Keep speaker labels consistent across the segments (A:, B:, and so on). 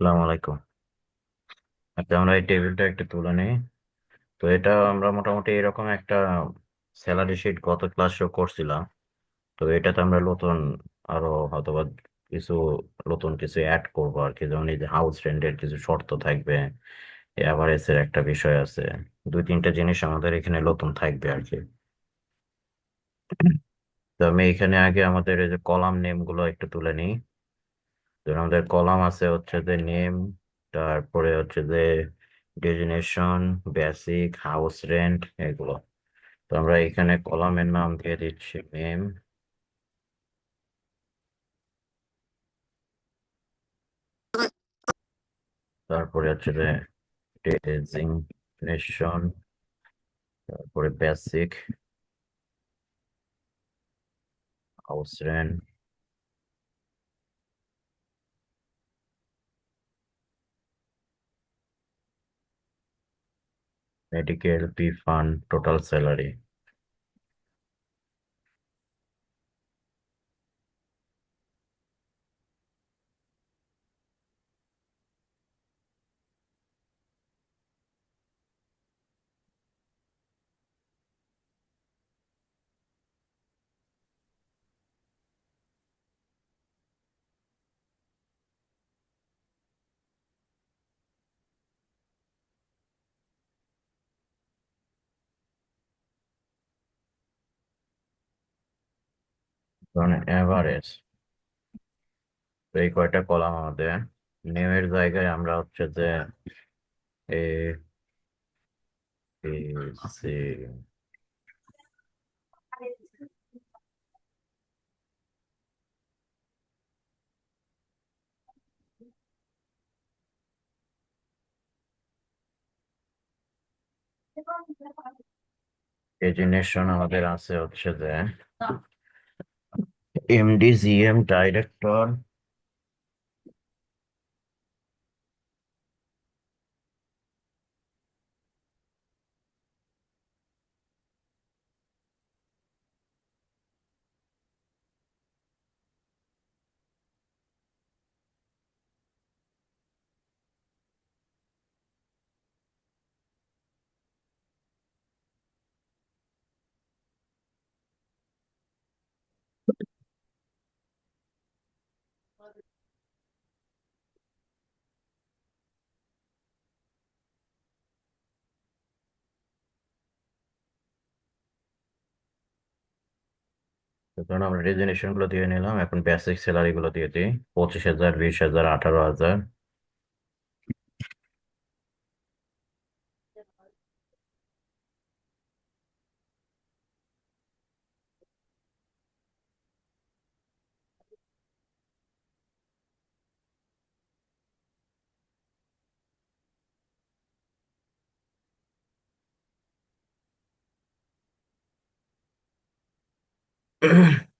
A: আসসালামু আলাইকুম। আচ্ছা, আমরা এই টেবিলটা একটু তুলে নিই। তো এটা আমরা মোটামুটি এরকম একটা স্যালারি শিট গত ক্লাসেও করছিলাম। তো এটাতে আমরা নতুন আরো হয়তোবা কিছু নতুন কিছু অ্যাড করবো আর কি, যেমন এই যে হাউস রেন্টের কিছু শর্ত থাকবে, এভারেজের একটা বিষয় আছে, দুই তিনটা জিনিস আমাদের এখানে নতুন থাকবে আর কি। তো আমি এখানে আগে আমাদের এই যে কলাম নেম গুলো একটু তুলে নিই। তো আমাদের কলাম আছে হচ্ছে যে নেম, তারপরে হচ্ছে যে ডেজিনেশন, বেসিক, হাউস রেন্ট, এগুলো। তো আমরা এখানে কলামের নাম দিয়ে দিচ্ছি নেম। তারপরে হচ্ছে যে ডেজিগনেশন, তারপরে basic, house rent, medical, P fund, total salary. মানে এভারেজ। তো এই কয়টা কলাম আমাদের। নেমের জায়গায় আমরা হচ্ছে যে এ বি সি ডেজিগনেশন আমাদের আছে হচ্ছে যে এমডি, জিএম, ডাইরেক্টর। তো ধরুন আমরা রেজিগনেশন গুলো দিয়ে নিলাম, এখন বেসিক স্যালারি গুলো দিয়ে দিই। 25,000, 20,000, 18,000।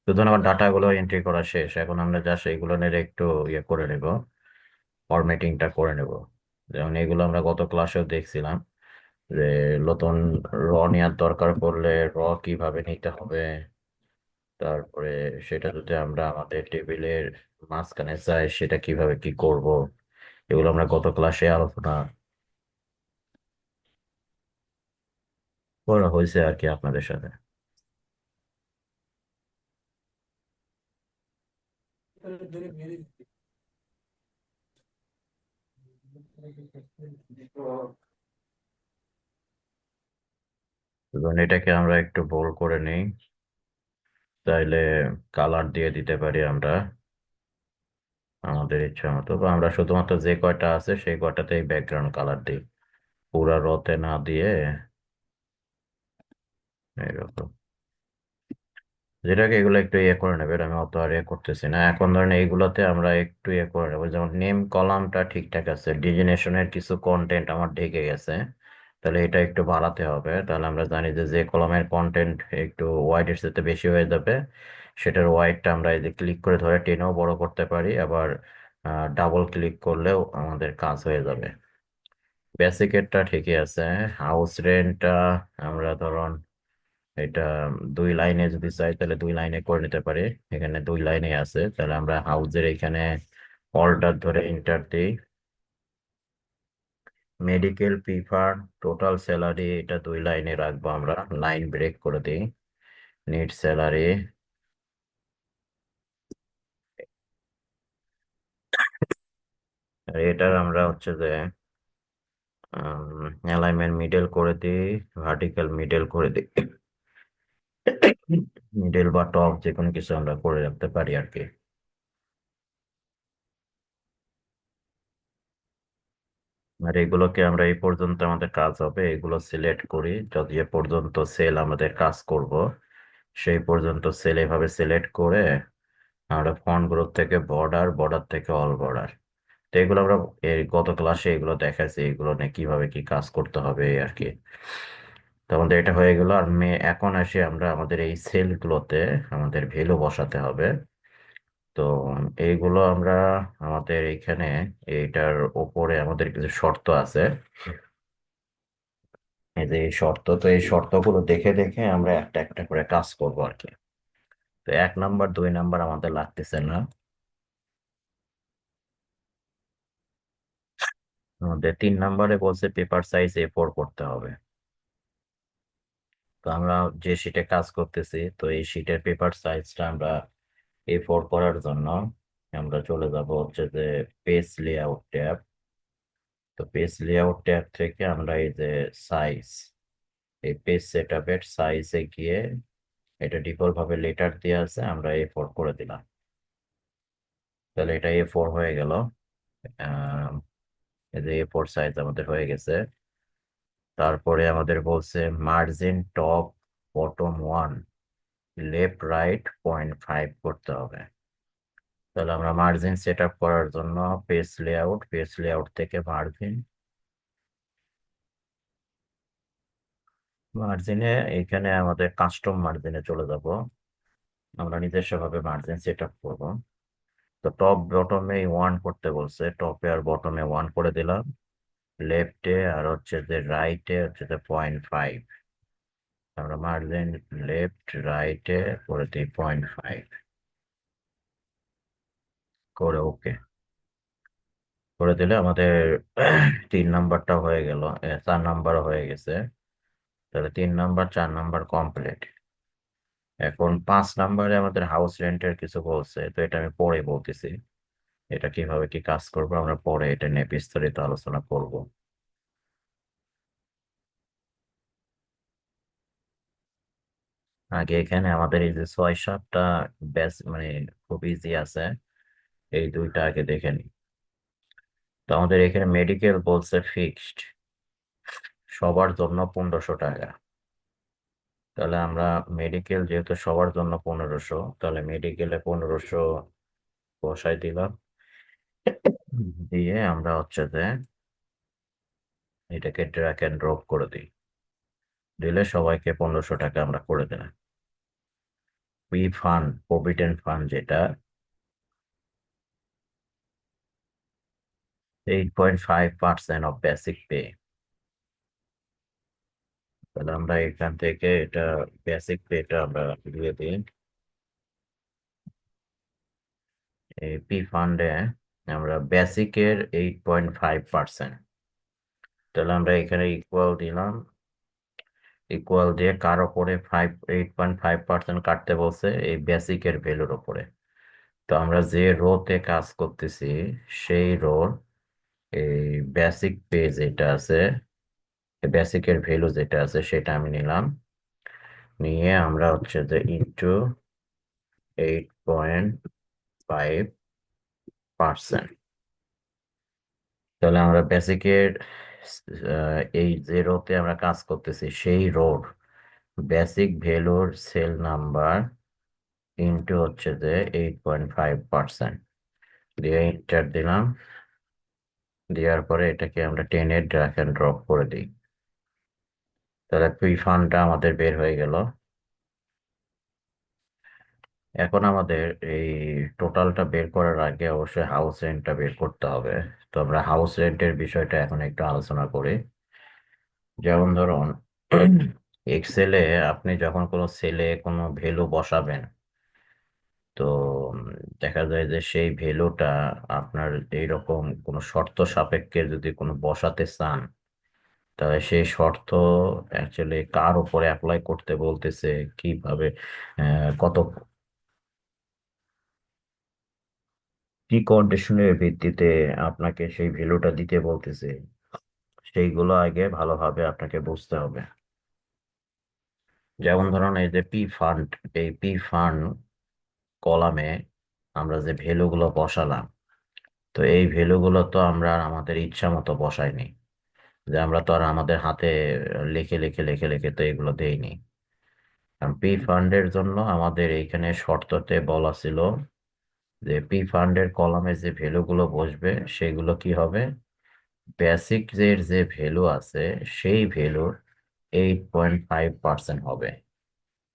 A: তো ধরুন আমার ডাটা গুলো এন্ট্রি করা শেষ, এখন আমরা জাস্ট এইগুলো নিয়ে একটু ইয়ে করে নেব, ফরম্যাটিংটা করে নেব। যেমন এগুলো আমরা গত ক্লাসেও দেখছিলাম যে নতুন র নেওয়ার দরকার পড়লে র কিভাবে নিতে হবে। তারপরে সেটা যদি আমরা আমাদের টেবিলের মাঝখানে চাই, সেটা কিভাবে কি করব, এগুলো আমরা গত ক্লাসে আলোচনা করা হয়েছে আর কি আপনাদের সাথে। এবং এটাকে আমরা একটু বোল্ড করে নিই, চাইলে কালার দিয়ে দিতে পারি আমরা আমাদের ইচ্ছা মতো, বা আমরা শুধুমাত্র যে কয়টা আছে সেই কয়টাতেই ব্যাকগ্রাউন্ড কালার দিই, পুরা রতে না দিয়ে। এইরকম যেটাকে এগুলো একটু ইয়ে করে নেবে, আমি অত আর ইয়ে করতেছি না। এখন ধরেন এইগুলোতে আমরা একটু ইয়ে করে নেবো, যেমন নেম কলামটা ঠিকঠাক আছে, ডিজিগনেশনের কিছু কন্টেন্ট আমার ঢেকে গেছে, তাহলে এটা একটু বাড়াতে হবে। তাহলে আমরা জানি যে যে কলামের কন্টেন্ট একটু ওয়াইডের সাথে বেশি হয়ে যাবে, সেটার ওয়াইডটা আমরা এই যে ক্লিক করে ধরে টেনেও বড় করতে পারি, আবার ডাবল ক্লিক করলেও আমাদের কাজ হয়ে যাবে। বেসিকেরটা ঠিকই আছে। হাউস রেন্টটা আমরা ধরুন এটা 2 লাইনে যদি চাই তাহলে 2 লাইনে করে নিতে পারি। এখানে 2 লাইনে আছে, তাহলে আমরা হাউজের এখানে অল্টার ধরে ইন্টার দিই। মেডিকেল প্রিফার টোটাল স্যালারি এটা 2 লাইনে রাখবো আমরা, লাইন ব্রেক করে দিই। নিট স্যালারি, এটার আমরা হচ্ছে যে অ্যালাইনমেন্ট মিডল করে দিই, ভার্টিক্যাল মিডল করে দিই, মিডল বা টপ যে কোনো কিছু আমরা করে রাখতে পারি আর কি। আর এগুলোকে আমরা এই পর্যন্ত আমাদের কাজ হবে এগুলো সিলেক্ট করি, যত যে পর্যন্ত সেল আমাদের কাজ করব সেই পর্যন্ত সেল এভাবে সিলেক্ট করে আমরা ফন্ট গ্রুপ থেকে বর্ডার, বর্ডার থেকে অল বর্ডার। তো এগুলো আমরা এই গত ক্লাসে এগুলো দেখাইছি, এগুলো নিয়ে কিভাবে কি কাজ করতে হবে এই আর কি। তো আমাদের এটা হয়ে গেল। আর এখন আসি আমরা আমাদের এই সেলগুলোতে আমাদের ভ্যালু বসাতে হবে। তো এইগুলো আমরা আমাদের এখানে এইটার ওপরে আমাদের কিছু শর্ত আছে। এই যে এই শর্ত, তো এই শর্তগুলো দেখে দেখে আমরা একটা একটা করে কাজ করবো আর কি। তো 1 নাম্বার 2 নাম্বার আমাদের লাগতেছে না, আমাদের 3 নাম্বারে বলছে পেপার সাইজ A4 করতে হবে। তো আমরা যে শিটে কাজ করতেছি, তো এই শিটের পেপার সাইজটা আমরা A4 করার জন্য আমরা চলে যাব হচ্ছে যে পেজ লেআউট ট্যাব। তো পেজ লেআউট ট্যাব থেকে আমরা এই যে সাইজ, এই পেজ সেটআপের সাইজে গিয়ে এটা ডিফল্ট ভাবে লেটার দেওয়া আছে, আমরা A4 করে দিলাম। তাহলে এটা A4 হয়ে গেল। আহ, এই যে A4 সাইজ আমাদের হয়ে গেছে। তারপরে আমাদের বলছে margin top bottom one left right 0.5 করতে হবে। তাহলে আমরা মার্জিন সেট আপ করার জন্য পেজ লেআউট থেকে মার্জিন, মার্জিনে এখানে আমাদের কাস্টম মার্জিনে চলে যাব, আমরা নিজস্ব ভাবে মার্জিন সেট আপ করবো। তো টপ বটমে 1 করতে বলছে, টপে আর বটমে 1 করে দিলাম, লেফটে আর হচ্ছে যে রাইটে হচ্ছে যে 0.5। আমরা মার্জিন লেফট রাইটে করে দিই 0.5 করে ওকে করে দিলে আমাদের 3 নাম্বারটা হয়ে গেল, 4 নাম্বারও হয়ে গেছে। তাহলে 3 নাম্বার 4 নাম্বার কমপ্লিট। এখন 5 নাম্বারে আমাদের হাউস রেন্টের কিছু বলছে, তো এটা আমি পরে বলতেছি। এটা কিভাবে কি কাজ করবো আমরা পরে এটা নিয়ে বিস্তারিত আলোচনা করব। আগে এখানে আমাদের এই যে 6-7টা ব্যাচ মানে খুব ইজি আছে, এই দুইটা আগে দেখে নিই। তো আমাদের এখানে মেডিকেল বলছে ফিক্সড সবার জন্য 1500 টাকা। তাহলে আমরা মেডিকেল যেহেতু সবার জন্য 1500, তাহলে মেডিকেলে 1500 বসাই দিলাম। দিয়ে আমরা হচ্ছে যে এটাকে ড্র্যাগ এন্ড ড্রপ করে দিই, দিলে সবাইকে 1500 টাকা আমরা করে দিলাম। পি ফান্ড, প্রভিডেন্ট ফান্ড যেটা 8.5% অফ বেসিক পে। তাহলে আমরা এখান থেকে এটা বেসিক পেটা আমরা দিয়ে দিই। এই পি ফান্ডে আমরা বেসিকের 8.5%, তাহলে আমরা এখানে ইকুয়াল দিলাম, ইকুয়াল দিয়ে কার ওপরে 8.5% কাটতে বলছে, এই বেসিকের ভ্যালুর ওপরে। তো আমরা যে রোতে কাজ করতেছি সেই রোর এই বেসিক পে যেটা আছে, বেসিকের ভ্যালু যেটা আছে সেটা আমি নিলাম, নিয়ে আমরা হচ্ছে যে ইন্টু 8.5%। তাহলে আমরা বেসিকের এই যে রোতে আমরা কাজ করতেছি সেই রোর বেসিক ভ্যালুর সেল নাম্বার ইন্টু হচ্ছে যে 8.5% দিয়ে ইন্টার দিলাম। দেওয়ার পরে এটাকে আমরা 10-এ ড্র্যাগ এন্ড ড্রপ করে দিই। তাহলে প্রি ফান্ডটা আমাদের বের হয়ে গেল। এখন আমাদের এই টোটালটা বের করার আগে অবশ্যই হাউস রেন্টটা বের করতে হবে। তো আমরা হাউস রেন্টের বিষয়টা এখন একটু আলোচনা করি। যেমন ধরুন এক্সেলে আপনি যখন কোনো সেলে কোনো ভ্যালু বসাবেন, তো উম, দেখা যায় যে সেই ভ্যালুটা আপনার এইরকম কোনো শর্ত সাপেক্ষে যদি কোনো বসাতে চান, তাহলে সেই শর্ত অ্যাকচুয়ালি কার উপরে অ্যাপ্লাই করতে বলতেছে, কিভাবে, কত কি কন্ডিশনের ভিত্তিতে আপনাকে সেই ভ্যালুটা দিতে বলতেছে, সেইগুলো আগে ভালোভাবে আপনাকে বুঝতে হবে। যেমন ধরুন এই যে পি ফান্ড, এই পি ফান্ড কলামে আমরা যে ভ্যালুগুলো বসালাম, তো এই ভ্যালুগুলো তো আমরা আর আমাদের ইচ্ছা মতো বসাইনি, যে আমরা তো আর আমাদের হাতে লিখে লিখে লিখে লিখে তো এগুলো দেইনি। কারণ পি ফান্ডের জন্য আমাদের এইখানে শর্ততে বলা ছিল যে পি ফান্ডের কলামে যে ভ্যালুগুলো বসবে সেগুলো কি হবে, বেসিক যে ভ্যালু আছে সেই ভ্যালুর 8.5% হবে।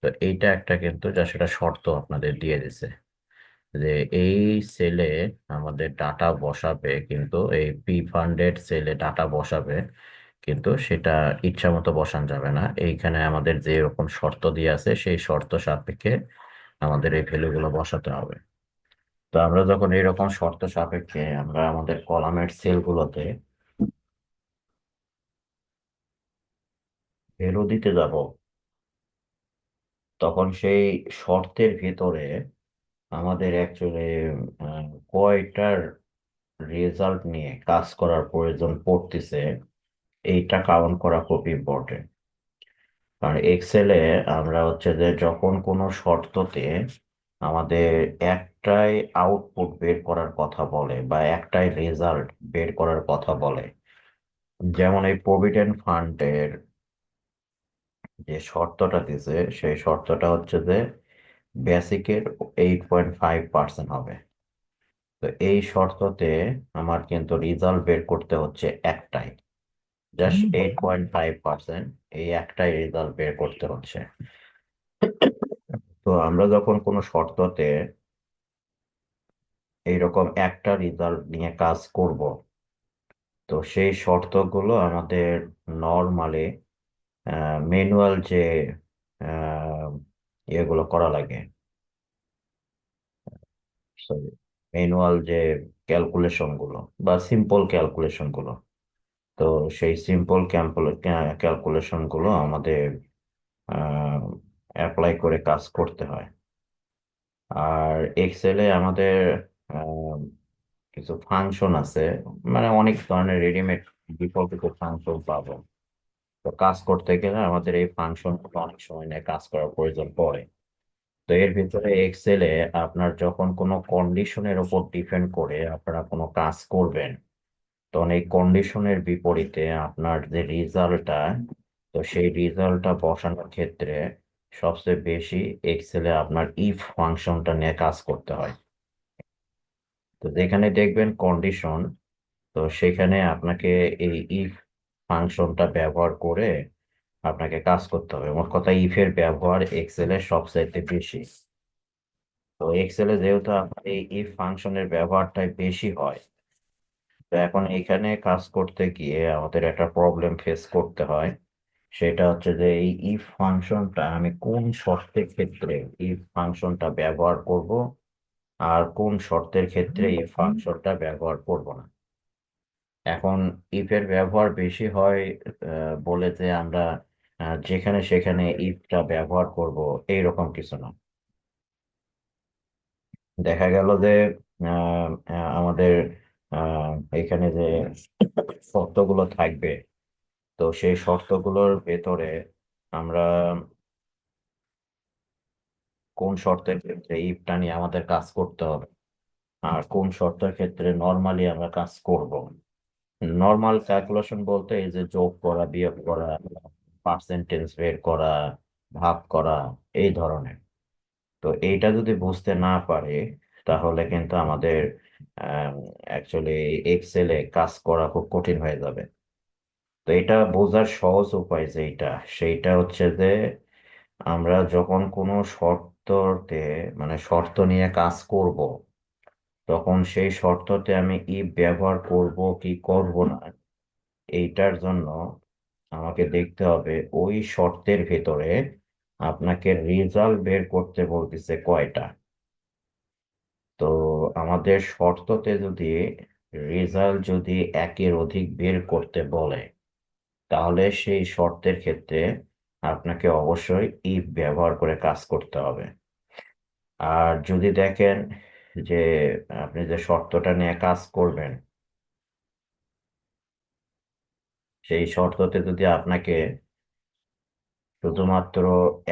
A: তো এইটা একটা কিন্তু যা সেটা শর্ত আপনাদের দিয়ে দিছে, যে এই সেলে আমাদের ডাটা বসাবে, কিন্তু এই পি ফান্ডেড সেলে ডাটা বসাবে, কিন্তু সেটা ইচ্ছা মতো বসান যাবে না। এইখানে আমাদের যে রকম শর্ত দিয়ে আছে সেই শর্ত সাপেক্ষে আমাদের এই ভ্যালুগুলো বসাতে হবে। তো আমরা যখন এইরকম শর্ত সাপেক্ষে আমরা আমাদের কলামের সেলগুলোতে ভ্যালু দিতে যাব, তখন সেই শর্তের ভিতরে আমাদের অ্যাকচুয়ালি কয়টার রেজাল্ট নিয়ে কাজ করার প্রয়োজন পড়তেছে, এইটা কাউন্ট করা খুব ইম্পর্টেন্ট। কারণ এক্সেলে আমরা হচ্ছে যে যখন কোনো শর্ততে আমাদের একটাই আউটপুট বের করার কথা বলে বা একটাই রেজাল্ট বের করার কথা বলে, যেমন এই প্রভিডেন্ট ফান্ডের যে শর্তটা দিছে সেই শর্তটা হচ্ছে যে বেসিকের 8.5% হবে। তো এই শর্ততে আমার কিন্তু রেজাল্ট বের করতে হচ্ছে একটাই, জাস্ট 8.5%, এই একটাই রেজাল্ট বের করতে হচ্ছে। তো আমরা যখন কোনো শর্ততে এইরকম একটা রেজাল্ট নিয়ে কাজ করব, তো সেই শর্তগুলো আমাদের নর্মালি ম্যানুয়াল যে আহ, ইয়েগুলো করা লাগে, সরি, ম্যানুয়াল যে ক্যালকুলেশন গুলো বা সিম্পল ক্যালকুলেশন গুলো, তো সেই সিম্পল ক্যালকুলেশন গুলো আমাদের অ্যাপ্লাই করে কাজ করতে হয়। আর এক্সেলে আমাদের আহ, কিছু ফাংশন আছে, মানে অনেক ধরনের রেডিমেড ডিফল্ট কিছু ফাংশন পাবো। তো কাজ করতে গেলে আমাদের এই ফাংশন অনেক সময় নিয়ে কাজ করার প্রয়োজন পড়ে। তো এর ভিতরে এক্সেলে আপনার যখন কোনো কন্ডিশনের উপর ডিপেন্ড করে আপনারা কোনো কাজ করবেন, তখন এই কন্ডিশনের বিপরীতে আপনার যে রেজাল্টটা, তো সেই রেজাল্টটা বসানোর ক্ষেত্রে সবচেয়ে বেশি এক্সেলে আপনার ইফ ফাংশনটা নিয়ে কাজ করতে হয়। তো যেখানে দেখবেন কন্ডিশন, তো সেখানে আপনাকে এই ইফ ফাংশনটা ব্যবহার করে আপনাকে কাজ করতে হবে। মোট কথা ইফের ব্যবহার এক্সেলে সবচাইতে বেশি। তো এক্সেলে যেহেতু আপনার এই ইফ ফাংশনের ব্যবহারটাই বেশি হয়, তো এখন এখানে কাজ করতে গিয়ে আমাদের একটা প্রবলেম ফেস করতে হয়। সেটা হচ্ছে যে এই ইফ ফাংশনটা আমি কোন শর্তের ক্ষেত্রে ইফ ফাংশনটা ব্যবহার করব আর কোন শর্তের ক্ষেত্রে ইফ ফাংশনটা ব্যবহার করব না। এখন ইফের ব্যবহার বেশি হয় বলে যে আমরা যেখানে সেখানে ইফটা ব্যবহার করব, এইরকম কিছু না। দেখা গেল যে আমাদের এখানে যে শর্তগুলো থাকবে, তো সেই শর্তগুলোর ভেতরে আমরা কোন শর্তের ক্ষেত্রে ইফটা নিয়ে আমাদের কাজ করতে হবে আর কোন শর্তের ক্ষেত্রে নর্মালি আমরা কাজ করব। নর্মাল ক্যালকুলেশন বলতে এই যে যোগ করা, বিয়োগ করা, পার্সেন্টেজ বের করা, ভাগ করা, এই ধরনের। তো এইটা যদি বুঝতে না পারে, তাহলে কিন্তু আমাদের অ্যাকচুয়ালি এক্সেলে কাজ করা খুব কঠিন হয়ে যাবে। তো এটা বোঝার সহজ উপায় যেটা, সেইটা হচ্ছে যে আমরা যখন কোনো শর্ততে, মানে শর্ত নিয়ে কাজ করব, তখন সেই শর্ততে আমি ইফ ব্যবহার করব কি করব না, এইটার জন্য আমাকে দেখতে হবে ওই শর্তের ভেতরে আপনাকে রেজাল্ট বের করতে বলতেছে কয়টা। তো আমাদের শর্ততে যদি রেজাল্ট যদি একের অধিক বের করতে বলে, তাহলে সেই শর্তের ক্ষেত্রে আপনাকে অবশ্যই ইফ ব্যবহার করে কাজ করতে হবে। আর যদি দেখেন যে আপনি যে শর্তটা নিয়ে কাজ করবেন, সেই শর্ততে যদি আপনাকে শুধুমাত্র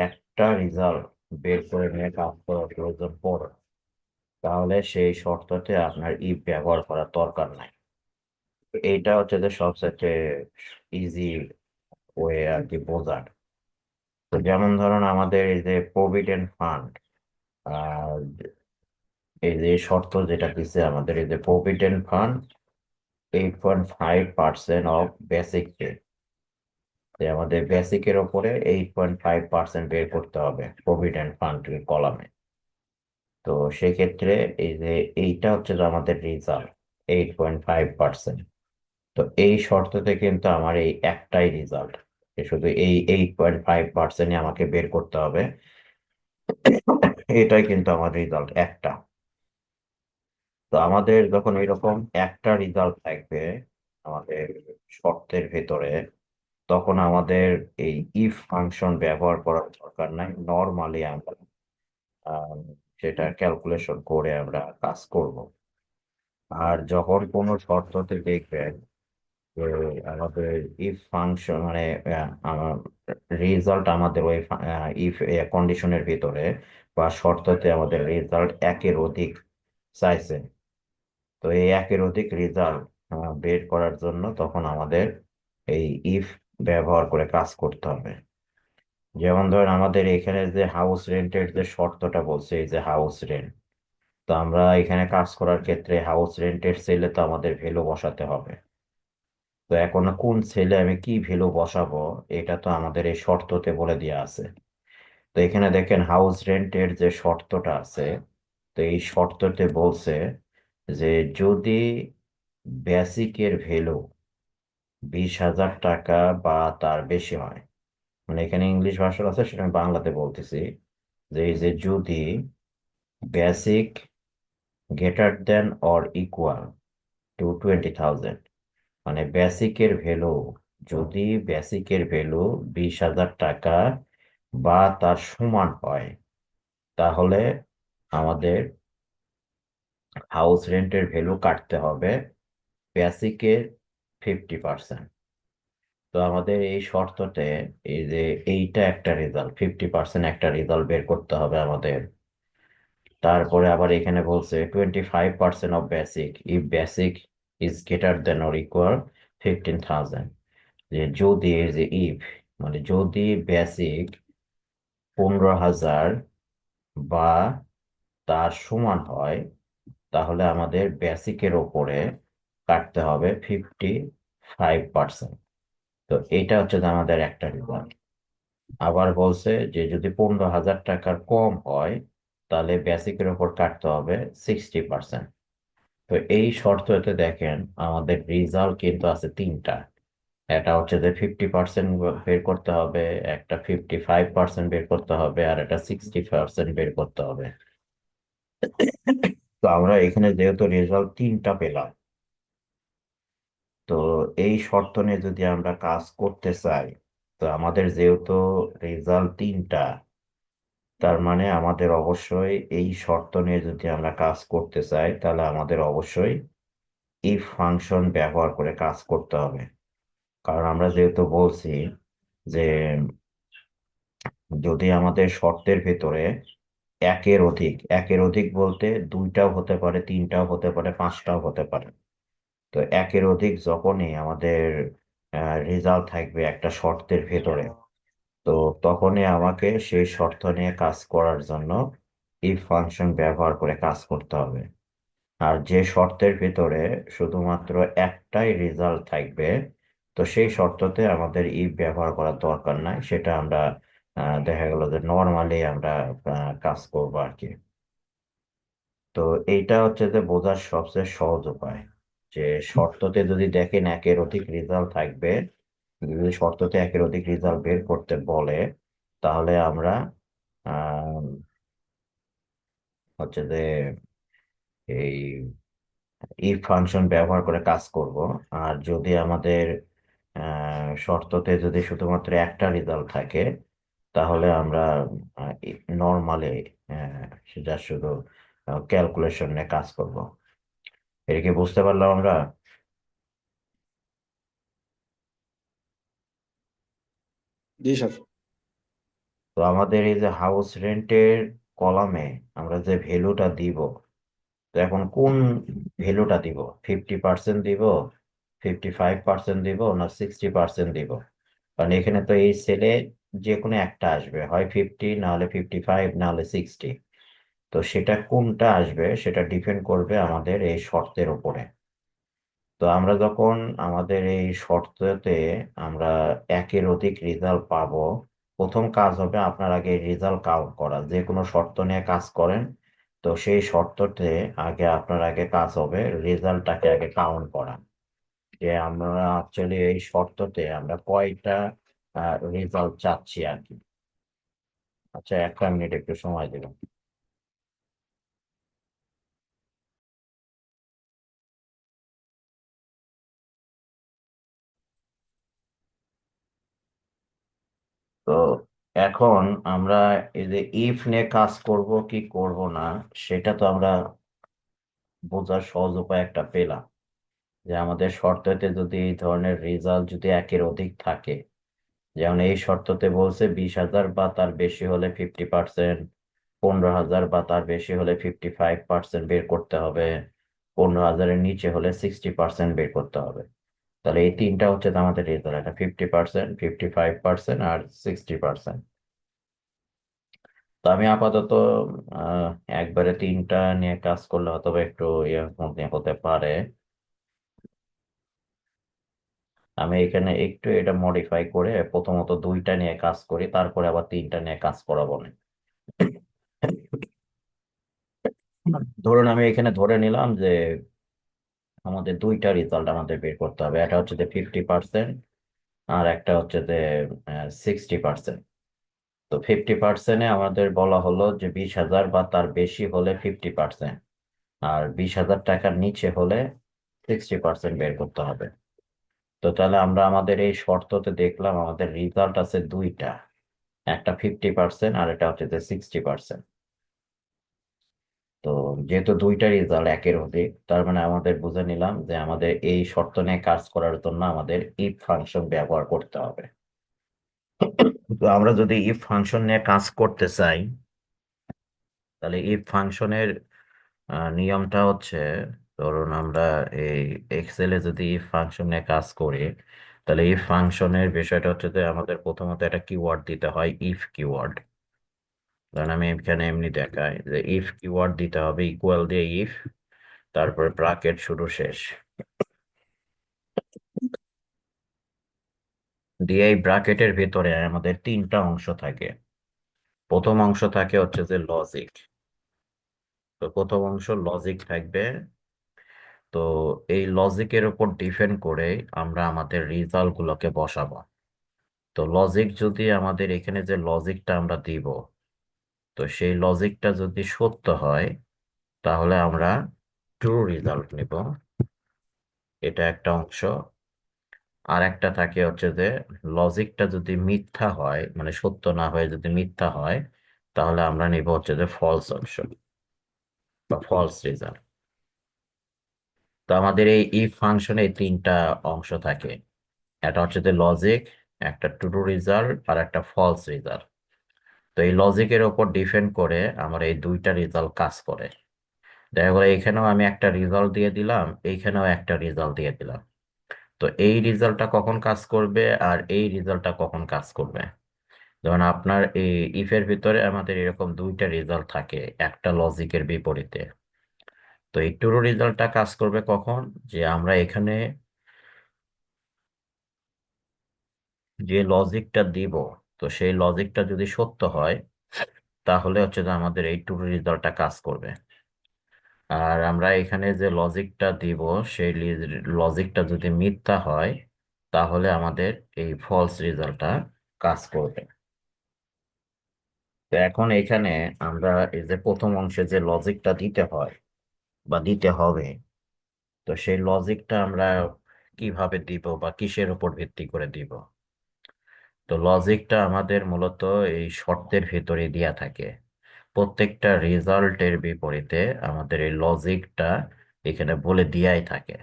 A: একটা রেজাল্ট বের করে নিয়ে কাজ করার প্রয়োজন পড়ে, তাহলে সেই শর্ততে আপনার ইফ ব্যবহার করার দরকার নাই। এইটা হচ্ছে যে সবচেয়ে ইজি ওয়ে আর কি বোঝার। তো যেমন ধরুন আমাদের এই যে প্রভিডেন্ট ফান্ড, আর এই যে শর্ত যেটা দিচ্ছে আমাদের, এই যে provident fund 8.5% of basic pay, আমাদের বেসিকের ওপরে 8.5% বের করতে হবে প্রভিডেন্ট ফান্ড কলামে। তো সেক্ষেত্রে এই যে এইটা হচ্ছে যে আমাদের রেজাল্ট 8.5%। তো এই শর্ততে কিন্তু আমার এই একটাই রেজাল্ট, শুধু এই 8.5% আমাকে বের করতে হবে। এটাই কিন্তু আমার রেজাল্ট একটা। তো আমাদের যখন এরকম একটা রেজাল্ট থাকবে আমাদের শর্তের ভেতরে, তখন আমাদের এই ইফ ফাংশন ব্যবহার করার দরকার নাই। নর্মালি আমরা আহ, সেটা ক্যালকুলেশন করে আমরা কাজ করব। আর যখন কোনো শর্ততে দেখবেন যে আমাদের ইফ ফাংশন মানে রেজাল্ট আমাদের ওই ইফ কন্ডিশনের ভিতরে বা শর্ততে আমাদের রেজাল্ট একের অধিক চাইছে, তো এই একের অধিক রেজাল্ট বের করার জন্য তখন আমাদের এই ইফ ব্যবহার করে কাজ করতে হবে। যেমন ধরেন আমাদের এখানে যে হাউস রেন্টের যে শর্তটা বলছে, এই যে হাউস রেন্ট, তো আমরা এখানে কাজ করার ক্ষেত্রে হাউস রেন্টের সেলে তো আমাদের ভ্যালু বসাতে হবে। তো এখন কোন সেলে আমি কি ভ্যালু বসাবো, এটা তো আমাদের এই শর্ততে বলে দেওয়া আছে। তো এখানে দেখেন হাউস রেন্টের যে শর্তটা আছে, তো এই শর্ততে বলছে যে যদি বেসিকের ভ্যালু 20,000 টাকা বা তার বেশি হয়, মানে এখানে ইংলিশ ভাষা আছে সেটা আমি বাংলাতে বলতেছি, যে এই যে যদি basic greater than or equal to 20,000, মানে বেসিকের ভ্যালু, যদি বেসিকের ভ্যালু 20,000 টাকা বা তার সমান হয়, তাহলে আমাদের হাউস রেন্টের ভ্যালু কাটতে হবে বেসিকের 50%। তো আমাদের এই শর্ততে এই যে এইটা একটা রেজাল্ট, 50% একটা রেজাল্ট বের করতে হবে আমাদের। তারপরে আবার এখানে বলছে 25% of basic if basic is greater than or equal 15,000, যে যদি এই যে ইফ মানে যদি বেসিক 15,000 বা তার সমান হয়, তাহলে আমাদের বেসিকের ওপরে কাটতে হবে 55%। তো এটা হচ্ছে যে আমাদের একটা রেজাল্ট। আবার বলছে যে যদি 15,000 টাকার কম হয়, তাহলে বেসিকের ওপর কাটতে হবে 60%। তো এই শর্ততে দেখেন আমাদের রেজাল্ট কিন্তু আছে তিনটা। এটা হচ্ছে যে 50% বের করতে হবে, একটা 55% বের করতে হবে, আর একটা 60% বের করতে হবে। তো আমরা এখানে যেহেতু রেজাল্ট তিনটা পেলাম, তো এই শর্ত নিয়ে যদি আমরা কাজ করতে চাই, তো আমাদের যেহেতু রেজাল্ট তিনটা, তার মানে আমাদের অবশ্যই এই শর্ত নিয়ে যদি আমরা কাজ করতে চাই, তাহলে আমাদের অবশ্যই ইফ ফাংশন ব্যবহার করে কাজ করতে হবে। কারণ আমরা যেহেতু বলছি যে যদি আমাদের শর্তের ভেতরে একের অধিক বলতে দুইটাও হতে পারে, তিনটাও হতে পারে, পাঁচটাও হতে পারে। তো একের অধিক যখনই আমাদের রেজাল্ট থাকবে একটা শর্তের ভেতরে, তো তখনই আমাকে সেই শর্ত নিয়ে কাজ করার জন্য ইফ ফাংশন ব্যবহার করে কাজ করতে হবে। আর যে শর্তের ভিতরে শুধুমাত্র একটাই রেজাল্ট থাকবে, তো সেই শর্ততে আমাদের ইফ ব্যবহার করার দরকার নাই, সেটা আমরা দেখা গেল যে নর্মালি আমরা কাজ করবো আর কি। তো এইটা হচ্ছে যে বোঝার সবচেয়ে সহজ উপায়, যে শর্ততে যদি দেখেন একের অধিক রেজাল্ট থাকবে, যদি শর্ততে একের অধিক রেজাল্ট বের করতে বলে, তাহলে আমরা আহ হচ্ছে যে এই ইফ ফাংশন ব্যবহার করে কাজ করব। আর যদি আমাদের শর্ততে যদি শুধুমাত্র একটা রেজাল্ট থাকে, তাহলে আমরা নর্মালি সেটা শুধু ক্যালকুলেশন নিয়ে কাজ করব। এটা কি বুঝতে পারলাম আমরা?
B: জি স্যার।
A: তো আমাদের এই যে হাউস রেন্টের কলামে আমরা যে ভ্যালুটা দিব, তো এখন কোন ভ্যালুটা দিব? 50% দিব, 55% দিব, না 60% দিব? কারণ এখানে তো এই সেলে যে কোনো একটা আসবে, হয় 50, না হলে 55, না হলে 60। তো সেটা কোনটা আসবে সেটা ডিপেন্ড করবে আমাদের এই শর্তের উপরে। তো আমরা যখন আমাদের এই শর্ততে আমরা একের অধিক রেজাল্ট পাবো, প্রথম কাজ হবে আপনার আগে রেজাল্ট কাউন্ট করা। যে কোনো শর্ত নিয়ে কাজ করেন, তো সেই শর্ততে আগে আপনার আগে কাজ হবে রেজাল্টটাকে আগে কাউন্ট করা, যে আমরা অ্যাকচুয়ালি এই শর্ততে আমরা কয়টা রেজাল্ট চাচ্ছি আর কি। আচ্ছা, একটা মিনিট একটু সময় দেবেন। তো এখন আমরা এই যে ইফ নিয়ে কাজ করব কি করব না, সেটা তো আমরা বোঝার সহজ উপায় একটা পেলাম, যে আমাদের শর্ততে যদি এই ধরনের রেজাল্ট যদি একের অধিক থাকে, যেমন এই শর্ততে বলছে 20,000 বা তার বেশি হলে 50%, 15,000 বা তার বেশি হলে 55% বের করতে হবে, 15,000-এর নিচে হলে 60% বের করতে হবে। তাহলে এই তিনটা হচ্ছে তো আমাদের রেজাল্ট, এটা 50%, 55% আর 60%। তো আমি আপাতত আহ একবারে তিনটা নিয়ে কাজ করলে অথবা একটু ইয়ের মধ্যে হতে পারে। আমি এখানে একটু এটা মডিফাই করে প্রথমত দুইটা নিয়ে কাজ করি, তারপরে আবার তিনটা নিয়ে কাজ করাবো না। ধরুন আমি এখানে ধরে নিলাম যে আমাদের দুইটা রেজাল্ট আমাদের বের করতে হবে, একটা হচ্ছে যে 50% আর একটা হচ্ছে যে 60%। তো 50%-এ আমাদের বলা হলো যে 20,000 বা তার বেশি হলে 50%, আর 20,000 টাকার নিচে হলে 60% বের করতে হবে। তো তাহলে আমরা আমাদের এই শর্ততে দেখলাম আমাদের রেজাল্ট আছে দুইটা, একটা 50% আর এটা হচ্ছে যে 60%। তো যেহেতু দুইটা রেজাল্ট একের অধিক, তার মানে আমাদের বুঝে নিলাম যে আমাদের এই শর্ত নিয়ে কাজ করার জন্য আমাদের ইফ ফাংশন ব্যবহার করতে হবে। তো আমরা যদি ইফ ফাংশন নিয়ে কাজ করতে চাই, তাহলে ইফ ফাংশনের নিয়মটা হচ্ছে, ধরুন আমরা এই এক্সেলে যদি ইফ ফাংশন নিয়ে কাজ করি, তাহলে ইফ ফাংশনের বিষয়টা হচ্ছে যে আমাদের প্রথমত একটা কিওয়ার্ড দিতে হয়, ইফ কিওয়ার্ড। কারণ আমি এখানে এমনি দেখাই যে ইফ কিওয়ার্ড দিতে হবে, ইকুয়াল দিয়ে ইফ, তারপরে ব্রাকেট শুরু শেষ দিয়ে এই ব্রাকেটের ভিতরে আমাদের তিনটা অংশ থাকে। প্রথম অংশ থাকে হচ্ছে যে লজিক। তো প্রথম অংশ লজিক থাকবে। তো এই লজিকের উপর ডিপেন্ড করে আমরা আমাদের রেজাল্ট গুলোকে বসাবো। তো লজিক যদি আমাদের এখানে যে লজিকটা আমরা দিব, তো সেই লজিকটা যদি সত্য হয়, তাহলে আমরা ট্রু রেজাল্ট নিব। এটা একটা অংশ। আর একটা থাকে হচ্ছে যে লজিকটা যদি মিথ্যা হয়, মানে সত্য না হয়ে যদি মিথ্যা হয়, তাহলে আমরা নিব হচ্ছে যে ফলস অপশন বা ফলস রেজাল্ট। তো আমাদের এই ইফ ফাংশনে এই তিনটা অংশ থাকে, একটা হচ্ছে যে লজিক, একটা ট্রু রেজাল্ট আর একটা ফলস রেজাল্ট। তো এই লজিকের উপর ডিপেন্ড করে আমার এই দুইটা রেজাল্ট কাজ করে। দেখা গেলো এখানেও আমি একটা রেজাল্ট দিয়ে দিলাম, এইখানেও একটা রেজাল্ট দিয়ে দিলাম। তো এই রেজাল্টটা কখন কাজ করবে আর এই রেজাল্টটা কখন কাজ করবে? যেমন আপনার এই ইফের ভিতরে আমাদের এরকম দুইটা রেজাল্ট থাকে, একটা লজিকের বিপরীতে। তো এই ট্রু রেজাল্টটা কাজ করবে কখন? যে আমরা এখানে যে লজিকটা দিব, তো সেই লজিকটা যদি সত্য হয়, তাহলে হচ্ছে যে আমাদের এই ট্রু রেজাল্টটা কাজ করবে। আর আমরা এখানে যে লজিকটা দিব, সেই লজিকটা যদি মিথ্যা হয়, তাহলে আমাদের এই ফলস রেজাল্টটা কাজ করবে। তো এখন এখানে আমরা এই যে প্রথম অংশে যে লজিকটা দিতে হয়, বা দিতে হবে। তো সেই লজিকটা আমরা কিভাবে দিব বা কিসের উপর ভিত্তি করে দিব? তো লজিকটা আমাদের মূলত এই শর্তের ভিতরে দেয়া থাকে। প্রত্যেকটা রেজাল্টের বিপরীতে আমাদের এই লজিকটা এখানে বলে দিয়াই থাকে।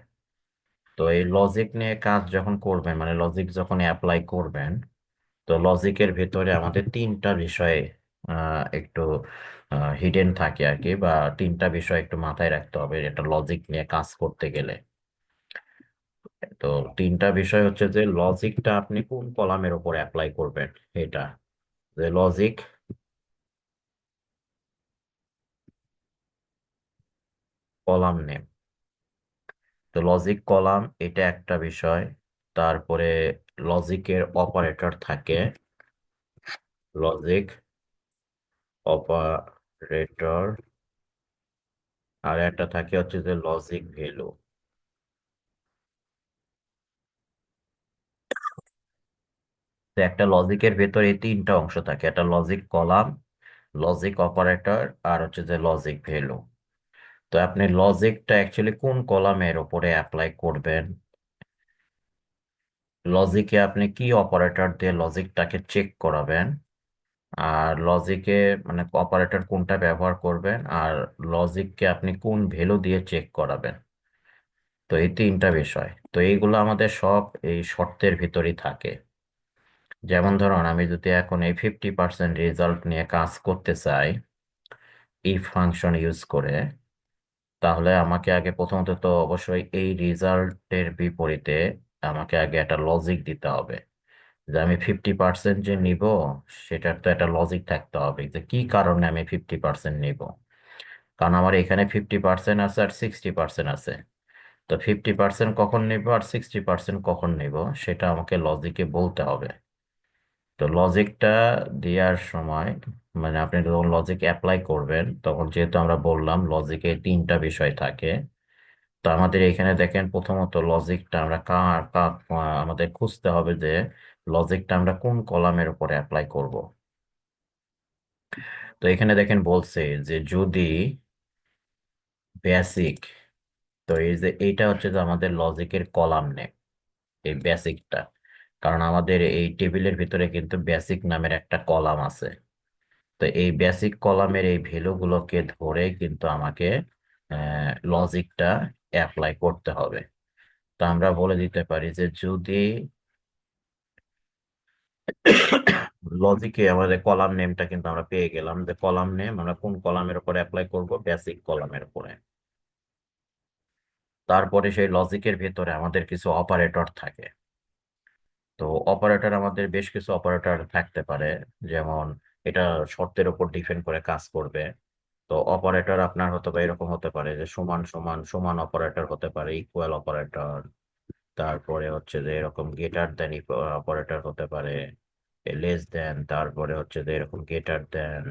A: তো এই লজিক নিয়ে কাজ যখন করবেন, মানে লজিক যখন অ্যাপ্লাই করবেন, তো লজিকের ভিতরে আমাদের তিনটা বিষয় একটু হিডেন থাকে আর কি, বা তিনটা বিষয় একটু মাথায় রাখতে হবে এটা লজিক নিয়ে কাজ করতে গেলে। তো তিনটা বিষয় হচ্ছে যে লজিকটা আপনি কোন কলামের উপর অ্যাপ্লাই করবেন, এটা যে লজিক কলাম নেম। তো লজিক কলাম এটা একটা বিষয়। তারপরে লজিকের অপারেটর থাকে, লজিক অপারেটর। আর একটা থাকে হচ্ছে যে লজিক ভ্যালু। তো একটা লজিকের ভেতরে এই তিনটা অংশ থাকে, একটা লজিক কলাম, লজিক অপারেটর, আর হচ্ছে যে লজিক ভ্যালু। তো আপনি লজিকটা অ্যাকচুয়ালি কোন কলামের উপরে অ্যাপ্লাই করবেন, লজিকে আপনি কি অপারেটর দিয়ে লজিকটাকে চেক করাবেন, আর লজিকে মানে অপারেটর কোনটা ব্যবহার করবেন, আর লজিককে আপনি কোন ভ্যালু দিয়ে চেক করাবেন। তো এই তিনটা বিষয়, তো এইগুলো আমাদের সব এই শর্তের ভিতরই থাকে। যেমন ধরুন আমি যদি এখন এই 50% রেজাল্ট নিয়ে কাজ করতে চাই ইফ ফাংশন ইউজ করে, তাহলে আমাকে আগে প্রথমত তো অবশ্যই এই রেজাল্টের বিপরীতে আমাকে আগে একটা লজিক দিতে হবে। যে আমি 50% যে নিব, সেটার তো একটা লজিক থাকতে হবে যে কি কারণে আমি 50% নিব। কারণ আমার এখানে 50% আছে আর 60% আছে। তো 50% কখন নিব আর 60% কখন নিব, সেটা আমাকে লজিকে বলতে হবে। তো লজিকটা দেওয়ার সময়, মানে আপনি যখন লজিক অ্যাপ্লাই করবেন, তখন যেহেতু আমরা বললাম লজিকে তিনটা বিষয় থাকে। তো আমাদের এখানে দেখেন প্রথমত লজিকটা আমরা আমাদের খুঁজতে হবে যে লজিকটা আমরা কোন কলামের উপরে অ্যাপ্লাই করব। তো এখানে দেখেন বলছে যে যদি বেসিক, তো এই যে এইটা হচ্ছে যে আমাদের লজিকের কলাম নেম, এই বেসিকটা। কারণ আমাদের এই টেবিলের ভিতরে কিন্তু বেসিক নামের একটা কলাম আছে। তো এই বেসিক কলামের এই ভ্যালুগুলোকে ধরে কিন্তু আমাকে লজিকটা অ্যাপ্লাই করতে হবে। তো আমরা বলে দিতে পারি যে যদি লজিকে আমাদের কলাম নেমটা কিন্তু আমরা পেয়ে গেলাম, যে কলাম নেম আমরা কোন কলামের উপরে অ্যাপ্লাই করব, বেসিক কলামের উপরে। তারপরে সেই লজিকের ভেতরে আমাদের কিছু অপারেটর থাকে। তো অপারেটর আমাদের বেশ কিছু অপারেটর থাকতে পারে, যেমন এটা শর্তের উপর ডিপেন্ড করে কাজ করবে। তো অপারেটর আপনার হতে পারে এরকম হতে পারে যে সমান সমান সমান অপারেটর হতে পারে, ইকুয়াল অপারেটর। তারপরে হচ্ছে যে এরকম গেটার দেন অপারেটর হতে পারে, লেস দেন, তারপরে হচ্ছে যে এরকম গেটার দেন,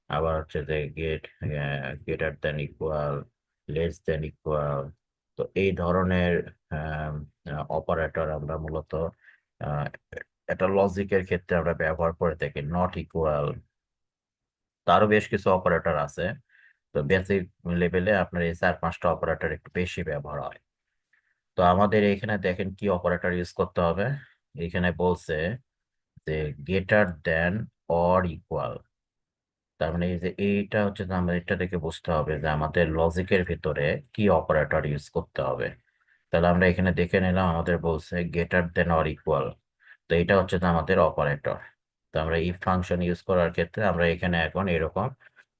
A: আবার হচ্ছে যে greater than equal, less than equal. তো এই ধরনের অপারেটর আমরা মূলত আহ, একটা লজিকের ক্ষেত্রে আমরা ব্যবহার করে থাকি, নট ইকুয়াল। তারও বেশ কিছু অপারেটর আছে। তো বেসিক লেভেলে আপনার এই 4-5টা অপারেটর একটু বেশি ব্যবহার হয়। তো আমাদের এখানে দেখেন কি অপারেটর ইউজ করতে হবে। এখানে বলছে যে গ্রেটার দেন অর ইকুয়াল। তার মানে এই যে এইটা হচ্ছে যে আমরা এটা দেখে বুঝতে হবে যে আমাদের লজিকের ভিতরে কি অপারেটর ইউজ করতে হবে। তাহলে আমরা এখানে দেখে নিলাম আমাদের বলছে গ্রেটার দেন অর ইকুয়াল। তো এটা হচ্ছে যে আমাদের অপারেটর। তো আমরা ইফ ফাংশন ইউজ করার ক্ষেত্রে আমরা এখানে এখন এরকম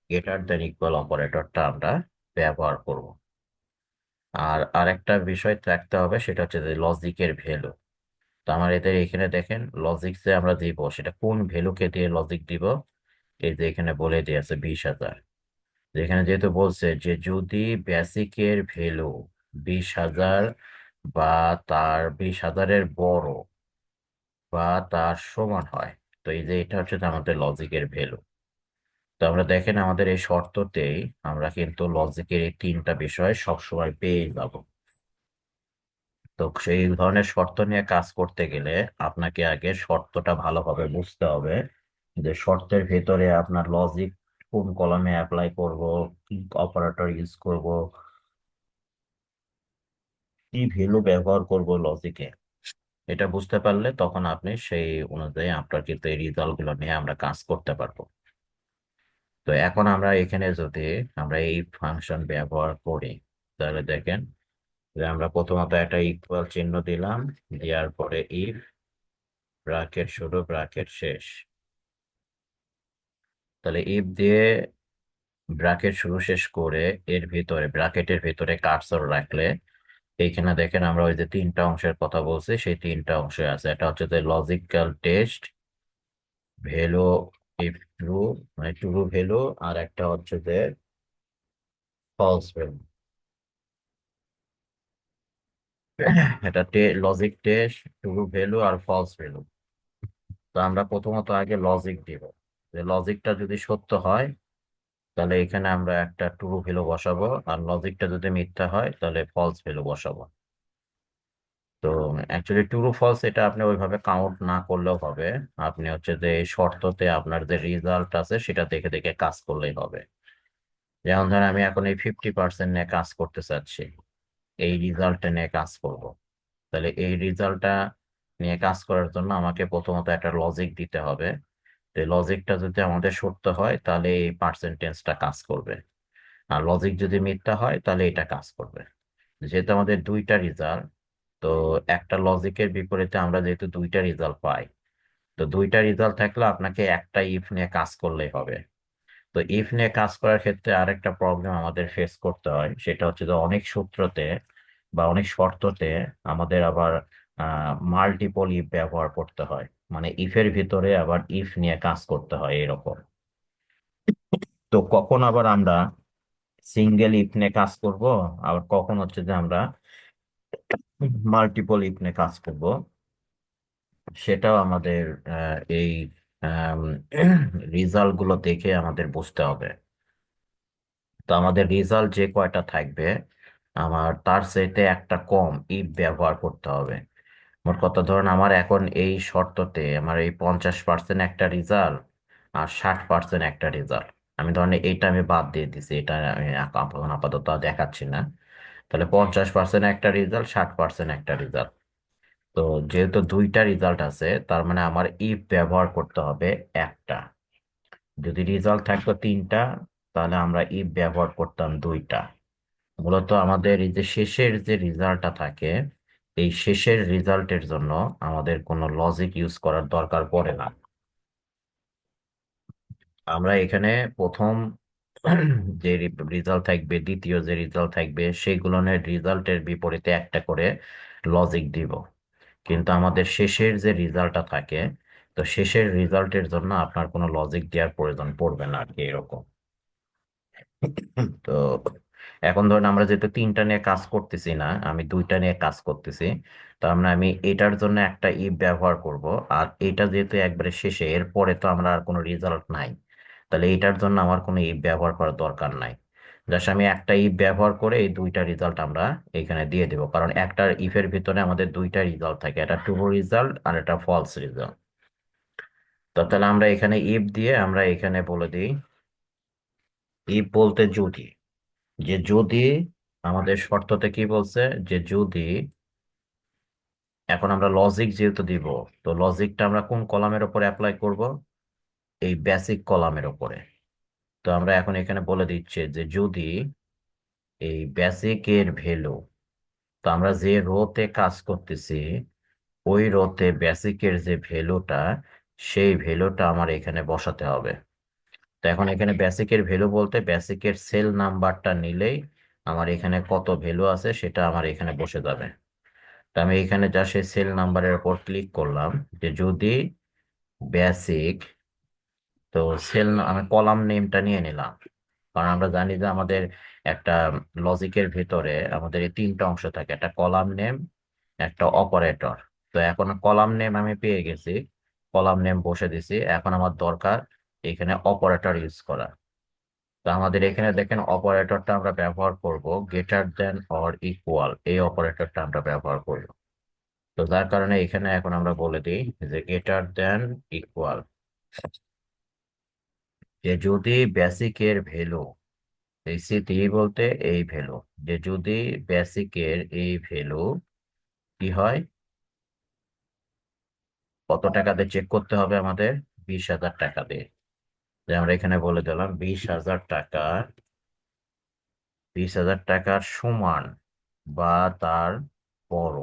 A: গ্রেটার দেন ইকুয়াল অপারেটরটা আমরা ব্যবহার করব। আর আরেকটা বিষয় রাখতে হবে, সেটা হচ্ছে যে লজিকের ভ্যালু। তো আমার এদের এখানে দেখেন লজিক যে আমরা দিব সেটা কোন ভ্যালুকে দিয়ে লজিক দিব। এই যে এখানে বলে দিয়েছে 20,000। যেখানে যেহেতু বলছে যে যদি বেসিকের ভ্যালু 20,000 বা তার 20,000-এর বড় বা তার সমান হয়, তো এই যে এটা হচ্ছে যে আমাদের লজিকের ভ্যালু। তো আমরা দেখেন আমাদের এই শর্ততেই আমরা কিন্তু লজিকের এই তিনটা বিষয় সবসময় পেয়ে যাব। তো সেই ধরনের শর্ত নিয়ে কাজ করতে গেলে আপনাকে আগে শর্তটা ভালোভাবে বুঝতে হবে, যে শর্তের ভেতরে আপনার লজিক কোন কলামে অ্যাপ্লাই করব, কি অপারেটর ইউজ করব, কি ভ্যালু ব্যবহার করব লজিকে, এটা বুঝতে পারলে তখন আপনি সেই অনুযায়ী আপনার কিন্তু এই রেজাল্ট গুলো নিয়ে আমরা কাজ করতে পারবো। তো এখন আমরা এখানে যদি আমরা এই ফাংশন ব্যবহার করি, তাহলে দেখেন যে আমরা প্রথমত একটা ইকুয়াল চিহ্ন দিলাম, দেওয়ার পরে ইফ ব্র্যাকেট শুরু ব্র্যাকেট শেষ। তাহলে ইফ দিয়ে ব্র্যাকেট শুরু শেষ করে এর ভিতরে ব্র্যাকেটের ভিতরে কার্সর রাখলে এইখানে দেখেন আমরা ওই যে তিনটা অংশের কথা বলছি সেই তিনটা অংশে আছে। এটা হচ্ছে যে logical test, value if true মানে ট্রু ভ্যালু, আর একটা হচ্ছে যে ফলস ভ্যালু। এটা লজিক টেস্ট, ট্রু ভ্যালু আর ফলস ভ্যালু। তো আমরা প্রথমত আগে লজিক দিব, যে লজিকটা যদি সত্য হয় তাহলে এখানে আমরা একটা ট্রু ভ্যালু বসাবো, আর লজিকটা যদি মিথ্যা হয় তাহলে ফলস ভ্যালু বসাবো। তো অ্যাকচুয়ালি ট্রু ফলস এটা আপনি ওইভাবে কাউন্ট না করলেও হবে, আপনি হচ্ছে যে এই শর্ততে আপনার যে রেজাল্ট আছে সেটা দেখে দেখে কাজ করলেই হবে। যেমন ধরেন আমি এখন এই 50% নিয়ে কাজ করতে চাচ্ছি, এই রেজাল্টটা নিয়ে কাজ করব। তাহলে এই রেজাল্টটা নিয়ে কাজ করার জন্য আমাকে প্রথমত একটা লজিক দিতে হবে। তো লজিকটা যদি আমাদের সত্য হয় তাহলে এই পার্সেন্টেজটা কাজ করবে, আর লজিক যদি মিথ্যা হয় তাহলে এটা কাজ করবে। যেহেতু আমাদের দুইটা রেজাল্ট, তো একটা লজিকের বিপরীতে আমরা যেহেতু দুইটা রেজাল্ট পাই, তো দুইটা রেজাল্ট থাকলে আপনাকে একটা ইফ নিয়ে কাজ করলেই হবে। তো ইফ নিয়ে কাজ করার ক্ষেত্রে আরেকটা প্রবলেম আমাদের ফেস করতে হয়, সেটা হচ্ছে যে অনেক সূত্রতে বা অনেক শর্ততে আমাদের আবার মাল্টিপল ইফ ব্যবহার করতে হয়, মানে ইফের ভিতরে আবার ইফ নিয়ে কাজ করতে হয় এরকম। তো কখন আবার আমরা সিঙ্গেল ইফ নিয়ে কাজ করব, আবার কখন হচ্ছে যে আমরা মাল্টিপল ইফ নিয়ে কাজ করব, সেটাও আমাদের এই রেজাল্ট গুলো দেখে আমাদের বুঝতে হবে। তো আমাদের রেজাল্ট যে কয়টা থাকবে আমার তার চাইতে একটা কম ইফ ব্যবহার করতে হবে। মোট কথা ধরুন আমার এখন এই শর্ততে আমার এই 50% একটা রেজাল্ট আর 60% একটা রেজাল্ট। আমি ধরেন এইটা আমি বাদ দিয়ে দিছি, এটা আমি আপাতত আর দেখাচ্ছি না। তাহলে 50% একটা রেজাল্ট, 60% একটা রেজাল্ট। তো যেহেতু দুইটা রেজাল্ট আছে তার মানে আমার ইফ ব্যবহার করতে হবে একটা। যদি রেজাল্ট থাকতো তিনটা তাহলে আমরা ইফ ব্যবহার করতাম দুইটা। মূলত আমাদের এই যে শেষের যে রেজাল্টটা থাকে, এই শেষের রেজাল্টের জন্য আমাদের কোনো লজিক ইউজ করার দরকার পড়ে না। আমরা এখানে প্রথম যে রেজাল্ট থাকবে, দ্বিতীয় যে রেজাল্ট থাকবে, সেগুলোর রেজাল্টের বিপরীতে একটা করে লজিক দিব। কিন্তু আমাদের শেষের যে রেজাল্টটা থাকে, তো শেষের রেজাল্টের জন্য আপনার কোনো লজিক দেওয়ার প্রয়োজন পড়বে না আর কি এরকম। তো এখন ধরুন আমরা যেহেতু তিনটা নিয়ে কাজ করতেছি না, আমি দুইটা নিয়ে কাজ করতেছি, তার মানে আমি এটার জন্য একটা ইফ ব্যবহার করব। আর এটা যেহেতু একবারে শেষে, এরপরে তো আমরা আর কোনো রেজাল্ট নাই, তাহলে এটার জন্য আমার কোনো ইফ ব্যবহার করার দরকার নাই। জাস্ট আমি একটা ইফ ব্যবহার করে এই দুইটা রেজাল্ট আমরা এখানে দিয়ে দেবো, কারণ একটা ইফের ভিতরে আমাদের দুইটা রেজাল্ট থাকে, একটা ট্রু রেজাল্ট আর একটা ফলস রেজাল্ট। তো তাহলে আমরা এখানে ইফ দিয়ে আমরা এখানে বলে দিই, ইফ বলতে যদি, যে যদি আমাদের শর্ততে কি বলছে, যে যদি, এখন আমরা লজিক যেহেতু দিব, তো লজিকটা আমরা কোন কলামের উপরে অ্যাপ্লাই করব, এই বেসিক কলামের উপরে। তো আমরা এখন এখানে বলে দিচ্ছে যে যদি এই বেসিক এর ভ্যালু, তো আমরা যে রোতে কাজ করতেছি ওই রোতে বেসিকের যে ভ্যালুটা, সেই ভ্যালুটা আমার এখানে বসাতে হবে। তো এখন এখানে বেসিকের ভ্যালু বলতে বেসিকের সেল নাম্বারটা নিলেই আমার এখানে কত ভ্যালু আছে সেটা আমার এখানে বসে যাবে। তো আমি এখানে যা সেই সেল নাম্বারের উপর ক্লিক করলাম, যে যদি বেসিক, তো আমি কলাম নেমটা নিয়ে নিলাম, কারণ আমরা জানি যে আমাদের একটা লজিকের ভিতরে আমাদের এই তিনটা অংশ থাকে, একটা কলাম নেম, একটা অপারেটর। তো এখন কলাম নেম আমি পেয়ে গেছি, কলাম নেম বসে দিছি, এখন আমার দরকার এখানে অপারেটর ইউজ করা। তো আমাদের এখানে দেখেন অপারেটরটা আমরা ব্যবহার করব গ্রেটার দেন অর ইকুয়াল, এই অপারেটরটা আমরা ব্যবহার করব। তো যার কারণে এখানে এখন আমরা বলে দিই যে গ্রেটার দেন ইকুয়াল, যে যদি বেসিকের ভ্যালু এই স্মৃতি বলতে এই ভ্যালু, যে যদি বেসিকের এই ভ্যালু কি হয়, কত টাকা দিয়ে চেক করতে হবে আমাদের, 20,000 টাকা দিয়ে। যে আমরা এখানে বলে দিলাম 20,000 টাকা, 20,000 টাকার সমান বা তার বড়।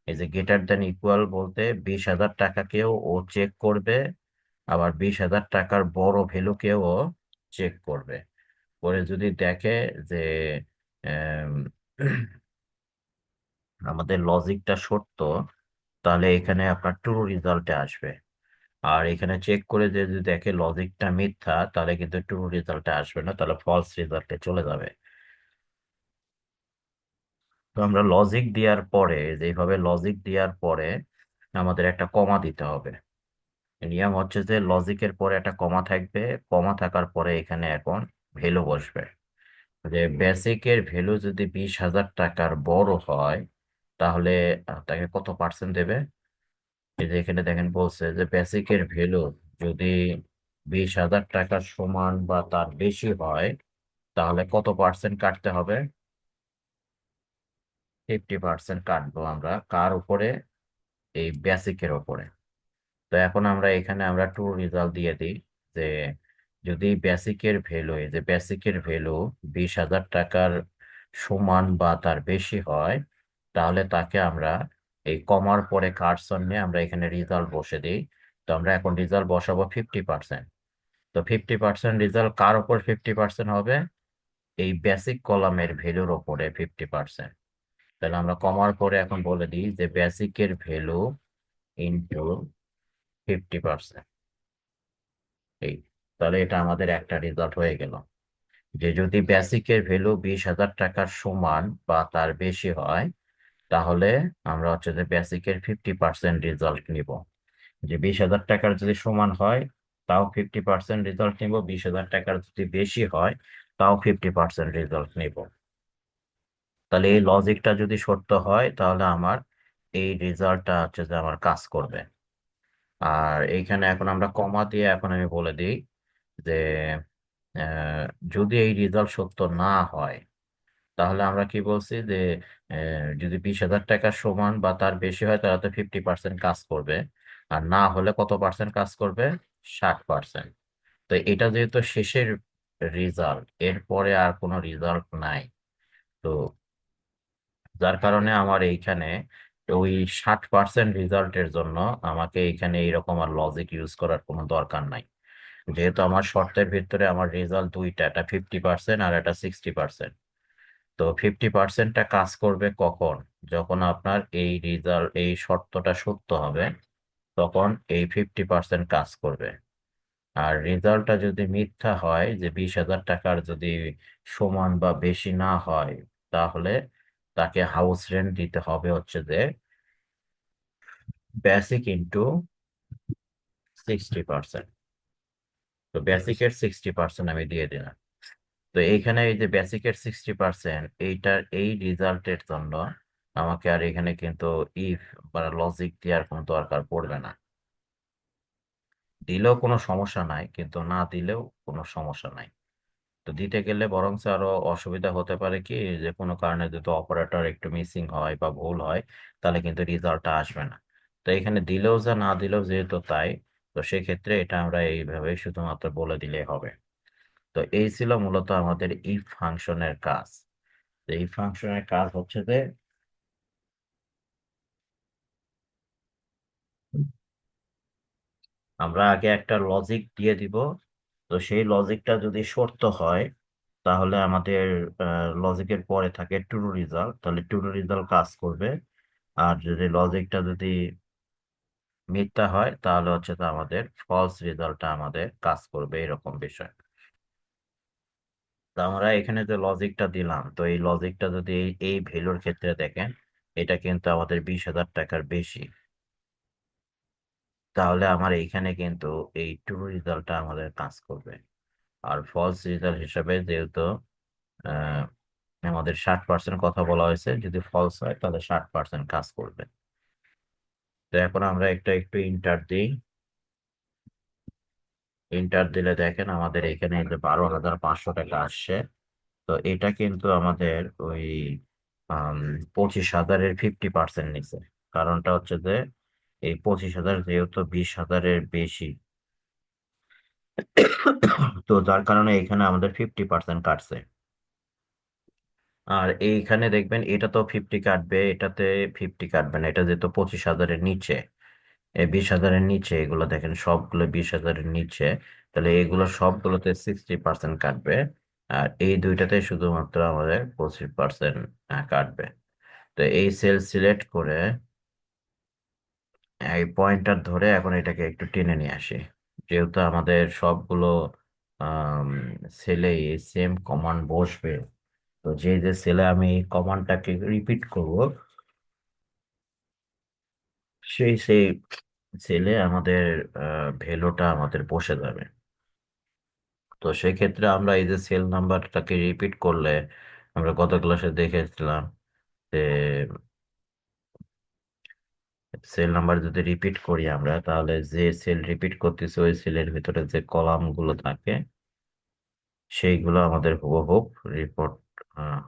A: এই যে গ্রেটার দেন ইকুয়াল বলতে 20,000 টাকাকেও ও চেক করবে, আবার 20,000 টাকার বড় ভ্যালুকেও ও চেক করবে। পরে যদি দেখে যে আম, আমাদের লজিকটা সত্য, তাহলে এখানে আপনার ট্রু রেজাল্টে আসবে। আর এখানে চেক করে যে যদি দেখে লজিকটা মিথ্যা, তাহলে কিন্তু ট্রু রেজাল্টে আসবে না, তাহলে ফলস রেজাল্টে চলে যাবে। তো আমরা লজিক দেওয়ার পরে, যেভাবে লজিক দেওয়ার পরে আমাদের একটা কমা দিতে হবে। নিয়ম হচ্ছে যে লজিকের পরে একটা কমা থাকবে, কমা থাকার পরে এখানে এখন ভ্যালু বসবে। যে বেসিকের ভ্যালু যদি 20,000 টাকার বড় হয়, তাহলে তাকে কত পার্সেন্ট দেবে। এই যে এখানে দেখেন বলছে যে বেসিকের ভ্যালু যদি 20,000 টাকার সমান বা তার বেশি হয়, তাহলে কত পার্সেন্ট কাটতে হবে, 50% কাটবো আমরা কার উপরে, এই বেসিকের উপরে। তো এখন আমরা এখানে আমরা ট্রু রেজাল্ট দিয়ে দিই যে যদি বেসিকের ভ্যালু, এই যে বেসিকের ভ্যালু 20,000 টাকার সমান বা তার বেশি হয়, তাহলে তাকে আমরা এই কমার পরে কার্সর নিয়ে আমরা এখানে রেজাল্ট বসে দিই। তো আমরা এখন রেজাল্ট বসাবো 50%। তো 50% রেজাল্ট কার উপর 50% হবে, এই বেসিক কলামের ভ্যালুর উপরে 50%। তাহলে আমরা কমার পরে এখন বলে দিই যে বেসিকের ভ্যালু ইন্টু 50%। এই, তাহলে এটা আমাদের একটা রেজাল্ট হয়ে গেল। যে যদি বেসিকের ভ্যালু 20,000 টাকার সমান বা তার বেশি হয়, তাহলে আমরা হচ্ছে যে বেসিকের 50% রেজাল্ট নিব। যে 20,000 টাকার যদি সমান হয়, তাও 50% রেজাল্ট নিব, 20,000 টাকার যদি বেশি হয়, তাও 50% রেজাল্ট নিব। তাহলে এই লজিকটা যদি সত্য হয়, তাহলে আমার এই রেজাল্টটা হচ্ছে যে আমার কাজ করবে। আর এইখানে এখন আমরা কমা দিয়ে এখন আমি বলে দিই যে আহ, যদি এই রেজাল্ট সত্য না হয়, তাহলে আমরা কি বলছি যে যদি 20,000 টাকার সমান বা তার বেশি হয়, তাহলে তো 50% কাজ করবে। আর না হলে কত পার্সেন্ট কাজ করবে, 60%। তো এটা যেহেতু শেষের রেজাল্ট, এরপরে আর কোনো রেজাল্ট নাই, তো যার কারণে আমার এইখানে ওই 60% রেজাল্টের জন্য আমাকে এখানে এইরকম আর লজিক ইউজ করার কোনো দরকার নাই। যেহেতু আমার শর্তের ভিতরে আমার রেজাল্ট দুইটা, একটা 50% আর একটা 60%। তো 50%টা কাজ করবে কখন, যখন আপনার এই রেজাল্ট, এই শর্তটা সত্য হবে, তখন এই 50% কাজ করবে। আর রেজাল্টটা যদি মিথ্যা হয়, যে 20,000 টাকার যদি সমান বা বেশি না হয়, তাহলে তাকে হাউস রেন্ট দিতে হবে হচ্ছে যে বেসিক ইন্টু 60%। তো বেসিকের 60% আমি দিয়ে দিলাম। তো এইখানে এই যে বেসিকের 60%, এইটার এই রেজাল্টের জন্য আমাকে আর এখানে কিন্তু ইফ বা লজিক দেওয়ার কোনো দরকার পড়বে না। দিলেও কোনো সমস্যা নাই, কিন্তু না দিলেও কোনো সমস্যা নাই। তো দিতে গেলে বরং আরো অসুবিধা হতে পারে কি, যে কোনো কারণে যদি অপারেটর একটু মিসিং হয় বা ভুল হয়, তাহলে কিন্তু রেজাল্টটা আসবে না। তো এখানে দিলেও যা না দিলেও যেহেতু তাই, তো সেক্ষেত্রে এটা আমরা এইভাবে শুধুমাত্র বলে দিলেই হবে। তো এই ছিল মূলত আমাদের ইফ ফাংশনের কাজ। তো এই ফাংশনের কাজ হচ্ছে যে আমরা আগে একটা লজিক দিয়ে দিব। তো সেই লজিকটা যদি সত্য হয়, তাহলে আমাদের লজিকের পরে থাকে ট্রু রেজাল্ট, তাহলে ট্রু রেজাল্ট কাজ করবে। আর যদি লজিকটা যদি মিথ্যা হয়, তাহলে হচ্ছে তো আমাদের ফলস রেজাল্টটা আমাদের কাজ করবে, এরকম বিষয়। তো আমরা এখানে যে লজিকটা দিলাম, তো এই লজিকটা যদি এই ভ্যালুর ক্ষেত্রে দেখেন, এটা কিন্তু আমাদের 20,000 টাকার বেশি। তাহলে আমার এইখানে কিন্তু এই ট্রু রেজাল্টটা আমাদের কাজ করবে। আর ফলস রেজাল্ট হিসাবে যেহেতু আহ, আমাদের 60% কথা বলা হয়েছে, যদি ফলস হয় তাহলে 60% কাজ করবে। তো এখন আমরা একটা একটু ইন্টার দিই। ইন্টার দিলে দেখেন আমাদের এখানে এই যে 12,500 টাকা আসছে। তো এটা কিন্তু আমাদের ওই 25,000-এর 50% নিচে। কারণটা হচ্ছে যে এই 25,000 যেহেতু 20,000-এর বেশি, তো যার কারণে এখানে আমাদের 50% কাটছে। আর এইখানে দেখবেন এটা তো 50 কাটবে, এটাতে 50 কাটবে না, এটা যেহেতু 25,000-এর নিচে, এই 20,000-এর নিচে এগুলো দেখেন সবগুলো 20,000-এর নিচে, তাহলে এগুলো সবগুলোতে 60% কাটবে। আর এই দুইটাতে শুধুমাত্র আমাদের 25% কাটবে। তো এই সেল সিলেক্ট করে এই পয়েন্টার ধরে এখন এটাকে একটু টেনে নিয়ে আসি। যেহেতু আমাদের সবগুলো সেলে সেম কমান্ড বসবে, তো যে যে সেলে আমি এই কমান্ডটাকে রিপিট করব, সেই সেলে আমাদের ভ্যালুটা আমাদের বসে যাবে। তো সেক্ষেত্রে আমরা এই যে সেল নাম্বারটাকে রিপিট করলে, আমরা গত ক্লাসে দেখেছিলাম যে সেল নাম্বার যদি রিপিট করি আমরা, তাহলে যে সেল রিপিট করতেছে ওই সেলের ভিতরে যে কলাম গুলো থাকে সেইগুলো আমাদের হুবহুব রিপোর্ট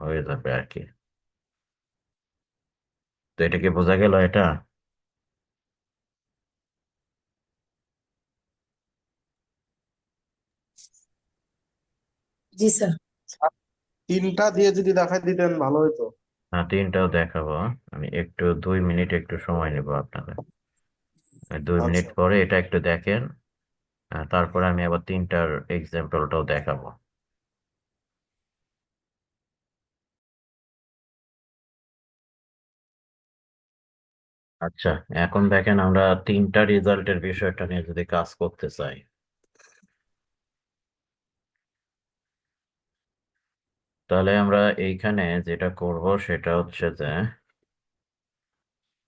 A: হয়ে যাবে আর কি। তো এটা কি বোঝা গেল এটা?
C: জি স্যার।
B: তিনটা দিয়ে যদি দেখাই দিতেন ভালো হতো।
A: হ্যাঁ, তিনটাও দেখাবো। আমি একটু 2 মিনিট একটু সময় নেব আপনাদের। 2 মিনিট
B: আচ্ছা।
A: পরে এটা একটু দেখেন, তারপরে আমি আবার তিনটার এক্সাম্পলটাও দেখাবো। আচ্ছা, এখন দেখেন আমরা তিনটা রেজাল্টের বিষয়টা নিয়ে যদি কাজ করতে চাই, তাহলে আমরা এইখানে যেটা করব সেটা হচ্ছে যে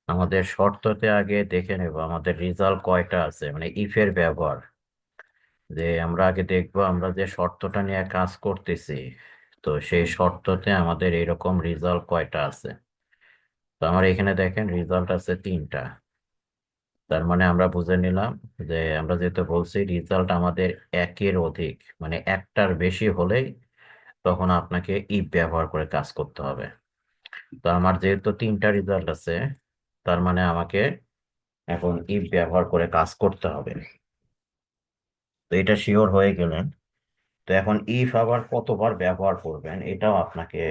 A: আমাদের শর্ততে আগে দেখে নেব আমাদের রেজাল্ট কয়টা আছে, মানে ইফের ব্যবহার। যে আমরা আগে দেখবো আমরা যে শর্তটা নিয়ে কাজ করতেছি, তো সেই শর্ততে আমাদের এরকম রেজাল্ট কয়টা আছে। তো আমার এখানে দেখেন রেজাল্ট আছে 3টা। তার মানে আমরা বুঝে নিলাম যে আমরা যেহেতু বলছি রেজাল্ট আমাদের একের অধিক, মানে একটার বেশি হলেই তখন আপনাকে ইফ ব্যবহার করে কাজ করতে হবে। তো আমার যেহেতু 3টা রেজাল্ট আছে, তার মানে আমাকে এখন ইফ ব্যবহার করে কাজ করতে হবে। তো এটা শিওর হয়ে গেলেন। তো এখন ইফ আবার কতবার ব্যবহার করবেন এটাও আপনাকে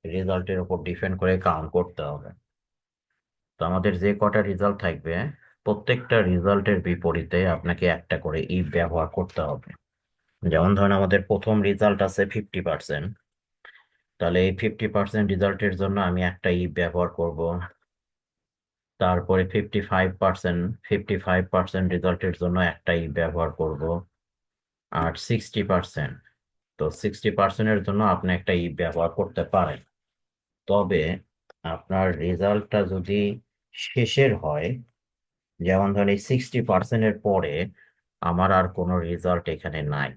A: রেজাল্টের উপর ডিপেন্ড করে কাউন্ট করতে হবে। তো আমাদের যে কটা রেজাল্ট থাকবে, প্রত্যেকটা রেজাল্টের বিপরীতে আপনাকে একটা করে ইফ ব্যবহার করতে হবে। যেমন ধরেন আমাদের প্রথম রেজাল্ট আছে 50%, তাহলে এই 50% রেজাল্টের জন্য আমি একটা ইফ ব্যবহার করব। তারপরে 55% রেজাল্টের জন্য একটা ইফ ব্যবহার করব। আর 60%, তো 60%-এর জন্য আপনি একটা ইফ ব্যবহার করতে পারেন। তবে আপনার রেজাল্টটা যদি শেষের হয়, যেমন ধরেন এই 60%-এর পরে আমার আর কোনো রেজাল্ট এখানে নাই,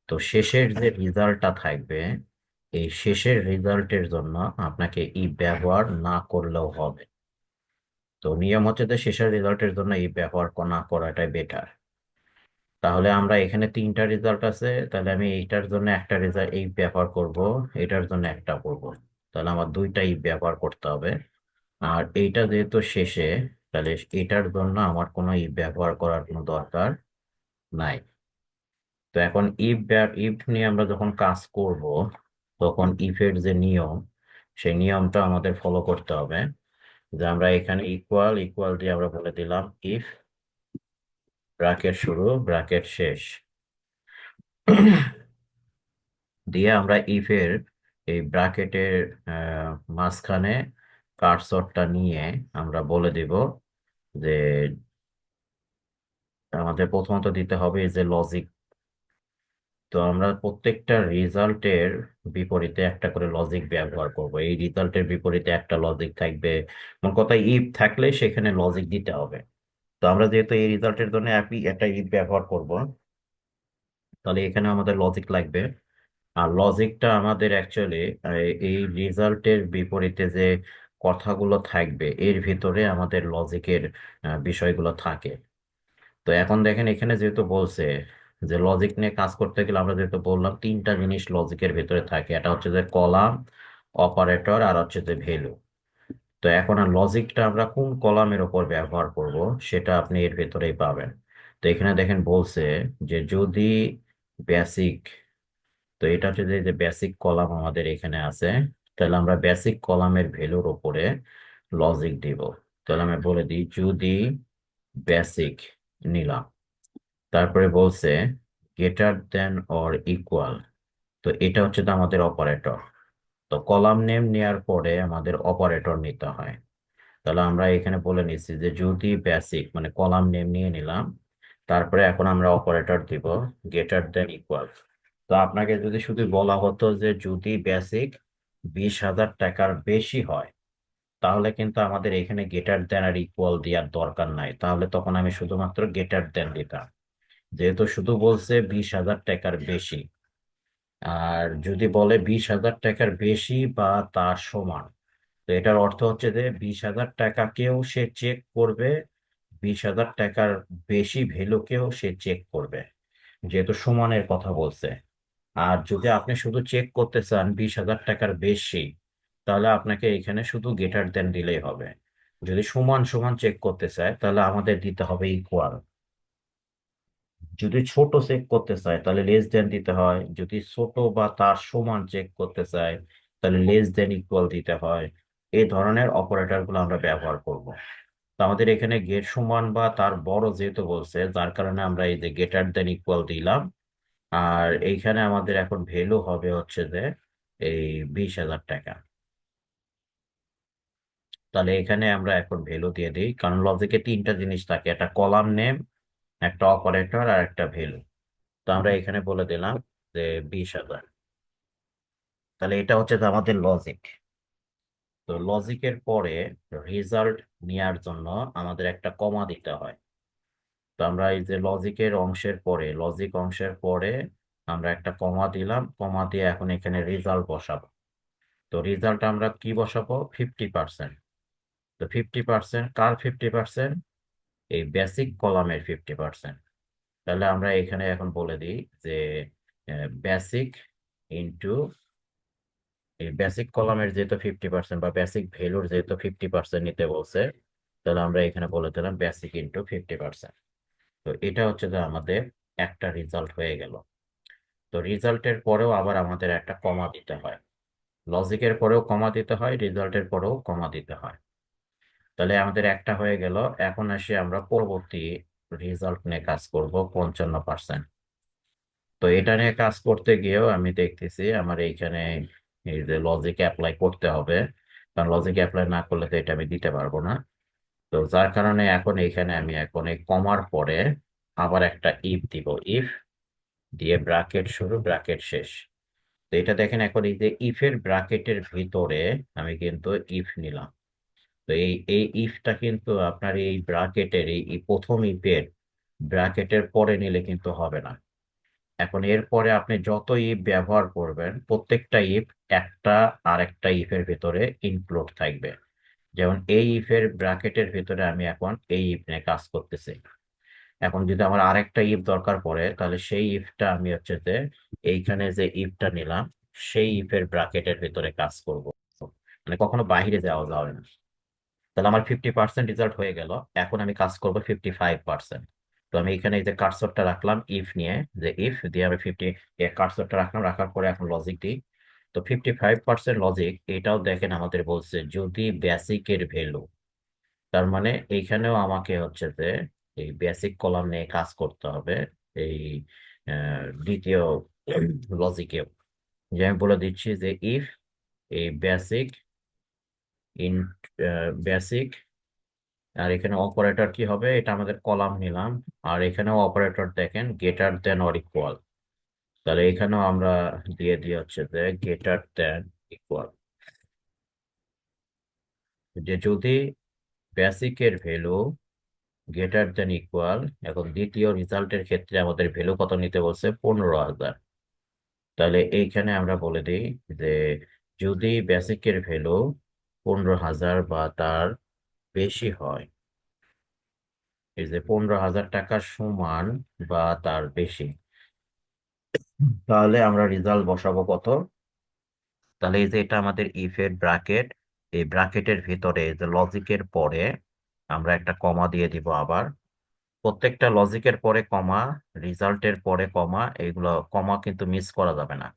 A: তো শেষের যে রেজাল্টটা থাকবে এই শেষের রেজাল্টের জন্য আপনাকে ই ব্যবহার না করলেও হবে। তো নিয়ম হচ্ছে যে শেষের রেজাল্টের জন্য এই ব্যবহার না করাটাই বেটার। তাহলে আমরা এখানে 3টা রেজাল্ট আছে, তাহলে আমি এইটার জন্য একটা রেজাল্ট এই ব্যবহার করব, এটার জন্য একটা করব। তাহলে আমার দুইটাই ব্যবহার করতে হবে। আর এইটা যেহেতু শেষে, তাহলে এটার জন্য আমার কোনো ইফ ব্যবহার করার কোনো দরকার নাই। তো এখন ইফ নিয়ে আমরা যখন কাজ করব, তখন ইফের যে নিয়ম, সেই নিয়মটা আমাদের ফলো করতে হবে। যে আমরা এখানে ইকুয়াল ইকুয়াল দিয়ে আমরা বলে দিলাম ইফ, ব্র্যাকেট শুরু ব্র্যাকেট শেষ, দিয়ে আমরা ইফের এই ব্র্যাকেটের মাঝখানে কার্সরটা নিয়ে আমরা বলে দিব যে আমাদের প্রথমত দিতে হবে যে লজিক। তো আমরা প্রত্যেকটা রেজাল্টের বিপরীতে একটা করে লজিক ব্যবহার করব, এই রেজাল্টের বিপরীতে একটা লজিক থাকবে। মোট কথা ইফ থাকলে সেখানে লজিক দিতে হবে। তো আমরা যেহেতু এই রেজাল্টের জন্য একটা ইফ ব্যবহার করব, তাহলে এখানে আমাদের লজিক লাগবে। আর লজিকটা আমাদের অ্যাকচুয়ালি এই রেজাল্টের বিপরীতে যে কথাগুলো থাকবে এর ভিতরে আমাদের লজিকের বিষয়গুলো থাকে। তো এখন দেখেন এখানে যেহেতু বলছে যে লজিক নিয়ে কাজ করতে গেলে আমরা যেহেতু বললাম তিনটা জিনিস লজিকের ভেতরে থাকে, এটা হচ্ছে যে কলাম, অপারেটর, আর হচ্ছে যে ভ্যালু। তো এখন আর লজিকটা আমরা কোন কলামের উপর ব্যবহার করব সেটা আপনি এর ভেতরেই পাবেন। তো এখানে দেখেন বলছে যে যদি বেসিক, তো এটা হচ্ছে যে বেসিক কলাম আমাদের এখানে আছে, তাহলে আমরা বেসিক কলামের ভ্যালুর উপরে লজিক দিব। তাহলে আমি বলে দিই যদি বেসিক নিলাম, তারপরে বলছে গ্রেটার দেন অর ইকুয়াল, তো এটা হচ্ছে তো আমাদের অপারেটর। তো কলাম নেম নেওয়ার পরে আমাদের অপারেটর নিতে হয়। তাহলে আমরা এখানে বলে নিচ্ছি যে যদি বেসিক মানে কলাম নেম নিয়ে নিলাম, তারপরে এখন আমরা অপারেটর দিব গ্রেটার দেন ইকুয়াল। তো আপনাকে যদি শুধু বলা হতো যে যদি বেসিক 20,000 টাকার বেশি হয়, তাহলে কিন্তু আমাদের এখানে গ্রেটার দেন আর ইকুয়াল দেওয়ার দরকার নাই, তাহলে তখন আমি শুধুমাত্র গ্রেটার দেন দিতাম। যেহেতু শুধু বলছে 20,000 টাকার বেশি, আর যদি বলে 20,000 টাকার বেশি বা তার সমান, তো এটার অর্থ হচ্ছে যে 20,000 টাকাকেও সে চেক করবে, 20,000 টাকার বেশি ভ্যালুকেও সে চেক করবে, যেহেতু সমানের কথা বলছে। আর যদি আপনি শুধু চেক করতে চান 20,000 টাকার বেশি, তাহলে আপনাকে এখানে শুধু গ্রেটার দেন দিলেই হবে। যদি সমান সমান চেক করতে চায় তাহলে আমাদের দিতে হবে ইকুয়াল। যদি ছোট চেক করতে চায় তাহলে লেস দেন দিতে হয়, যদি ছোট বা তার সমান চেক করতে চায় তাহলে লেস দেন ইকুয়াল দিতে হয়। এই ধরনের অপারেটর গুলো আমরা ব্যবহার করব। তো আমাদের এখানে গেট সমান বা তার বড় যেহেতু বলছে, যার কারণে আমরা এই যে গ্রেটার দেন ইকুয়াল দিলাম। আর এইখানে আমাদের এখন ভ্যালু হবে হচ্ছে যে এই 20,000 টাকা। তাহলে এখানে আমরা এখন ভ্যালু দিয়ে দিই, কারণ লজিকে তিনটা জিনিস থাকে, একটা কলাম নেম, একটা অপারেটর, আর একটা ভ্যালু। তো আমরা এখানে বলে দিলাম যে 20,000। তাহলে এটা হচ্ছে যে আমাদের লজিক। তো লজিকের পরে রেজাল্ট নেয়ার জন্য আমাদের একটা কমা দিতে হয়। তো আমরা এই যে লজিকের অংশের পরে, লজিক অংশের পরে আমরা একটা কমা দিলাম, কমা দিয়ে এখন এখানে রেজাল্ট বসাবো। তো রেজাল্ট আমরা কি বসাবো? 50%। তো 50% কার 50%? এই বেসিক কলামের 50%। তাহলে আমরা এখানে এখন বলে দিই যে বেসিক ইন্টু এই বেসিক কলামের যেহেতু 50% বা বেসিক ভ্যালুর যেহেতু 50% নিতে বলছে, তাহলে আমরা এখানে বলে দিলাম বেসিক ইন্টু 50%। তো এটা হচ্ছে যে আমাদের একটা রেজাল্ট হয়ে গেল। তো রেজাল্টের পরেও আবার আমাদের একটা কমা দিতে হয়, লজিকের পরেও কমা দিতে হয়, রেজাল্টের পরেও কমা দিতে হয়। তাহলে আমাদের একটা হয়ে গেল। এখন আসি আমরা পরবর্তী রেজাল্ট নিয়ে কাজ করব, 55%। তো এটা নিয়ে কাজ করতে গিয়েও আমি দেখতেছি আমার এইখানে এই যে লজিক অ্যাপ্লাই করতে হবে, কারণ লজিক অ্যাপ্লাই না করলে তো এটা আমি দিতে পারবো না। তো যার কারণে এখন এইখানে আমি এখন এই কমার পরে আবার একটা ইফ দিব, ইফ দিয়ে ব্র্যাকেট শুরু ব্র্যাকেট শেষ। তো এটা দেখেন এখন এই যে ইফের ব্র্যাকেটের ভিতরে আমি কিন্তু ইফ নিলাম। তো এই এই ইফটা কিন্তু আপনার এই ব্র্যাকেটের এই এই প্রথম ইফের ব্র্যাকেটের পরে নিলে কিন্তু হবে না। এখন এরপরে আপনি যত ইফ ব্যবহার করবেন প্রত্যেকটা ইফ একটা আর একটা ইফের ভিতরে ইনক্লুড থাকবে। যেমন এই ইফের ব্র্যাকেটের ভিতরে আমি এখন এই ইফ নিয়ে কাজ করতেছি। এখন যদি আমার আরেকটা ইফ দরকার পড়ে তাহলে সেই ইফটা আমি হচ্ছে যে এইখানে যে ইফটা নিলাম সেই ইফের ব্র্যাকেটের ভিতরে কাজ করব, মানে কখনো বাইরে যাওয়া যাবে না। তাহলে আমার 50% রেজাল্ট হয়ে গেল। এখন আমি কাজ করব 55%। তো আমি এখানে এই যে কার্সরটা রাখলাম ইফ নিয়ে, যে ইফ দিয়ে আমি কার্সরটা রাখলাম, রাখার পরে এখন লজিক দিই। তো 55% লজিক এটাও দেখেন আমাদের বলছে যদি বেসিকের ভ্যালু, তার মানে এইখানেও আমাকে হচ্ছে যে এই বেসিক কলাম নিয়ে কাজ করতে হবে। এই দ্বিতীয় লজিকেও যে আমি বলে দিচ্ছি যে ইফ এই বেসিক ইন বেসিক, আর এখানে অপারেটর কি হবে, এটা আমাদের কলাম নিলাম। আর এখানেও অপারেটর দেখেন গ্রেটার দেন অর ইকুয়াল। তাহলে এখানেও আমরা দিয়ে দিয়ে হচ্ছে যে গ্রেটার দেন ইকুয়াল, যে যদি বেসিকের ভ্যালু গ্রেটার দেন ইকুয়াল। এখন দ্বিতীয় রেজাল্টের ক্ষেত্রে আমাদের ভ্যালু কত নিতে বলছে? 15,000। তাহলে এইখানে আমরা বলে দিই যে যদি বেসিকের ভ্যালু 15,000 বা তার বেশি হয়, এই যে 15,000 টাকা সমান বা তার বেশি, তাহলে আমরা রেজাল্ট বসাবো কত? তাহলে এই যে এটা আমাদের ইফ এর ব্র্যাকেট, এই ব্র্যাকেটের ভিতরে যে লজিকের পরে আমরা একটা কমা দিয়ে দিব আবার। প্রত্যেকটা লজিকের পরে কমা, রেজাল্টের পরে কমা, এগুলো কমা কিন্তু মিস করা যাবে না।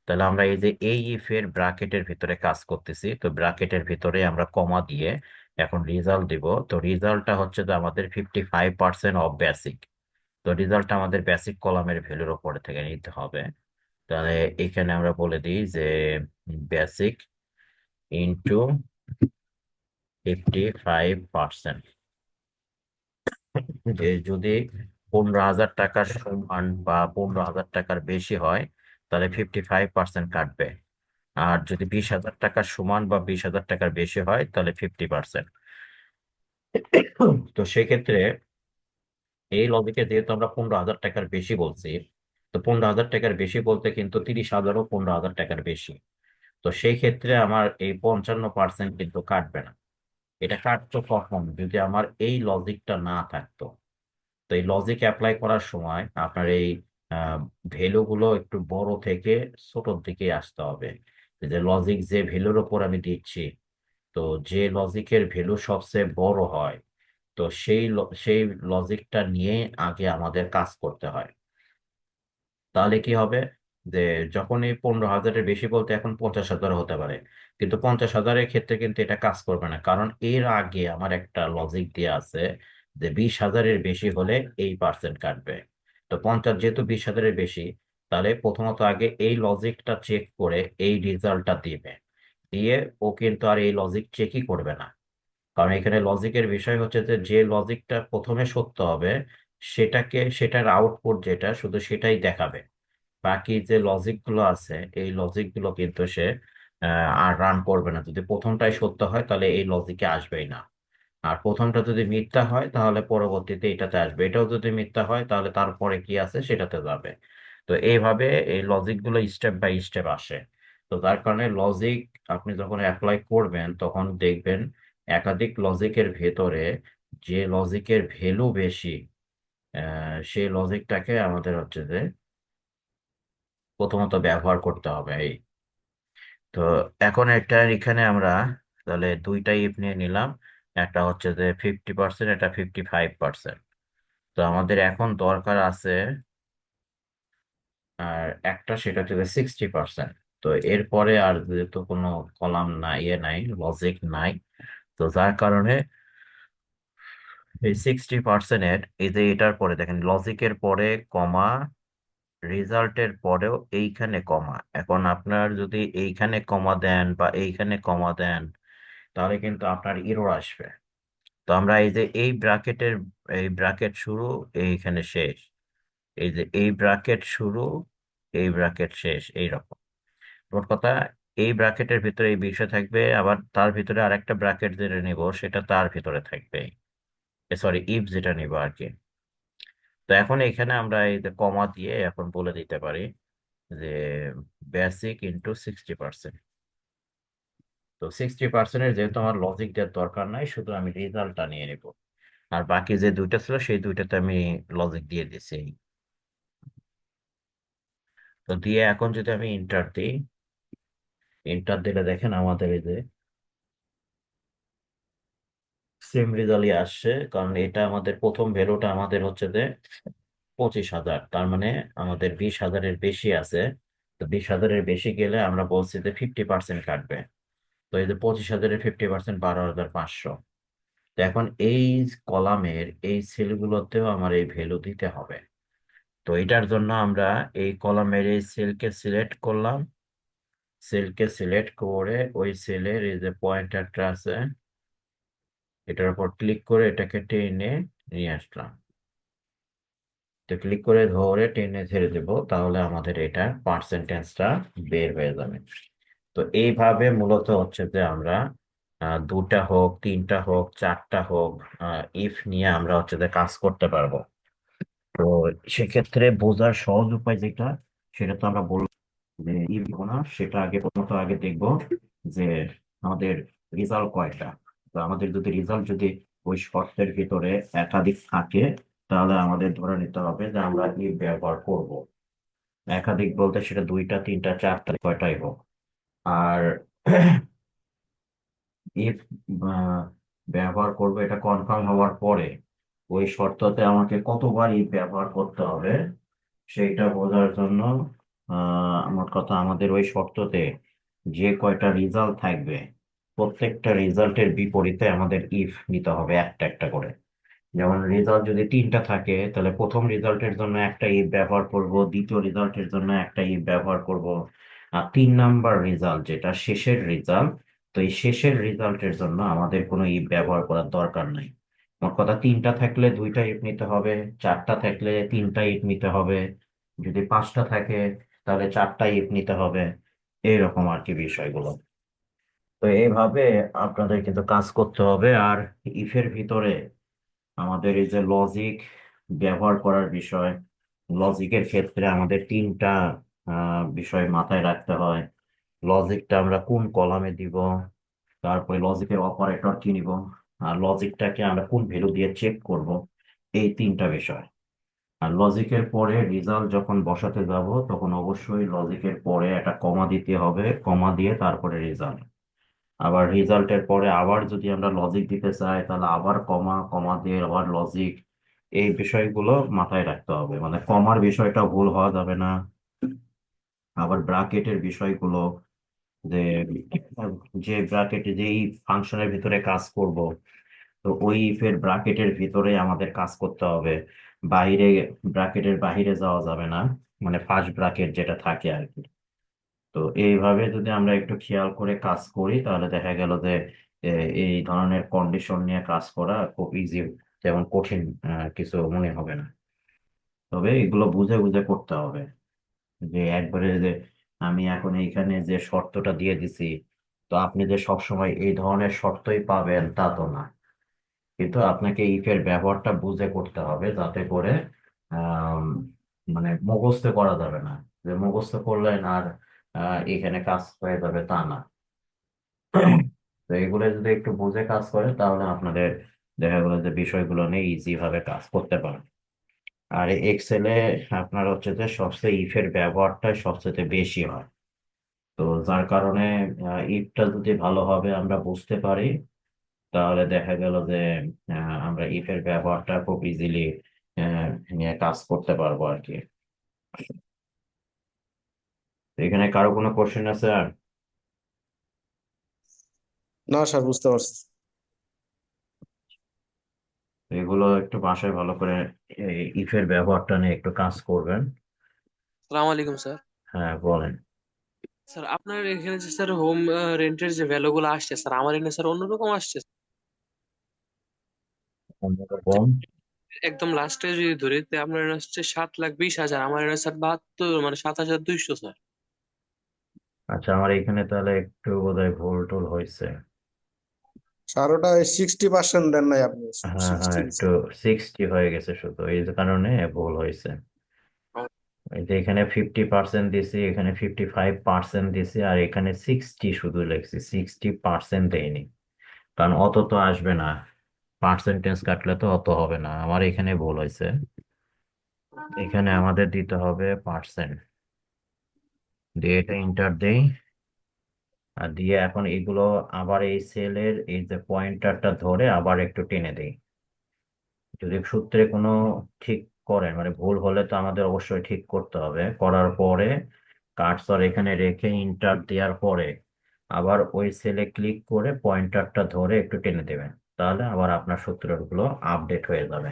A: তাহলে আমরা এই যে এই ইফ এর ব্র্যাকেটের ভিতরে কাজ করতেছি, তো ব্র্যাকেটের ভিতরে আমরা কমা দিয়ে এখন রেজাল্ট দিব। তো রেজাল্টটা হচ্ছে যে আমাদের 55% অফ বেসিক। তো রেজাল্টটা আমাদের বেসিক কলামের ভ্যালুর উপরে থেকে নিতে হবে। তাহলে এখানে আমরা বলে দিই যে বেসিক ইন্টু 55%। যে যদি 15,000 টাকার সমান বা 15,000 টাকার বেশি হয়, তাহলে 55% কাটবে। আর যদি 20,000 টাকার সমান বা 20,000 টাকার বেশি হয়, তাহলে 50%। তো সেক্ষেত্রে এই লজিকে যেহেতু আমরা 15,000 টাকার বেশি বলছি, তো 15,000 টাকার বেশি বলতে কিন্তু 30,000ও 15,000 টাকার বেশি। তো সেই ক্ষেত্রে আমার এই 55% কিন্তু কাটবে না। এটা কাটতো কখন? যদি আমার এই লজিকটা না থাকতো। তো এই লজিক অ্যাপ্লাই করার সময় আপনার এই ভ্যালু গুলো একটু বড় থেকে ছোটর দিকে আসতে হবে। এই যে লজিক যে ভ্যালুর ওপর আমি দিচ্ছি, তো যে লজিকের ভ্যালু সবচেয়ে বড় হয়, তো সেই লজিকটা নিয়ে আগে আমাদের কাজ করতে হয়। তাহলে কি হবে? যে যখন এই 15,000-এর বেশি বলতে এখন 50,000 হতে পারে, কিন্তু 50,000-এর ক্ষেত্রে কিন্তু এটা কাজ করবে না, কারণ এর আগে আমার একটা লজিক দিয়ে আছে যে 20,000-এর বেশি হলে এই পার্সেন্ট কাটবে। তো 50 যেহেতু 20,000-এর বেশি, তাহলে প্রথমত আগে এই লজিকটা চেক করে এই রেজাল্টটা দিবে। দিয়ে ও কিন্তু আর এই লজিক চেকই করবে না। কারণ এখানে লজিকের বিষয় হচ্ছে যে যে লজিকটা প্রথমে সত্য হবে, সেটার আউটপুট যেটা শুধু সেটাই দেখাবে। বাকি যে লজিক গুলো আছে, এই লজিক গুলো কিন্তু সে আর রান করবে না। যদি প্রথমটাই সত্য হয়, তাহলে এই লজিকে আসবেই না। আর প্রথমটা যদি মিথ্যা হয়, তাহলে পরবর্তীতে এটাতে আসবে। এটাও যদি মিথ্যা হয়, তাহলে তারপরে কি আছে সেটাতে যাবে। তো এইভাবে এই লজিক গুলো স্টেপ বাই স্টেপ আসে। তো তার কারণে লজিক আপনি যখন অ্যাপ্লাই করবেন, তখন দেখবেন একাধিক লজিকের ভেতরে যে লজিকের ভ্যালু বেশি, সেই লজিকটাকে আমাদের হচ্ছে যে প্রথমত ব্যবহার করতে হবে। এই তো এখন এখানে আমরা তাহলে দুইটা ইফ নিয়ে নিলাম। একটা হচ্ছে যে 50%, এটা 55%। তো আমাদের এখন দরকার আছে আর একটা, সেটা হচ্ছে 60%। তো এরপরে আর যেহেতু কোনো কলাম নাই, নাই, লজিক নাই, তো যার কারণে এই 60%-এর এই যে এটার পরে দেখেন লজিকের পরে কমা, রেজাল্টের পরেও এইখানে কমা। এখন আপনার যদি এইখানে কমা দেন বা এইখানে কমা দেন, তাহলে কিন্তু আপনার এরর আসবে। তো আমরা এই যে এই ব্র্যাকেট শুরু, এইখানে শেষ, এই যে এই ব্র্যাকেট শুরু, এই ব্র্যাকেট শেষ, এইরকম। মোট কথা, এই ব্র্যাকেটের ভিতরে এই বিষয় থাকবে, আবার তার ভিতরে আরেকটা ব্র্যাকেট যেটা নিব সেটা তার ভিতরে থাকবে। সরি, ইফ যেটা নিব আর কি। তো এখন এখানে আমরা এই যে কমা দিয়ে এখন বলে দিতে পারি যে বেসিক ইন্টু 60%। তো 60%-এর যেহেতু আমার লজিক দেওয়ার দরকার নাই, শুধু আমি রেজাল্টটা নিয়ে নিব। আর বাকি যে দুইটা ছিল সেই দুইটাতে আমি লজিক দিয়ে দিছি। তো দিয়ে এখন যদি আমি ইন্টার দিই, ইন্টার দিলে দেখেন আমাদের এই যে সেম রেজাল্টই আসছে। কারণ এটা আমাদের প্রথম ভ্যালুটা আমাদের হচ্ছে যে 25,000, তার মানে আমাদের 20,000-এর বেশি আছে। তো 20,000-এর বেশি গেলে আমরা বলছি যে 50% কাটবে। তো এই যে 25,000-এর 50% 12,500। তো এখন এই কলামের এই সেলগুলোতেও আমার এই ভ্যালু দিতে হবে। তো এটার জন্য আমরা এই কলামের এই সেলকে সিলেক্ট করলাম। সেলকে সিলেক্ট করে ওই সেলের এই যে পয়েন্টারটা আছে, এটার উপর ক্লিক করে এটাকে টেনে নিয়ে আসলাম। তো ক্লিক করে ধরে টেনে ছেড়ে দেবো, তাহলে আমাদের এটা পার্সেন্টেজটা বের হয়ে যাবে। তো এইভাবে মূলত হচ্ছে যে আমরা দুটা হোক, তিনটা হোক, চারটা হোক, ইফ নিয়ে আমরা হচ্ছে যে কাজ করতে পারবো। তো সেক্ষেত্রে বোঝার সহজ উপায় যেটা, সেটা তো আমরা বলবো যে ইফ দিব না, সেটা আগে প্রথমত আগে দেখবো যে আমাদের রেজাল্ট কয়টা। তো আমাদের যদি রেজাল্ট যদি ওই শর্তের ভিতরে একাধিক থাকে, তাহলে আমাদের ধরে নিতে হবে যে আমরা ইফ ব্যবহার করব। একাধিক বলতে সেটা দুইটা তিনটা চারটা কয়টাই হোক। আর ইফ ব্যবহার করবো এটা কনফার্ম হওয়ার পরে ওই শর্ততে আমাকে কতবার ইফ ব্যবহার করতে হবে সেইটা বোঝার জন্য আমার কথা আমাদের ওই শর্ততে যে কয়টা রেজাল্ট থাকবে প্রত্যেকটা রেজাল্টের বিপরীতে আমাদের ইফ নিতে হবে একটা একটা করে। যেমন রেজাল্ট যদি তিনটা থাকে তাহলে প্রথম রেজাল্টের জন্য একটা ইফ ব্যবহার করব, দ্বিতীয় রেজাল্টের জন্য একটা ইফ ব্যবহার করব, আর 3 নাম্বার রেজাল্ট যেটা শেষের রেজাল্ট, তো এই শেষের রেজাল্টের জন্য আমাদের কোনো ইফ ব্যবহার করার দরকার নাই। মোট কথা তিনটা থাকলে দুইটা ইফ নিতে হবে, চারটা থাকলে তিনটা ইফ নিতে হবে, যদি পাঁচটা থাকে তাহলে চারটা ইফ নিতে হবে, এইরকম আর কি বিষয়গুলো। তো এইভাবে আপনাদের কিন্তু কাজ করতে হবে। আর ইফের ভিতরে আমাদের এই যে লজিক ব্যবহার করার বিষয়, লজিকের ক্ষেত্রে আমাদের তিনটা বিষয় মাথায় রাখতে হয়। লজিকটা আমরা কোন কলামে দিব, তারপরে লজিকের অপারেটর কি নিব, আর লজিকটাকে আমরা কোন ভ্যালু দিয়ে চেক করব, এই তিনটা বিষয়। আর লজিকের পরে রেজাল্ট যখন বসাতে যাব তখন অবশ্যই লজিকের পরে একটা কমা দিতে হবে, কমা দিয়ে তারপরে রেজাল্ট। আবার রেজাল্টের পরে আবার যদি আমরা লজিক দিতে চাই তাহলে আবার কমা, কমা দিয়ে আবার লজিক। এই বিষয়গুলো মাথায় রাখতে হবে, মানে কমার বিষয়টা ভুল হওয়া যাবে না। আবার ব্রাকেটের বিষয়গুলো, যে যে ব্রাকেটে যেই ফাংশনের ভিতরে কাজ করব, তো ওই ইফের ব্রাকেটের ভিতরে আমাদের কাজ করতে হবে। বাইরে, ব্রাকেটের বাইরে যাওয়া যাবে না, মানে ফার্স্ট ব্রাকেট যেটা থাকে আর কি। তো এইভাবে যদি আমরা একটু খেয়াল করে কাজ করি তাহলে দেখা গেল যে এ, এই ধরনের কন্ডিশন নিয়ে কাজ করা খুব ইজি, যেমন কঠিন কিছু মনে হবে না। তবে এগুলো বুঝে বুঝে করতে হবে, যে একবারে যে আমি এখন এইখানে যে শর্তটা দিয়ে দিছি, তো আপনি যে সবসময় এই ধরনের শর্তই পাবেন তা তো না। কিন্তু আপনাকে ইফের ব্যবহারটা বুঝে করতে হবে যাতে করে আহ মানে মুখস্থ করা যাবে না, যে মুখস্থ করলেন আর এখানে কাজ হয়ে যাবে তা না। তো এগুলো যদি একটু বুঝে কাজ করে তাহলে আপনাদের দেখা গেলো যে বিষয়গুলো নিয়ে ইজি ভাবে কাজ করতে পারেন। আর এক্সেলে আপনার হচ্ছে যে সবচেয়ে ইফের ব্যবহারটা সবচেয়ে বেশি হয়। তো যার কারণে ইফটা যদি ভালোভাবে আমরা বুঝতে পারি তাহলে দেখা গেল যে আমরা ইফের ব্যবহারটা খুব ইজিলি নিয়ে কাজ করতে পারবো আর কি। তো এখানে কারো কোনো কোশ্চেন আছে আর?
B: না স্যার, বুঝতে পারছি।
A: তো এগুলো একটু বাসায় ভালো করে ইফের ব্যবহারটা নিয়ে একটু কাজ করবেন।
C: সালাম আলাইকুম স্যার।
A: হ্যাঁ বলেন।
C: স্যার আপনার এখানে যে স্যার হোম রেন্টের যে ভ্যালু গুলো আসছে স্যার, আমার এখানে স্যার অন্যরকম আসছে।
A: অন্যরকম?
C: একদম লাস্টে যদি ধরি তো আপনার এখানে হচ্ছে 7,20,000, আমার এখানে স্যার 72 মানে 7,200 স্যার।
A: আচ্ছা, আমার এখানে তাহলে একটু বোধহয় ভুল টুল হয়েছে।
B: স্যার ওটা 60% দেন নাই আপনি,
A: হ্যাঁ হ্যাঁ,
B: 60
A: একটু
B: দিচ্ছেন।
A: 60 হয়ে গেছে, শুধু এই যে কারণে ভুল হয়েছে। এই যে এখানে 50% দিছি, এখানে 55% দিছি, আর এখানে 60 শুধু লিখছি, 60% দেয়নি। কারণ অত তো আসবে না, পার্সেন্টেজ কাটলে তো অত হবে না, আমার এখানে ভুল হয়েছে। এখানে আমাদের দিতে হবে পার্সেন্ট, দিয়ে এটা ইন্টার দেই। আর দিয়ে এখন এগুলো আবার এই সেলের এই যে পয়েন্টারটা ধরে আবার একটু টেনে দেই। যদি সূত্রে কোনো ঠিক করেন, মানে ভুল হলে তো আমাদের অবশ্যই ঠিক করতে হবে, করার পরে কার্সর এখানে রেখে ইন্টার দেওয়ার পরে আবার ওই সেলে ক্লিক করে পয়েন্টারটা ধরে একটু টেনে দেবেন, তাহলে আবার আপনার সূত্রগুলো আপডেট হয়ে যাবে।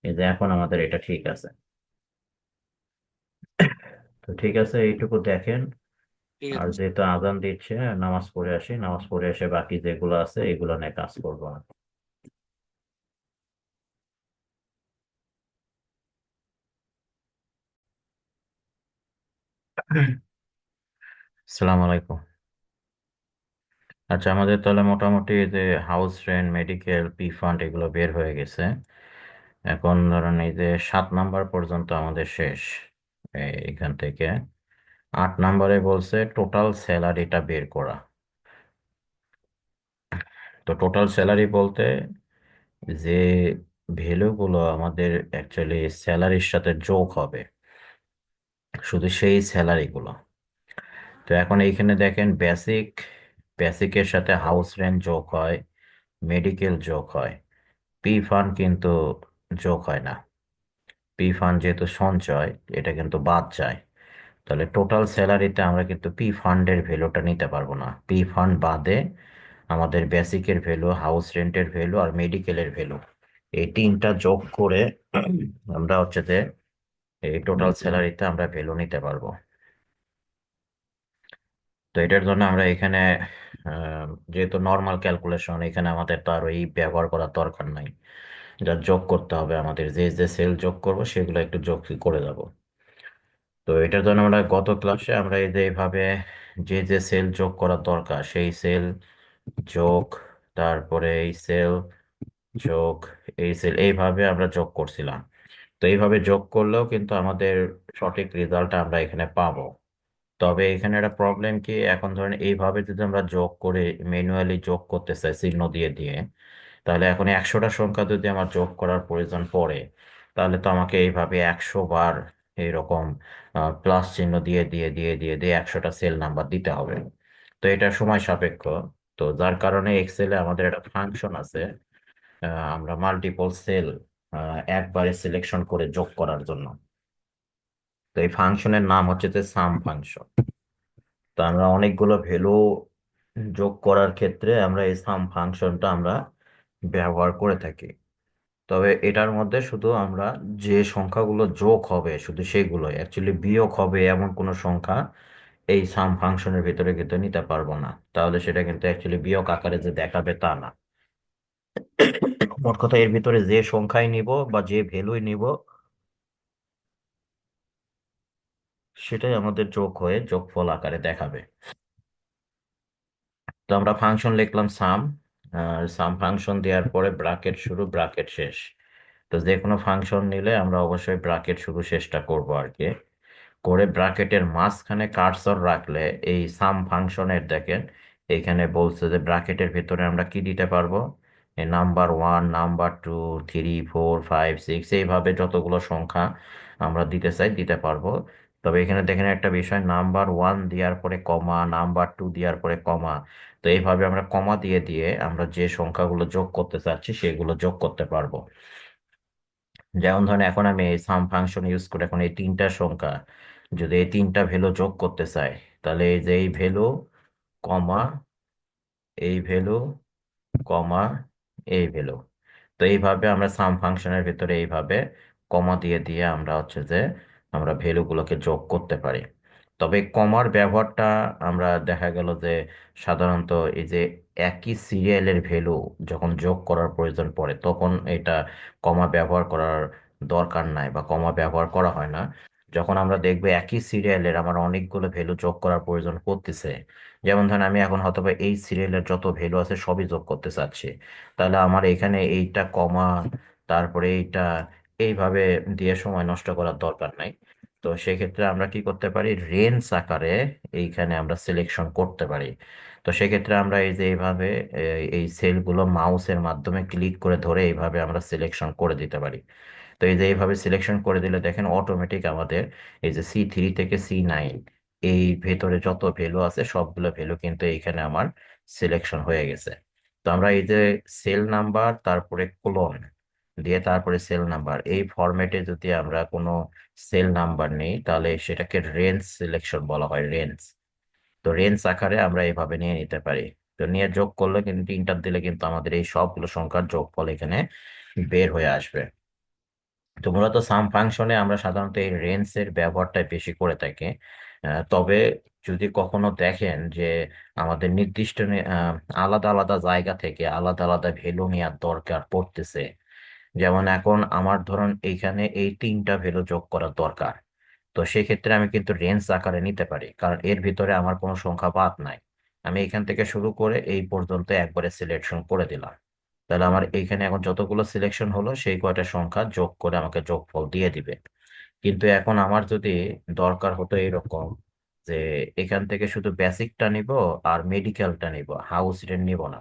A: এই যে এখন আমাদের এটা ঠিক আছে। তো ঠিক আছে, এইটুকু দেখেন।
C: ঠিক
A: আর
C: আছে স্যার।
A: যেহেতু আজান দিচ্ছে, নামাজ পড়ে আসি, নামাজ পড়ে এসে বাকি যেগুলো আছে এগুলো নিয়ে কাজ করবো। আসসালামু আলাইকুম। আচ্ছা, আমাদের তাহলে মোটামুটি এই যে house rent, medical, P fund এগুলো বের হয়ে গেছে। এখন ধরেন এই যে 7 নাম্বার পর্যন্ত আমাদের শেষ। এখান থেকে 8 নাম্বারে বলছে টোটাল স্যালারিটা বের করা। তো টোটাল স্যালারি বলতে যে ভ্যালুগুলো আমাদের অ্যাকচুয়ালি স্যালারির সাথে যোগ হবে, শুধু সেই স্যালারিগুলো। তো এখন এইখানে দেখেন বেসিকের সাথে হাউস রেন্ট যোগ হয়, মেডিকেল যোগ হয়, পি ফান্ড কিন্তু যোগ হয় না। পি ফান্ড যেহেতু সঞ্চয়, এটা কিন্তু বাদ যায়। তাহলে টোটাল স্যালারিতে আমরা কিন্তু পি ফান্ডের ভ্যালুটা নিতে পারবো না। পি ফান্ড বাদে আমাদের বেসিকের ভ্যালু, হাউস রেন্টের ভ্যালু আর মেডিকেলের ভ্যালু, এই তিনটা যোগ করে আমরা হচ্ছে যে এই টোটাল স্যালারিতে আমরা ভ্যালু নিতে পারবো। তো এটার জন্য আমরা এখানে আহ, যেহেতু নর্মাল ক্যালকুলেশন, এখানে আমাদের তো আর এই ব্যবহার করার দরকার নাই। যা যোগ করতে হবে আমাদের, যে যে সেল যোগ করব সেগুলো একটু যোগ করে যাব। তো এটার জন্য আমরা গত ক্লাসে আমরা এই যে এইভাবে যে যে সেল যোগ করার দরকার সেই সেল যোগ, তারপরে এই সেল যোগ, এই সেল, এইভাবে আমরা যোগ করছিলাম। তো এইভাবে যোগ করলেও কিন্তু আমাদের সঠিক রেজাল্ট আমরা এখানে পাবো। তবে এখানে একটা প্রবলেম কি, এখন ধরেন এইভাবে যদি আমরা যোগ করে ম্যানুয়ালি যোগ করতে চাই চিহ্ন দিয়ে দিয়ে, তাহলে এখন 100টা সংখ্যা যদি আমার যোগ করার প্রয়োজন পড়ে, তাহলে তো আমাকে এইভাবে 100 বার এইরকম প্লাস চিহ্ন দিয়ে দিয়ে দিয়ে দিয়ে দিয়ে 100টা সেল নাম্বার দিতে হবে। তো এটা সময় সাপেক্ষ। তো যার কারণে এক্সেলে আমাদের একটা ফাংশন আছে, আমরা মাল্টিপল সেল একবারে সিলেকশন করে যোগ করার জন্য। তো এই ফাংশনের নাম হচ্ছে যে সাম ফাংশন। তো আমরা অনেকগুলো ভ্যালু যোগ করার ক্ষেত্রে আমরা এই সাম ফাংশনটা আমরা ব্যবহার করে থাকি। তবে এটার মধ্যে শুধু আমরা যে সংখ্যাগুলো যোগ হবে শুধু সেগুলো, অ্যাকচুয়ালি বিয়োগ হবে এমন কোনো সংখ্যা এই সাম ফাংশনের ভিতরে কিন্তু নিতে পারবো না। তাহলে সেটা কিন্তু অ্যাকচুয়ালি বিয়োগ আকারে যে দেখাবে তা না। মোট কথা, এর ভিতরে যে সংখ্যাই নিব বা যে ভ্যালুই নিব সেটাই আমাদের যোগ হয়ে যোগফল আকারে দেখাবে। তো আমরা ফাংশন লিখলাম সাম, আর সাম ফাংশন দেওয়ার পরে ব্রাকেট শুরু ব্রাকেট শেষ। তো যে কোনো ফাংশন নিলে আমরা অবশ্যই ব্রাকেট শুরু শেষটা করব আর কি। করে ব্রাকেটের মাঝখানে কার্সর রাখলে এই সাম ফাংশনের দেখেন এইখানে বলছে যে ব্রাকেটের ভিতরে আমরা কি দিতে পারবো, এই নাম্বার 1, নাম্বার 2, 3, 4, 5, 6, এইভাবে যতগুলো সংখ্যা আমরা দিতে চাই দিতে পারবো। তবে এখানে দেখেন একটা বিষয়, নাম্বার 1 দেওয়ার পরে কমা, নাম্বার 2 দেওয়ার পরে কমা। তো এইভাবে আমরা কমা দিয়ে দিয়ে আমরা যে সংখ্যাগুলো যোগ করতে চাচ্ছি সেগুলো যোগ করতে পারবো। যেমন ধরেন এখন আমি এই সাম ফাংশন ইউজ করে এখন এই তিনটা সংখ্যা যদি এই তিনটা ভ্যালু যোগ করতে চাই, তাহলে এই যে এই ভ্যালু কমা, এই ভ্যালু কমা, এই ভ্যালু। তো এইভাবে আমরা সাম ফাংশনের ভিতরে এইভাবে কমা দিয়ে দিয়ে আমরা হচ্ছে যে আমরা ভ্যালুগুলোকে যোগ করতে পারি। তবে কমার ব্যবহারটা আমরা দেখা গেল যে সাধারণত এই যে একই সিরিয়ালের ভ্যালু যখন যোগ করার প্রয়োজন পড়ে তখন এটা কমা ব্যবহার করার দরকার নাই বা কমা ব্যবহার করা হয় না। যখন আমরা দেখবো একই সিরিয়ালের আমার অনেকগুলো ভ্যালু যোগ করার প্রয়োজন পড়তেছে, যেমন ধরেন আমি এখন হয়তো বা এই সিরিয়ালের যত ভ্যালু আছে সবই যোগ করতে চাচ্ছি, তাহলে আমার এখানে এইটা কমা, তারপরে এইটা, এইভাবে দিয়ে সময় নষ্ট করার দরকার নাই। তো সেক্ষেত্রে আমরা কি করতে পারি, রেঞ্জ আকারে এইখানে আমরা সিলেকশন করতে পারি। তো সেক্ষেত্রে আমরা এই যে এইভাবে এই সেলগুলো মাউসের মাধ্যমে ক্লিক করে ধরে এইভাবে আমরা সিলেকশন করে দিতে পারি। তো এই যে এইভাবে সিলেকশন করে দিলে দেখেন অটোমেটিক আমাদের এই যে C3 থেকে C9 এই ভেতরে যত ভ্যালু আছে সবগুলো ভ্যালু কিন্তু এইখানে আমার সিলেকশন হয়ে গেছে। তো আমরা এই যে সেল নাম্বার তারপরে কোলন দিয়ে তারপরে সেল নাম্বার, এই ফরম্যাটে যদি আমরা কোনো সেল নাম্বার নেই তাহলে সেটাকে রেঞ্জ সিলেকশন বলা হয়, রেঞ্জ। তো রেঞ্জ আকারে আমরা এইভাবে নিয়ে নিতে পারি। তো নিয়ে যোগ করলে কিন্তু ইন্টার দিলে কিন্তু আমাদের এই সবগুলো সংখ্যার যোগফল এখানে বের হয়ে আসবে। তো মূলত সাম ফাংশনে আমরা সাধারণত এই রেঞ্জের ব্যবহারটাই বেশি করে থাকি। তবে যদি কখনো দেখেন যে আমাদের নির্দিষ্ট আলাদা আলাদা জায়গা থেকে আলাদা আলাদা ভ্যালু নেওয়ার দরকার পড়তেছে, যেমন এখন আমার ধরুন এইখানে এই তিনটা ভ্যালু যোগ করার দরকার, তো সেক্ষেত্রে আমি কিন্তু রেঞ্জ আকারে নিতে পারি কারণ এর ভিতরে আমার কোনো সংখ্যা বাদ নাই। আমি এখান থেকে শুরু করে এই পর্যন্ত একবারে সিলেকশন করে দিলাম। তাহলে আমার এইখানে এখন যতগুলো সিলেকশন হলো সেই কয়টা সংখ্যা যোগ করে আমাকে যোগফল দিয়ে দিবে। কিন্তু এখন আমার যদি দরকার হতো এরকম যে এখান থেকে শুধু বেসিকটা নিব আর মেডিকেলটা নিব, হাউস রেন্ট নিব না,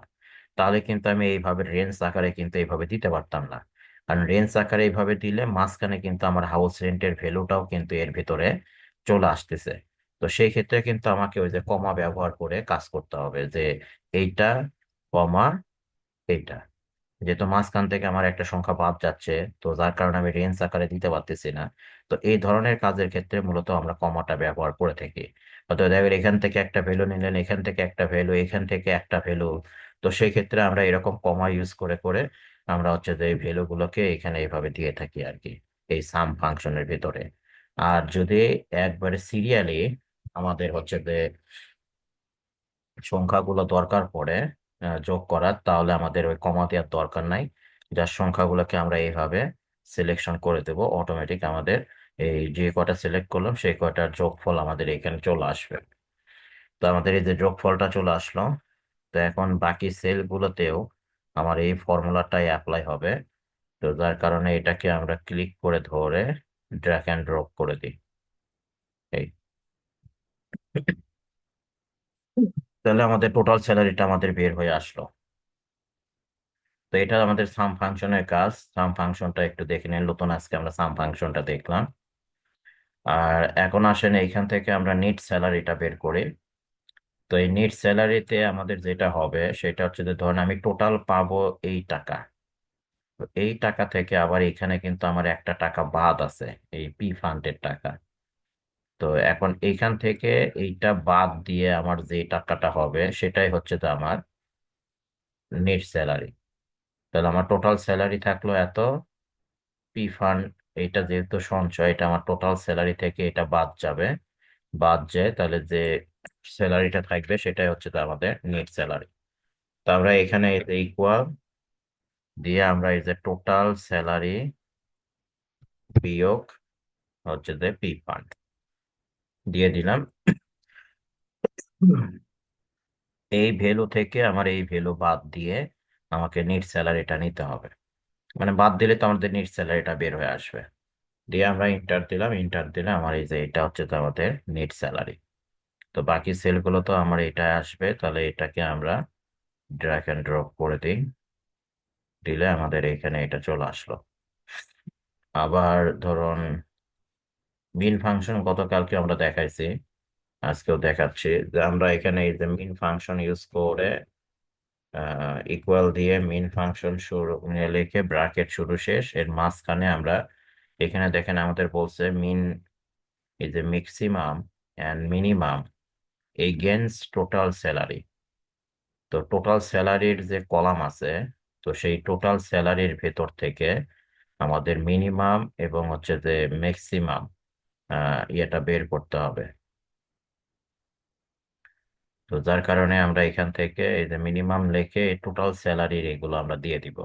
A: তাহলে কিন্তু আমি এইভাবে রেঞ্জ আকারে কিন্তু এইভাবে দিতে পারতাম না। কারণ রেঞ্জ আকারে এইভাবে দিলে মাঝখানে কিন্তু আমার হাউস রেন্টের ভ্যালুটাও কিন্তু এর ভিতরে চলে আসতেছে। তো সেই ক্ষেত্রে কিন্তু আমাকে ওই যে কমা ব্যবহার করে কাজ করতে হবে, যে এইটা কমা এইটা, যেহেতু মাঝখান থেকে আমার একটা সংখ্যা বাদ যাচ্ছে, তো যার কারণে আমি রেঞ্জ আকারে দিতে পারতেছি না। তো এই ধরনের কাজের ক্ষেত্রে মূলত আমরা কমাটা ব্যবহার করে থাকি। অর্থাৎ দেখবেন এখান থেকে একটা ভ্যালু নিলেন, এখান থেকে একটা ভ্যালু, এখান থেকে একটা ভ্যালু। তো সেই ক্ষেত্রে আমরা এরকম কমা ইউজ করে করে আমরা হচ্ছে যে এই ভ্যালু গুলোকে এখানে এইভাবে দিয়ে থাকি আর কি, এই সাম ফাংশনের ভিতরে। আর যদি একবারে সিরিয়ালি আমাদের হচ্ছে যে সংখ্যাগুলো দরকার পড়ে যোগ করার, তাহলে আমাদের ওই কমা দেওয়ার দরকার নাই। যার সংখ্যাগুলোকে আমরা এইভাবে সিলেকশন করে দেব, অটোমেটিক আমাদের এই যে কটা সিলেক্ট করলাম সেই কয়টার যোগফল আমাদের এখানে চলে আসবে। তো আমাদের এই যে যোগফলটা চলে আসলো। তো এখন বাকি সেলগুলোতেও আমার এই ফর্মুলাটাই অ্যাপ্লাই হবে। তো যার কারণে এটাকে আমরা ক্লিক করে ধরে ড্র্যাগ অ্যান্ড ড্রপ করে দিই। এই তাহলে আমাদের টোটাল স্যালারিটা আমাদের বের হয়ে আসলো। তো এটা আমাদের সাম ফাংশনের কাজ। সাম ফাংশনটা একটু দেখে নিন, নতুন আজকে আমরা সাম ফাংশনটা দেখলাম। আর এখন আসেন এইখান থেকে আমরা নিট স্যালারিটা বের করি। তো এই নিট স্যালারিতে আমাদের যেটা হবে সেটা হচ্ছে যে ধরুন আমি টোটাল পাবো এই টাকা। তো এই টাকা থেকে আবার এখানে কিন্তু আমার একটা টাকা বাদ আছে, এই পি ফান্ডের টাকা। তো এখন এইখান থেকে এইটা বাদ দিয়ে আমার যে টাকাটা হবে সেটাই হচ্ছে তো আমার নেট স্যালারি। তাহলে আমার টোটাল স্যালারি থাকলো এত, পি ফান্ড, এটা যেহেতু সঞ্চয়, এটা আমার টোটাল স্যালারি থেকে এটা বাদ যাবে। বাদ যায়, তাহলে যে স্যালারিটা থাকবে সেটাই হচ্ছে তো আমাদের নেট স্যালারি। তো আমরা এখানে ইকুয়াল দিয়ে আমরা এই যে টোটাল স্যালারি বিয়োগ হচ্ছে যে পি ফান্ড দিয়ে দিলাম। এই ভ্যালু থেকে আমার এই ভ্যালু বাদ দিয়ে আমাকে নেট স্যালারিটা নিতে হবে। মানে বাদ দিলে তো আমাদের নেট স্যালারিটা বের হয়ে আসবে। দিয়ে আমরা ইন্টার দিলাম, ইন্টার দিলে আমার এই যে এটা হচ্ছে তো আমাদের নেট স্যালারি। তো বাকি সেলগুলো তো আমার এটা আসবে, তাহলে এটাকে আমরা ড্র্যাগ এন্ড ড্রপ করে দিই। দিলে আমাদের এখানে এটা চলে আসলো। আবার ধরুন মিন ফাংশন গতকালকে আমরা দেখাইছি, আজকেও দেখাচ্ছি, যে আমরা এখানে এই যে মিন ফাংশন ইউজ করে ইকুয়াল দিয়ে মিন ফাংশন শুরু লিখে ব্র্যাকেট শুরু শেষ এর মাঝখানে আমরা এখানে দেখেন আমাদের বলছে মিন এই যে maximum and minimum against total salary. তো টোটাল স্যালারির যে কলাম আছে, তো সেই টোটাল স্যালারির ভেতর থেকে আমাদের মিনিমাম এবং হচ্ছে যে ম্যাক্সিমাম ইয়েটা বের করতে হবে। তো যার কারণে আমরা এখান থেকে এই যে মিনিমাম লিখে টোটাল স্যালারির এগুলো আমরা দিয়ে দিব।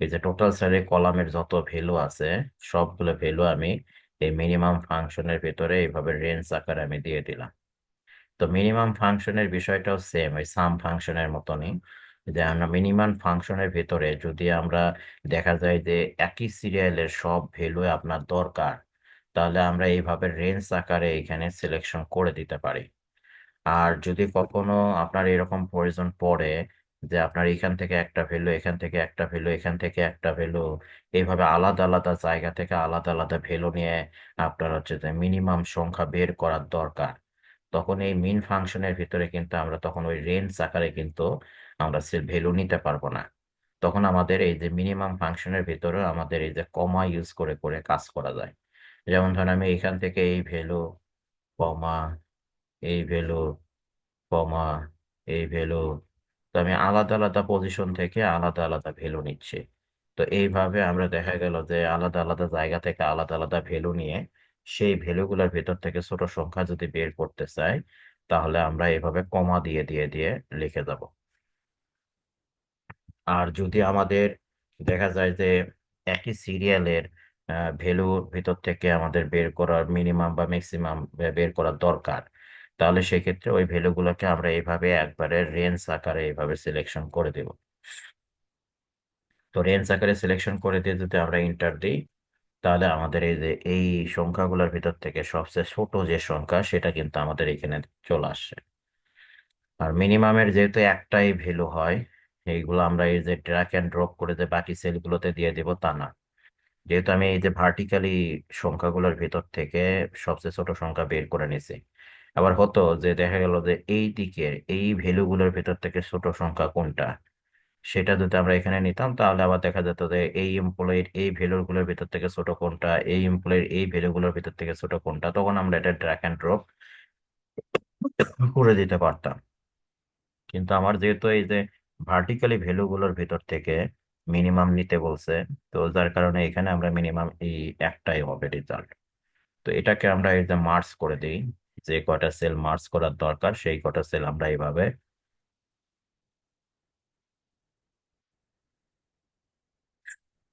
A: এই যে টোটাল স্যালারি কলামের যত ভ্যালু আছে সবগুলো ভ্যালু আমি এই মিনিমাম ফাংশনের ভিতরে এইভাবে রেঞ্জ আকারে আমি দিয়ে দিলাম। তো মিনিমাম ফাংশনের বিষয়টাও সেম ওই সাম ফাংশনের মতনই, যে আমরা মিনিমাম ফাংশনের ভিতরে যদি আমরা দেখা যায় যে একই সিরিয়ালের সব ভ্যালু আপনার দরকার, তাহলে আমরা এইভাবে রেঞ্জ আকারে এখানে সিলেকশন করে দিতে পারি। আর যদি কখনো আপনার এরকম প্রয়োজন পড়ে যে আপনার এখান থেকে একটা ভ্যালু, এখান থেকে একটা ভ্যালু, এখান থেকে একটা ভ্যালু, এইভাবে আলাদা আলাদা জায়গা থেকে আলাদা আলাদা ভ্যালু নিয়ে আপনার হচ্ছে যে মিনিমাম সংখ্যা বের করার দরকার, তখন এই মিন ফাংশনের ভিতরে কিন্তু আমরা তখন ওই রেঞ্জ আকারে কিন্তু আমরা সে ভ্যালু নিতে পারবো না। তখন আমাদের এই যে মিনিমাম ফাংশনের ভিতরে আমাদের এই যে কমা ইউজ করে করে কাজ করা যায়। যেমন ধরেন আমি এখান থেকে এই ভ্যালু, কমা, এই ভ্যালু, কমা, এই ভ্যালু, তো আমি আলাদা আলাদা পজিশন থেকে আলাদা আলাদা ভ্যালু নিচ্ছি। তো এইভাবে আমরা দেখা গেল যে আলাদা আলাদা জায়গা থেকে আলাদা আলাদা ভ্যালু নিয়ে সেই ভ্যালুগুলোর ভেতর থেকে ছোট সংখ্যা যদি বের করতে চাই, তাহলে আমরা এভাবে কমা দিয়ে দিয়ে দিয়ে লিখে যাব। আর যদি আমাদের দেখা যায় যে একই সিরিয়ালের ভ্যালুর ভিতর থেকে আমাদের বের করার মিনিমাম বা ম্যাক্সিমাম বের করার দরকার, তাহলে সেক্ষেত্রে ওই ভ্যালুগুলোকে আমরা এইভাবে একবারে রেঞ্জ আকারে এইভাবে সিলেকশন করে দেব। তো রেঞ্জ আকারে সিলেকশন করে দিয়ে যদি আমরা ইন্টার দিই, তাহলে আমাদের এই যে এই সংখ্যাগুলোর ভিতর থেকে সবচেয়ে ছোট যে সংখ্যা সেটা কিন্তু আমাদের এখানে চলে আসছে। আর মিনিমামের যেহেতু একটাই ভ্যালু হয়, এইগুলো আমরা এই যে ড্র্যাগ এন্ড ড্রপ করে যে বাকি সেলগুলোতে দিয়ে দিব তা না। যেহেতু আমি এই যে ভার্টিক্যালি সংখ্যাগুলোর ভিতর থেকে সবচেয়ে ছোট সংখ্যা বের করে নিছি, আবার হতো যে দেখা গেল যে এই দিকের এই ভ্যালুগুলোর ভিতর থেকে ছোট সংখ্যা কোনটা, সেটা যদি আমরা এখানে নিতাম তাহলে আবার দেখা যেত যে এই এমপ্লয়ির এই ভ্যালুগুলোর ভিতর থেকে ছোট কোনটা, এই এমপ্লয়ির এই ভ্যালুগুলোর ভিতর থেকে ছোট কোনটা, তখন আমরা এটা ড্র্যাগ অ্যান্ড ড্রপ করে দিতে পারতাম। কিন্তু আমার যেহেতু এই যে ভার্টিক্যালি ভ্যালুগুলোর ভিতর থেকে মিনিমাম নিতে বলছে, তো যার কারণে এখানে আমরা মিনিমাম এই একটাই হবে রেজাল্ট। তো এটাকে আমরা এই যে মার্জ করে দিই, যে কটা সেল মার্জ করার দরকার সেই কটা সেল আমরা এইভাবে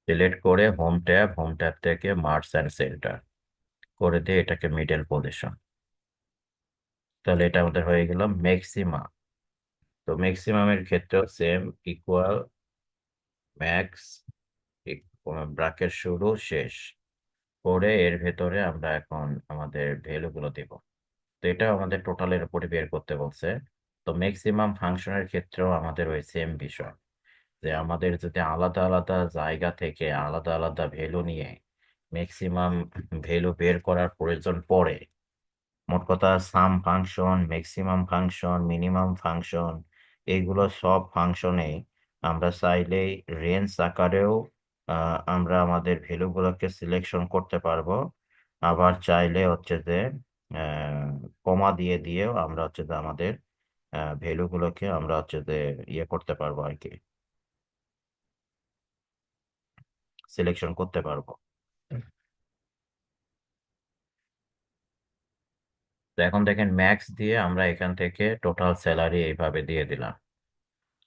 A: সিলেক্ট করে হোম ট্যাব থেকে মার্জ অ্যান্ড সেন্টার করে দিয়ে এটাকে মিডল পজিশন। তাহলে এটা আমাদের হয়ে গেল ম্যাক্সিমাম। তো ম্যাক্সিমামের ক্ষেত্রেও সেম, ইকুয়াল ম্যাক্স ব্র্যাকেট শুরু শেষ করে এর ভেতরে আমরা এখন আমাদের ভ্যালু গুলো দিব। তো এটা আমাদের টোটালের উপরে বের করতে বলছে। তো ম্যাক্সিমাম ফাংশনের ক্ষেত্রেও আমাদের ওই সেম বিষয়, যে আমাদের যদি আলাদা আলাদা জায়গা থেকে আলাদা আলাদা ভ্যালু নিয়ে ম্যাক্সিমাম ভ্যালু বের করার প্রয়োজন পড়ে, মোট কথা sum function, maximum function, minimum function, এইগুলো সব ফাংশনে আমরা চাইলেই রেঞ্জ আকারেও আমরা আমাদের ভ্যালুগুলোকে সিলেকশন করতে পারবো। আবার চাইলে হচ্ছে যে কমা দিয়ে দিয়েও আমরা হচ্ছে যে আমাদের ভ্যালুগুলোকে আমরা হচ্ছে যে ইয়ে করতে পারবো আর কি, সিলেকশন করতে পারবো। তো এখন দেখেন ম্যাক্স দিয়ে আমরা এখান থেকে টোটাল স্যালারি এইভাবে দিয়ে দিলাম,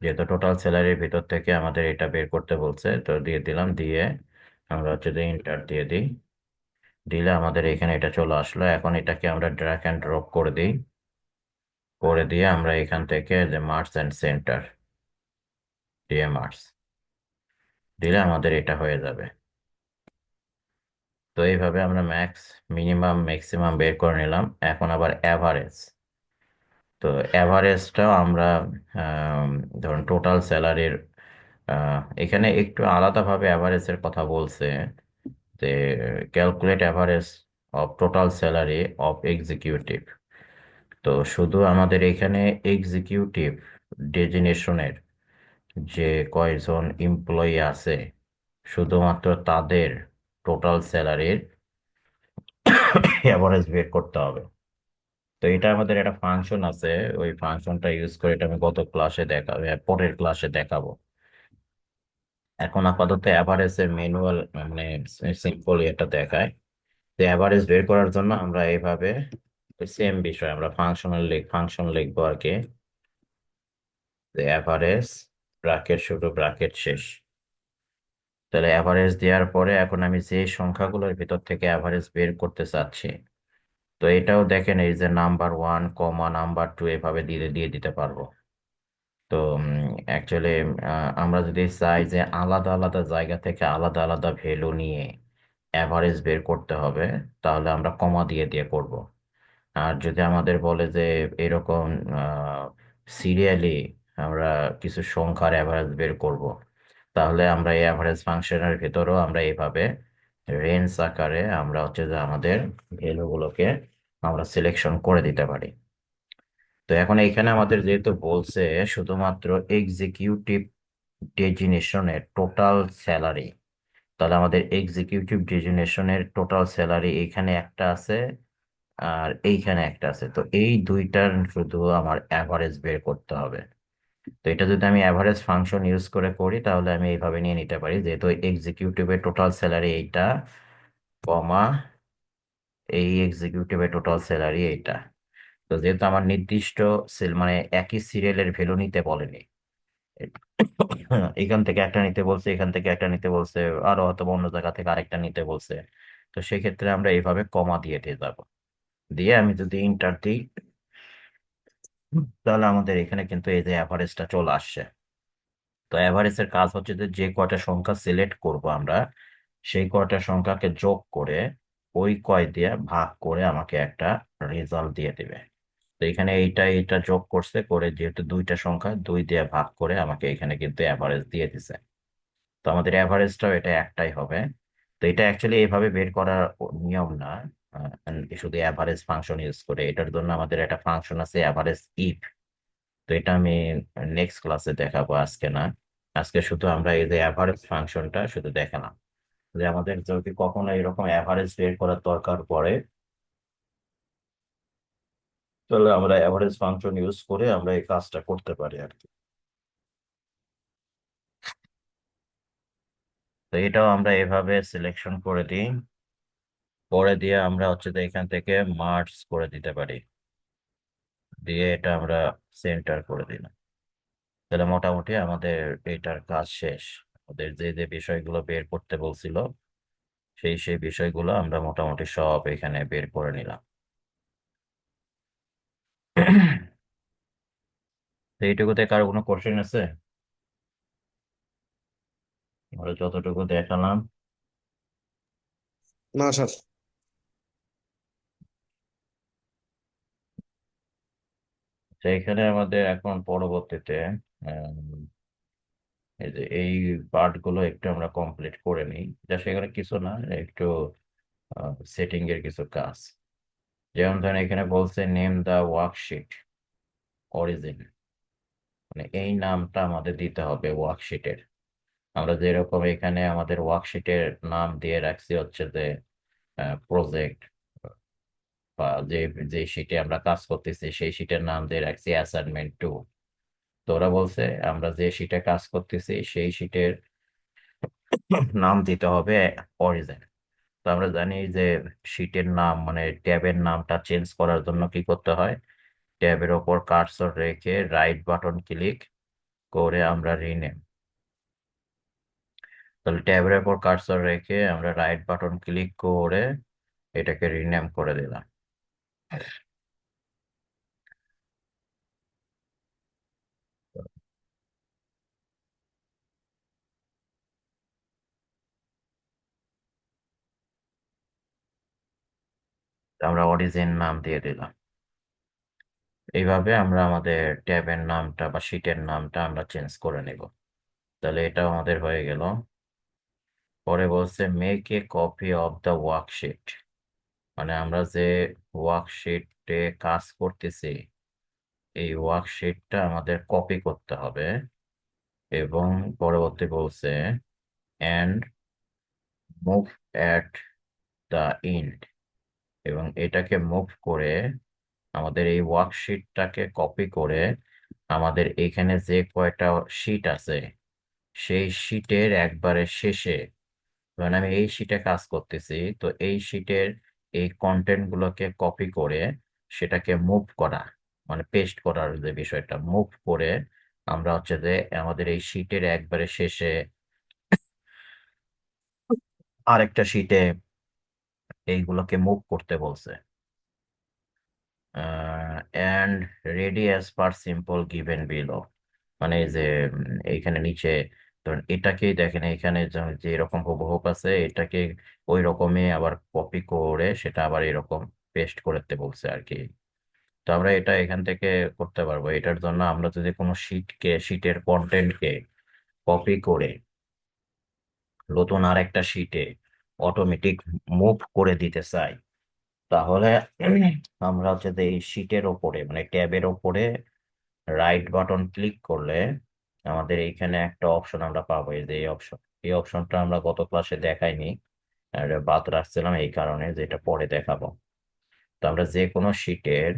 A: যেহেতু টোটাল স্যালারির ভিতর থেকে আমাদের এটা বের করতে বলছে, তো দিয়ে দিলাম। দিয়ে আমরা হচ্ছে যে ইন্টার দিয়ে দিই, দিলে আমাদের এখানে এটা চলে আসলো। এখন এটাকে আমরা ড্র্যাগ অ্যান্ড ড্রপ করে দিই, করে দিয়ে আমরা এখান থেকে যে মার্জ অ্যান্ড সেন্টার দিয়ে মার্জ দিলে আমাদের এটা হয়ে যাবে। তো এইভাবে আমরা ম্যাক্স, মিনিমাম, ম্যাক্সিমাম বের করে নিলাম। এখন আবার অ্যাভারেজ। তো অ্যাভারেজটাও আমরা আম, ধরুন টোটাল স্যালারির এখানে একটু আলাদাভাবে অ্যাভারেজের কথা বলছে, যে calculate average of total salary of executive. তো শুধু আমাদের এখানে এক্সিকিউটিভ ডেজিনেশনের যে কয়জন এমপ্লয়ি আছে, শুধুমাত্র তাদের টোটাল স্যালারির অ্যাভারেজ বের করতে হবে। তো এটা আমাদের একটা ফাংশন আছে, ওই ফাংশনটা ইউজ করে এটা আমি গত ক্লাসে দেখাবো, পরের ক্লাসে দেখাবো। এখন আপাতত অ্যাভারেজের ম্যানুয়াল মানে সিম্পল এটা দেখায়। তো অ্যাভারেজ বের করার জন্য আমরা এইভাবে সেম বিষয় আমরা ফাংশন লিখবো আর কি, যে অ্যাভারেজ ব্র্যাকেট শুরু ব্র্যাকেট শেষ। তাহলে অ্যাভারেজ দেওয়ার পরে এখন আমি যে সংখ্যাগুলোর ভিতর থেকে অ্যাভারেজ বের করতে চাচ্ছি, তো এটাও দেখেন এই যে number one comma number two এভাবে দিয়ে দিয়ে দিতে পারবো। তো অ্যাকচুয়ালি আমরা যদি চাই যে আলাদা আলাদা জায়গা থেকে আলাদা আলাদা ভ্যালু নিয়ে অ্যাভারেজ বের করতে হবে, তাহলে আমরা কমা দিয়ে দিয়ে করব। আর যদি আমাদের বলে যে এরকম সিরিয়ালি আমরা কিছু সংখ্যার অ্যাভারেজ বের করব, তাহলে আমরা এই অ্যাভারেজ ফাংশনের ভেতরেও আমরা এইভাবে রেঞ্জ আকারে আমরা হচ্ছে যে আমাদের ভ্যালুগুলোকে আমরা সিলেকশন করে দিতে পারি। তো এখন এইখানে আমাদের যেহেতু বলছে শুধুমাত্র এক্সিকিউটিভ ডেজিনেশনের টোটাল স্যালারি, তাহলে আমাদের এক্সিকিউটিভ ডেজিনেশনের টোটাল স্যালারি এখানে একটা আছে আর এইখানে একটা আছে। তো এই দুইটার শুধু আমার অ্যাভারেজ বের করতে হবে। তো এটা যদি আমি অ্যাভারেজ ফাংশন ইউজ করে করি তাহলে আমি এইভাবে নিয়ে নিতে পারি, যেহেতু এক্সিকিউটিভের টোটাল স্যালারি এইটা কমা এই এক্সিকিউটিভের টোটাল স্যালারি এইটা। তো যেহেতু আমার নির্দিষ্ট সেল মানে একই সিরিয়ালের ভ্যালু নিতে বলেনি, এখান থেকে একটা নিতে বলছে, এখান থেকে একটা নিতে বলছে, আরো হয়তো অন্য জায়গা থেকে আরেকটা নিতে বলছে। তো সেক্ষেত্রে আমরা এইভাবে কমা দিয়ে দিয়ে যাবো। দিয়ে আমি যদি ইন্টার দিই তাহলে আমাদের এখানে কিন্তু এই যে অ্যাভারেজটা চলে আসছে। তো অ্যাভারেজের কাজ হচ্ছে যে যে কয়টা সংখ্যা সিলেক্ট করব আমরা, সেই কয়টা সংখ্যাকে যোগ করে ওই কয় দিয়ে ভাগ করে আমাকে একটা রেজাল্ট দিয়ে দিবে। তো এখানে এইটা এইটা যোগ করছে, করে যেহেতু দুইটা সংখ্যা দুই দিয়ে ভাগ করে আমাকে এখানে কিন্তু অ্যাভারেজ দিয়ে দিছে। তো আমাদের অ্যাভারেজটাও এটা একটাই হবে। তো এটা অ্যাকচুয়ালি এইভাবে বের করার নিয়ম না, শুধু অ্যাভারেজ ফাংশন ইউজ করে। এটার জন্য আমাদের একটা ফাংশন আছে অ্যাভারেজ ইফ। তো এটা আমি নেক্সট ক্লাসে দেখাবো, আজকে না। আজকে শুধু আমরা এই যে অ্যাভারেজ ফাংশনটা শুধু দেখালাম, যে আমাদের যদি কখনো এরকম অ্যাভারেজ বের করার দরকার পড়ে, তাহলে আমরা অ্যাভারেজ ফাংশন ইউজ করে আমরা এই কাজটা করতে পারি আর কি। তো এটাও আমরা এভাবে সিলেকশন করে দিই, করে দিয়ে আমরা হচ্ছে যে এখান থেকে মার্জ করে দিতে পারি, দিয়ে এটা আমরা সেন্টার করে দিলাম। তাহলে মোটামুটি আমাদের এটার কাজ শেষ। আমাদের যে যে বিষয়গুলো বের করতে বলছিল, সেই সেই বিষয়গুলো আমরা মোটামুটি সব এখানে বের করে নিলাম। তো এইটুকুতে কারো কোনো কোশ্চেন আছে? আমরা যতটুকু দেখালাম।
B: না স্যার।
A: তো এখানে আমাদের এখন পরবর্তীতে আম, এই যে এই পার্ট গুলো একটু আমরা কমপ্লিট করে নিই, যা সেখানে কিছু না, একটু সেটিং এর কিছু কাজ। যেমন ধরেন এখানে বলছে নেম দা ওয়ার্কশিট অরিজিন, মানে এই নামটা আমাদের দিতে হবে ওয়ার্কশিটের। আমরা যেরকম এখানে আমাদের ওয়ার্কশিটের নাম দিয়ে রাখছি হচ্ছে যে প্রজেক্ট, বা যে যে শিটে আমরা কাজ করতেছি সেই শিটের নাম দিয়ে রাখছি অ্যাসাইনমেন্ট 2। তো ওরা বলছে আমরা যে শিটে কাজ করতেছি সেই শিটের নাম দিতে হবে অরিজিন। তো আমরা জানি যে শিটের নাম মানে ট্যাবের নামটা চেঞ্জ করার জন্য কি করতে হয়, ট্যাবের ওপর কার্সর রেখে রাইট বাটন ক্লিক করে আমরা রিনেম, তাহলে ট্যাবের ওপর কার্সর রেখে আমরা রাইট বাটন ক্লিক করে এটাকে রিনেম করে দিলাম। তো আমরা অরিজিন নাম দিয়ে দিলাম। এইভাবে আমরা আমাদের ট্যাবের নামটা বা শিটের নামটা আমরা চেঞ্জ করে নেব। তাহলে এটা আমাদের হয়ে গেল। পরে বলছে make a copy of the worksheet, মানে আমরা যে ওয়ার্কশিটে কাজ করতেছি এই ওয়ার্কশিটটা আমাদের কপি করতে হবে। এবং পরবর্তী বলছে and move at the end, এবং এটাকে মুভ করে আমাদের এই ওয়ার্কশিটটাকে কপি করে আমাদের এখানে যে কয়টা শিট আছে সেই শিটের একবারে শেষে, ধরেন আমি এই শিটে কাজ করতেছি, তো এই শিটের এই কন্টেন্ট গুলোকে কপি করে সেটাকে মুভ করা, মানে পেস্ট করার যে বিষয়টা, মুভ করে আমরা হচ্ছে যে আমাদের এই শিটের একবারে শেষে আরেকটা শিটে এইগুলোকে মুভ করতে বলছে। And ready as per simple given below, মানে এই যে এইখানে নিচে ধরেন এটাকেই দেখেন, এখানে যে এরকম হুবহু আছে এটাকে ওই রকমই আবার কপি করে সেটা আবার এরকম পেস্ট করতে বলছে আর কি। তো আমরা এটা এখান থেকে করতে পারবো। এটার জন্য আমরা যদি কোনো শিটের কন্টেন্টকে কপি করে নতুন আর একটা শিটে অটোমেটিক মুভ করে দিতে চাই, তাহলে আমরা হচ্ছে যে এই শিটের ওপরে মানে ট্যাবের ওপরে রাইট বাটন ক্লিক করলে আমাদের এইখানে একটা অপশন আমরা পাবো, এই যে এই অপশন। এই অপশনটা আমরা গত ক্লাসে দেখাইনি, আর বাদ রাখছিলাম এই কারণে যে এটা পরে দেখাবো। তো আমরা যে কোনো শিটের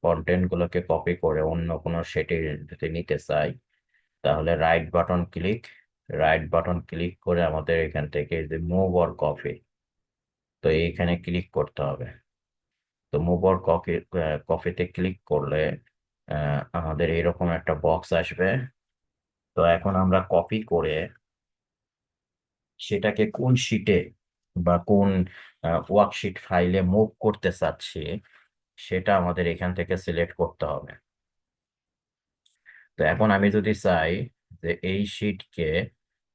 A: কন্টেন্ট গুলোকে কপি করে অন্য কোনো শিটে যদি নিতে চাই, তাহলে রাইট বাটন ক্লিক করে আমাদের এখান থেকে যে মুভ অর কপি, তো এইখানে ক্লিক করতে হবে। তো মুভ অর কপিতে ক্লিক করলে আমাদের এরকম একটা বক্স আসবে। তো এখন আমরা কপি করে সেটাকে কোন শিটে বা কোন ওয়ার্কশিট ফাইলে মুভ করতে চাচ্ছি সেটা আমাদের এখান থেকে সিলেক্ট করতে হবে। তো এখন আমি যদি চাই যে এই শিটকে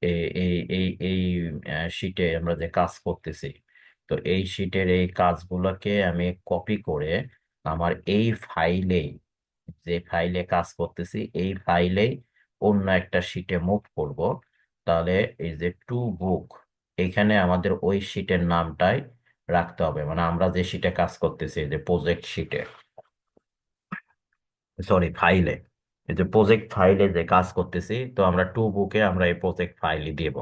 A: এই এই এই এই শিটে আমরা যে কাজ করতেছি, তো এই শিটের এই কাজগুলোকে আমি কপি করে আমার এই ফাইলে, যে ফাইলে কাজ করতেছি এই ফাইলেই অন্য একটা শিটে মুভ করব, তাহলে এই যে টু বুক এইখানে আমাদের ওই শিটের নামটাই রাখতে হবে, মানে আমরা যে শিটে কাজ করতেছি, যে প্রজেক্ট শিটে, সরি ফাইলে, এই যে প্রজেক্ট ফাইলে যে কাজ করতেছি, তো আমরা টু বুকে আমরা এই প্রজেক্ট ফাইলই দিব।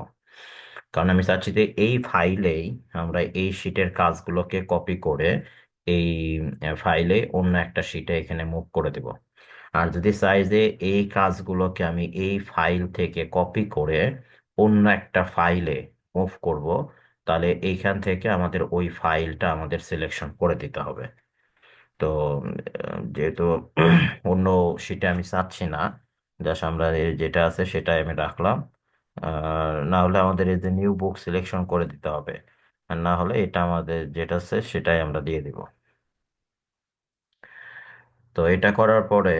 A: কারণ আমি চাচ্ছি যে এই ফাইলেই আমরা এই শিটের কাজগুলোকে কপি করে এই ফাইলে অন্য একটা শিটে এখানে মুভ করে দেব। আর যদি চাই যে এই কাজগুলোকে আমি এই ফাইল থেকে কপি করে অন্য একটা ফাইলে মুভ করব, তাহলে এইখান থেকে আমাদের ওই ফাইলটা আমাদের সিলেকশন করে দিতে হবে। তো যেহেতু অন্য শিটে আমি চাচ্ছি না, জাস্ট আমরা যেটা আছে সেটাই আমি রাখলাম। আর না হলে আমাদের এই যে নিউ বুক সিলেকশন করে দিতে হবে, আর না হলে এটা আমাদের যেটা আছে সেটাই আমরা দিয়ে দিব। তো এটা করার পরে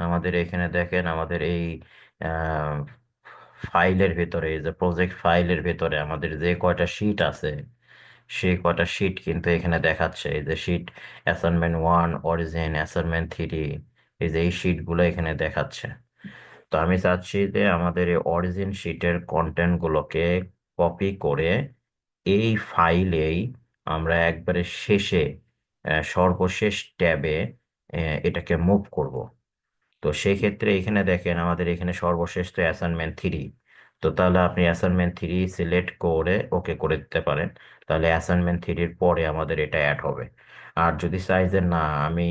A: আমাদের এখানে দেখেন আমাদের এই ফাইলের ভিতরে, এই যে প্রজেক্ট ফাইলের ভিতরে আমাদের যে কয়টা শিট আছে, সেই কয়টা শিট কিন্তু এখানে দেখাচ্ছে। এই যে শিট অ্যাসাইনমেন্ট 1, অরিজিন, অ্যাসাইনমেন্ট 3, এই যে এই শিটগুলো এখানে দেখাচ্ছে। তো আমি চাচ্ছি যে আমাদের এই অরিজিন শিটের কন্টেন্ট গুলোকে কপি করে এই ফাইলেই আমরা একবারে শেষে সর্বশেষ ট্যাবে এটাকে মুভ করব। তো সেই ক্ষেত্রে এখানে দেখেন আমাদের এখানে সর্বশেষ তো অ্যাসাইনমেন্ট 3। তো তাহলে আপনি অ্যাসাইনমেন্ট 3 সিলেক্ট করে ওকে করে দিতে পারেন, তাহলে অ্যাসাইনমেন্ট 3-র পরে আমাদের এটা অ্যাড হবে। আর যদি সাইজের না আমি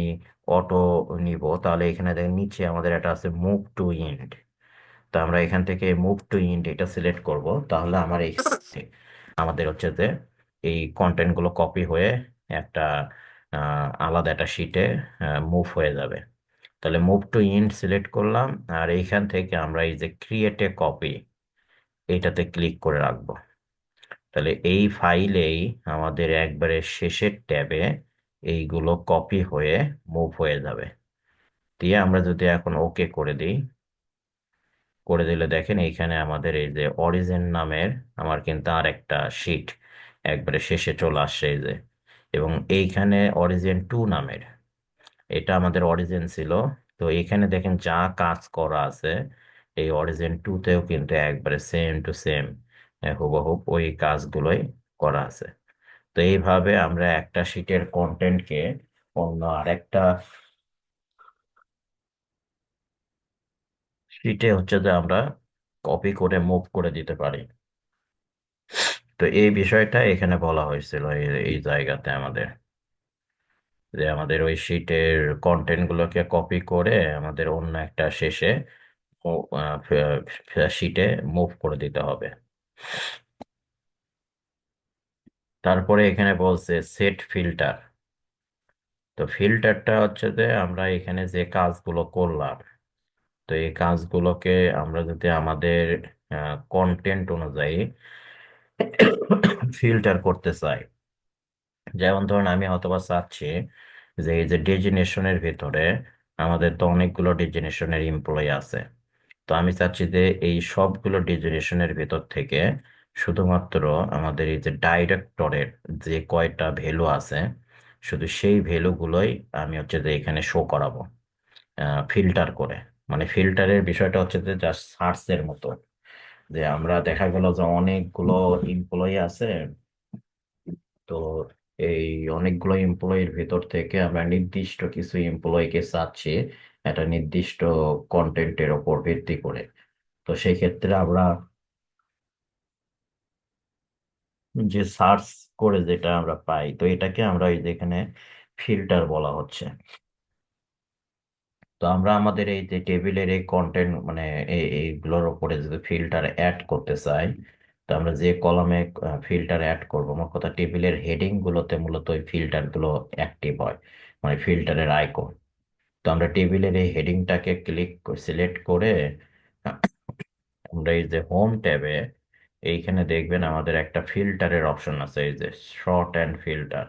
A: অটো নিব, তাহলে এখানে দেখেন নিচে আমাদের এটা আছে মুভ টু ইন্ড। তো আমরা এখান থেকে মুভ টু ইন্ড এটা সিলেক্ট করব, তাহলে আমার এই আমাদের হচ্ছে যে এই কন্টেন্ট গুলো কপি হয়ে একটা আলাদা একটা শিটে মুভ হয়ে যাবে। তাহলে মুভ টু ইন্ড সিলেক্ট করলাম, আর এইখান থেকে আমরা এই যে ক্রিয়েট এ কপি এইটাতে ক্লিক করে রাখবো। তাহলে এই ফাইলেই আমাদের একবারে শেষের ট্যাবে এইগুলো কপি হয়ে মুভ হয়ে যাবে। দিয়ে আমরা যদি এখন ওকে করে দিই, করে দিলে দেখেন এইখানে আমাদের এই যে অরিজিন নামের আমার কিন্তু আর একটা শিট একবারে শেষে চলে আসছে এই যে। এবং এইখানে অরিজিন 2 নামের, এটা আমাদের অরিজিন ছিল। তো এখানে দেখেন যা কাজ করা আছে এই অরিজিন 2-তেও কিন্তু একবারে সেম টু সেম হুবহুব ওই কাজগুলোই করা আছে। তো এইভাবে আমরা একটা শিটের কন্টেন্টকে অন্য আরেকটা শিটে হচ্ছে যে আমরা কপি করে মুভ করে দিতে পারি। তো এই বিষয়টা এখানে বলা হয়েছিল এই এই জায়গাতে আমাদের, যে আমাদের ওই শিটের কন্টেন্ট গুলোকে কপি করে আমাদের অন্য একটা শেষে শিটে মুভ করে দিতে হবে। তারপরে এখানে বলছে সেট ফিল্টার। তো ফিল্টারটা হচ্ছে যে আমরা এখানে যে কাজগুলো করলাম, তো এই কাজগুলোকে আমরা যদি আমাদের কন্টেন্ট অনুযায়ী ফিল্টার করতে চাই, যেমন ধরুন আমি হয়তোবা চাচ্ছি যে এই যে ডেজিনেশনের ভিতরে আমাদের তো অনেকগুলো ডেজিনেশনের এমপ্লয়ি আছে। তো আমি চাচ্ছি যে এই সবগুলো ডেজিনেশনের ভিতর থেকে শুধুমাত্র আমাদের এই যে ডাইরেক্টরের যে কয়টা ভ্যালু আছে, শুধু সেই ভ্যালুগুলোই আমি হচ্ছে যে এখানে শো করাবো ফিল্টার করে। মানে ফিল্টারের বিষয়টা হচ্ছে যে জাস্ট সার্চের মতো, যে আমরা দেখা গেল যে অনেকগুলো এমপ্লয়ি আছে, তো এই অনেকগুলো এমপ্লয়ির ভিতর থেকে আমরা নির্দিষ্ট কিছু এমপ্লয়িকে চাচ্ছি একটা নির্দিষ্ট কন্টেন্টের ওপর ভিত্তি করে। তো সেই ক্ষেত্রে আমরা যে সার্চ করে যেটা আমরা পাই, তো এটাকে আমরা এই যে এখানে ফিল্টার বলা হচ্ছে। তো আমরা আমাদের এই যে টেবিলের এই কন্টেন্ট মানে এইগুলোর উপরে যদি ফিল্টার অ্যাড করতে চাই, তো আমরা যে কলামে ফিল্টার অ্যাড করবো, মোট কথা টেবিলের হেডিং গুলোতে মূলত ওই ফিল্টার গুলো অ্যাক্টিভ হয়, মানে ফিল্টারের আইকন। তো আমরা টেবিলের এই হেডিংটাকে সিলেক্ট করে আমরা এই যে হোম ট্যাবে এইখানে দেখবেন আমাদের একটা ফিল্টারের অপশন আছে, এই যে শর্ট অ্যান্ড ফিল্টার।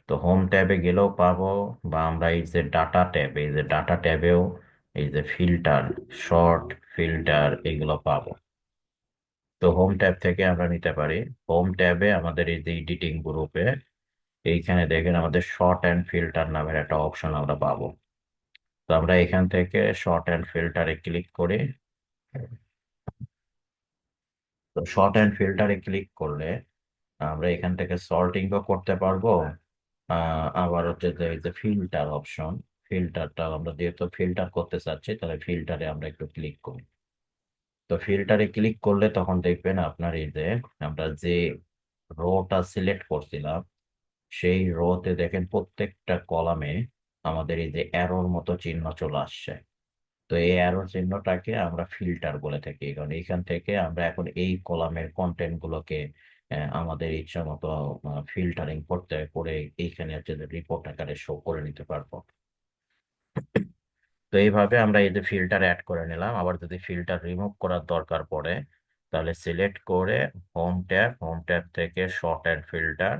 A: তো হোম ট্যাবে গেলেও পাবো, বা আমরা এই যে ডাটা ট্যাব, এই যে ডাটা ট্যাবেও এই যে ফিল্টার, শর্ট, ফিল্টার এগুলো পাবো। তো হোম ট্যাব থেকে আমরা নিতে পারি। হোম ট্যাবে আমাদের এই যে এডিটিং গ্রুপে এইখানে দেখেন আমাদের শর্ট অ্যান্ড ফিল্টার নামের একটা অপশন আমরা পাবো। তো আমরা এখান থেকে শর্ট অ্যান্ড ফিল্টারে ক্লিক করে তো শর্ট অ্যান্ড ফিল্টারে ক্লিক করলে আমরা এখান থেকে সর্টিংও করতে পারবো। আবার হচ্ছে যে এই যে ফিল্টার অপশন, ফিল্টারটা আমরা যেহেতু ফিল্টার করতে চাচ্ছি তাহলে ফিল্টারে আমরা একটু ক্লিক করি। তো ফিল্টারে ক্লিক করলে তখন দেখবেন আপনার এই যে আমরা যে রোটা সিলেক্ট করছিলাম সেই রোতে দেখেন প্রত্যেকটা কলামে আমাদের এই যে অ্যারোর মতো চিহ্ন চলে আসছে। তো এই অ্যারো চিহ্নটাকে আমরা ফিল্টার বলে থাকি, কারণ এইখান থেকে আমরা এখন এই কলামের কন্টেন্ট গুলোকে আমাদের ইচ্ছা মতো ফিল্টারিং করতে করে এইখানে হচ্ছে রিপোর্ট আকারে শো করে নিতে পারবো। তো এইভাবে আমরা এই যে ফিল্টার অ্যাড করে নিলাম। আবার যদি ফিল্টার রিমুভ করার দরকার পড়ে তাহলে সিলেক্ট করে হোম ট্যাব থেকে শর্ট অ্যান্ড ফিল্টার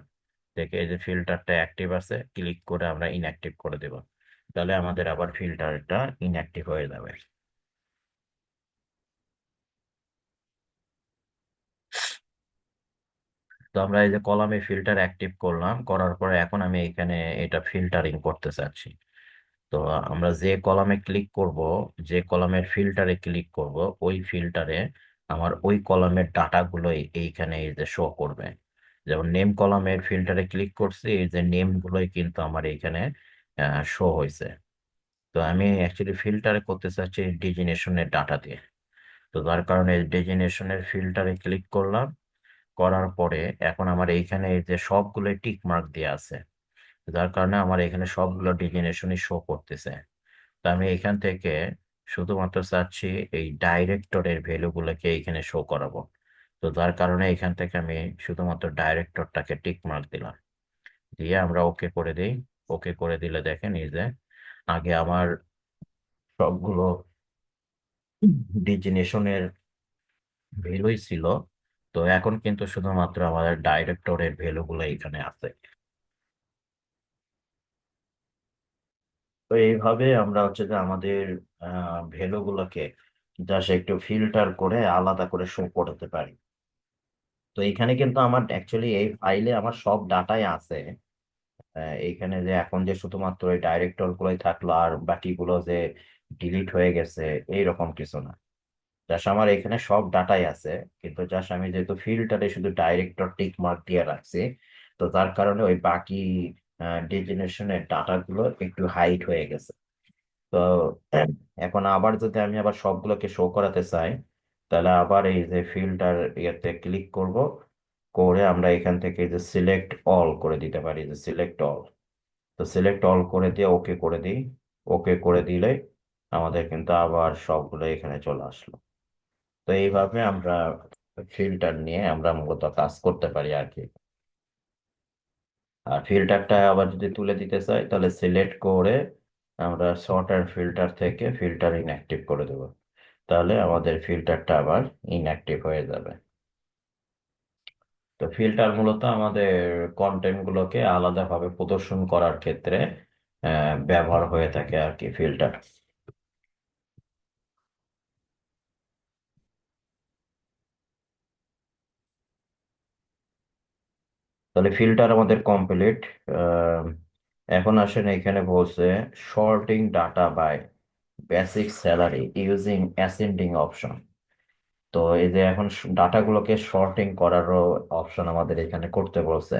A: থেকে এই যে ফিল্টারটা অ্যাক্টিভ আছে ক্লিক করে আমরা ইনঅ্যাক্টিভ করে দেব। তাহলে আমাদের আবার ফিল্টারটা ইনঅ্যাক্টিভ হয়ে যাবে। তো আমরা এই যে কলামে ফিল্টার অ্যাক্টিভ করলাম, করার পরে এখন আমি এখানে এটা ফিল্টারিং করতে চাচ্ছি। তো আমরা যে কলামে ক্লিক করব, যে কলামের ফিল্টারে ক্লিক করব, ওই ফিল্টারে আমার ওই কলামের ডাটাগুলোই এইখানে এই যে শো করবে। যেমন নেম কলামের ফিল্টারে ক্লিক করছি, এই যে নেম গুলোই কিন্তু আমার এইখানে শো হয়েছে। তো আমি অ্যাকচুয়ালি ফিল্টারে করতে চাচ্ছি ডিজিনেশনের ডাটা দিয়ে। তো তার কারণে ডেজিনেশনের ফিল্টারে ক্লিক করলাম, করার পরে এখন আমার এইখানে এই যে সবগুলো টিক মার্ক দিয়ে আছে, যার কারণে আমার এখানে সবগুলো ডেজিনেশনই শো করতেছে। তো আমি এখান থেকে শুধুমাত্র চাচ্ছি এই ডাইরেক্টরের ভ্যালুগুলোকে এইখানে শো করাবো। তো যার কারণে এখান থেকে আমি শুধুমাত্র ডাইরেক্টরটাকে টিক মার্ক দিলাম, দিয়ে আমরা ওকে করে দিই। ওকে করে দিলে দেখেন এই যে আগে আমার সবগুলো ডিজিনেশনের ভ্যালুই ছিল, তো এখন কিন্তু শুধুমাত্র আমাদের ডাইরেক্টরের ভ্যালুগুলো এখানে আছে। তো এইভাবে আমরা হচ্ছে যে আমাদের ভ্যালুগুলোকে জাস্ট একটু ফিল্টার করে আলাদা করে শো করতে পারি। তো এইখানে কিন্তু আমার অ্যাকচুয়ালি এই ফাইলে আমার সব ডাটাই আছে। এইখানে যে এখন যে শুধুমাত্র এই ডাইরেক্টর গুলোই থাকলো আর বাকিগুলো যে ডিলিট হয়ে গেছে এইরকম কিছু না। জাস্ট আমার এখানে সব ডাটাই আছে, কিন্তু জাস্ট আমি যেহেতু ফিল্টারে শুধু ডাইরেক্টর টিক মার্ক দিয়ে রাখছি, তো তার কারণে ওই বাকি ডেজিনেশনের ডাটাগুলো একটু হাইড হয়ে গেছে। তো এখন আবার যদি আমি আবার সবগুলোকে শো করাতে চাই তাহলে আবার এই যে ফিল্টার ইয়েতে ক্লিক করব, করে আমরা এখান থেকে এই যে সিলেক্ট অল করে দিতে পারি, যে সিলেক্ট অল। তো সিলেক্ট অল করে দিয়ে ওকে করে দিই। ওকে করে দিলে আমাদের কিন্তু আবার সবগুলো এখানে চলে আসলো। তো এইভাবে আমরা ফিল্টার নিয়ে আমরা মূলত কাজ করতে পারি আর কি। আর ফিল্টারটা আবার যদি তুলে দিতে চাই তাহলে সিলেক্ট করে আমরা শর্ট অ্যান্ড ফিল্টার থেকে ফিল্টার ইনঅ্যাক্টিভ করে দেবো। তাহলে আমাদের ফিল্টারটা আবার ইনঅ্যাক্টিভ হয়ে যাবে। তো ফিল্টার মূলত আমাদের কন্টেন্ট গুলোকে আলাদাভাবে প্রদর্শন করার ক্ষেত্রে ব্যবহার হয়ে থাকে আর কি ফিল্টার। তাহলে ফিল্টার আমাদের কমপ্লিট। এখন আসেন এখানে বলছে sorting data by basic salary using ascending option. তো এই যে এখন ডাটাগুলোকে শর্টিং করারও অপশন আমাদের এখানে করতে বলছে।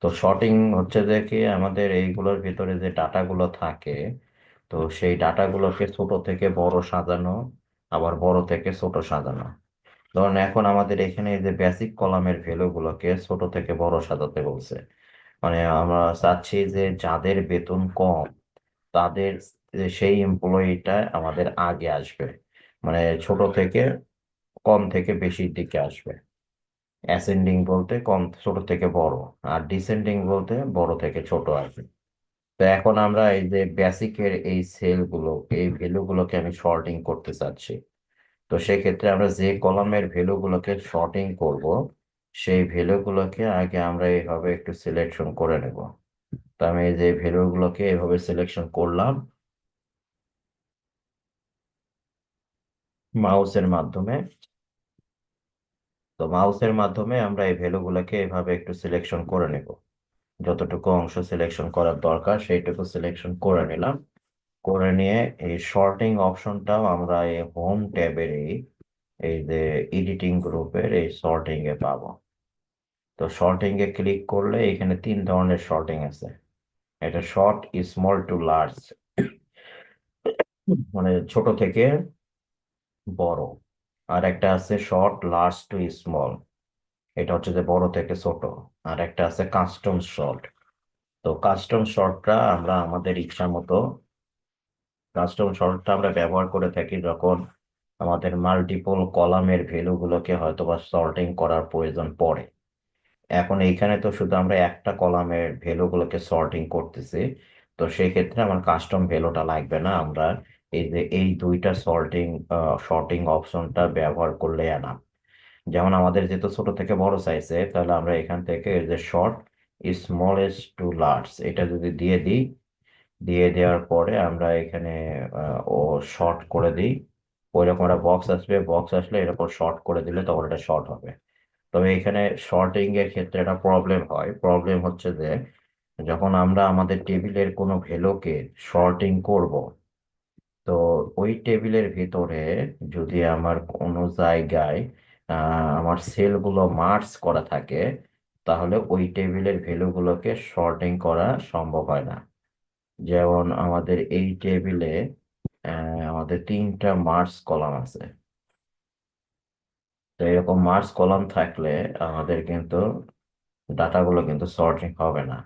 A: তো শর্টিং হচ্ছে যে কি আমাদের এইগুলোর ভিতরে যে ডাটাগুলো থাকে, তো সেই ডাটাগুলোকে ছোট থেকে বড় সাজানো, আবার বড় থেকে ছোট সাজানো। ধরুন এখন আমাদের এখানে এই যে বেসিক কলামের ভ্যালুগুলোকে ছোট থেকে বড় সাজাতে বলছে। মানে আমরা চাচ্ছি যে যাদের বেতন কম তাদের যে সেই এমপ্লয়িটা আমাদের আগে আসবে, মানে ছোট থেকে কম থেকে বেশির দিকে আসবে। অ্যাসেন্ডিং বলতে কম ছোট থেকে বড়, আর ডিসেন্ডিং বলতে বড় থেকে ছোট আসবে। তো এখন আমরা এই যে বেসিকের এই সেলগুলো, এই ভ্যালুগুলোকে আমি শর্টিং করতে চাচ্ছি। তো সেক্ষেত্রে আমরা যে কলামের ভ্যালুগুলোকে শর্টিং করব সেই ভ্যালুগুলোকে আগে আমরা এইভাবে একটু সিলেকশন করে নেব। তো আমি এই যে ভ্যালুগুলোকে এইভাবে সিলেকশন করলাম মাউসের মাধ্যমে। তো মাউসের মাধ্যমে আমরা এই ভ্যালুগুলোকে এভাবে একটু সিলেকশন করে নেব। যতটুকু অংশ সিলেকশন করার দরকার সেইটুকু সিলেকশন করে নিলাম। করে নিয়ে এই শর্টিং অপশনটাও আমরা এই হোম ট্যাবের এই যে এডিটিং গ্রুপের এই সর্টিং এ পাবো। তো সর্টিং এ ক্লিক করলে এখানে তিন ধরনের সর্টিং আছে। এটা শর্ট, স্মল টু লার্জ, মানে ছোট থেকে বড়। আর একটা আছে শর্ট লার্জ টু স্মল, এটা হচ্ছে যে বড় থেকে ছোট। আর একটা আছে কাস্টম শর্ট। তো কাস্টম শর্টটা আমরা আমাদের ইচ্ছা মতো, কাস্টম শর্টটা আমরা ব্যবহার করে থাকি যখন আমাদের মাল্টিপল কলামের ভ্যালুগুলোকে হয়তো বা সর্টিং করার প্রয়োজন পড়ে। এখন এইখানে তো শুধু আমরা একটা কলামের ভ্যালুগুলোকে সর্টিং করতেছি, তো সেই ক্ষেত্রে আমার কাস্টম ভ্যালুটা লাগবে না। আমরা এই যে এই দুইটা সর্টিং অপশনটা ব্যবহার করলে না, যেমন আমাদের যেহেতু ছোট থেকে বড় চাইছে, তাহলে আমরা এখান থেকে এই যে শর্ট স্মলেস্ট টু লার্জ এটা যদি দিয়ে দিই, দিয়ে দেওয়ার পরে আমরা এখানে ও শর্ট করে দিই, ওইরকম একটা বক্স আসবে, বক্স আসলে এরকম শর্ট করে দিলে তখন এটা শর্ট হবে। তবে এখানে শর্টিং এর ক্ষেত্রে একটা প্রবলেম হয়। প্রবলেম হচ্ছে যে যখন আমরা আমাদের টেবিলের কোনো ভ্যালুকে শর্টিং করব, তো ওই টেবিলের ভিতরে যদি আমার কোনো জায়গায় আমার সেলগুলো মার্জ করা থাকে, তাহলে ওই টেবিলের ভ্যালুগুলোকে শর্টিং করা সম্ভব হয় না। যেমন আমাদের এই টেবিলে আমাদের তিনটা মার্জ কলাম আছে। তো এরকম মার্জ কলাম থাকলে আমাদের কিন্তু ডাটাগুলো কিন্তু সর্টিং হবে না।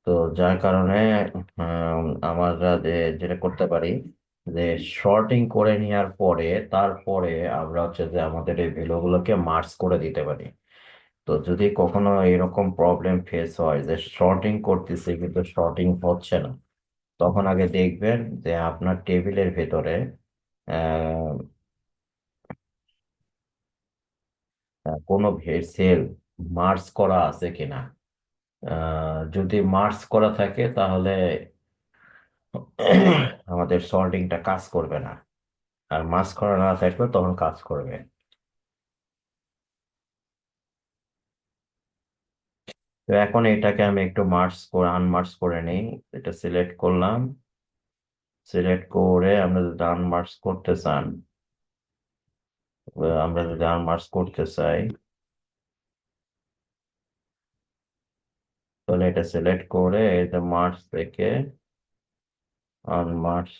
A: তো যার কারণে আমরা যেটা করতে পারি, যে শর্টিং করে নেওয়ার পরে তারপরে আমরা হচ্ছে যে আমাদের এই ভ্যালুগুলোকে মার্জ করে দিতে পারি। তো যদি কখনো এরকম প্রবলেম ফেস হয় যে শর্টিং করতেছি কিন্তু শর্টিং হচ্ছে না, তখন আগে দেখবেন যে আপনার টেবিলের ভেতরে আহ, কোনো সেল মার্জ করা আছে কিনা। যদি মার্জ করা থাকে তাহলে আমাদের সল্টিংটা কাজ করবে না। আর মার্জ করা না থাকলে তখন কাজ করবে। তো এখন এটাকে আমি একটু মার্জ করে আনমার্জ করে নিই। এটা সিলেক্ট করলাম, সিলেক্ট করে আমরা যদি আনমার্জ করতে চান, আমরা যদি আনমার্জ করতে চাই, তাহলে এটা সিলেক্ট করে এটা মার্জ থেকে আনমার্জ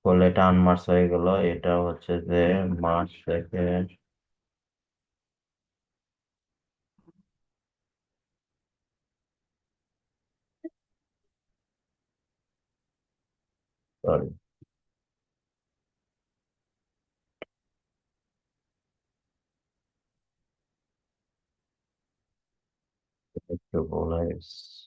A: করলে এটা আনমার্জ হয়ে গেল। এটা হচ্ছে যে মার্জ থেকে, সরি একটু ভুল হয়ে গেছে।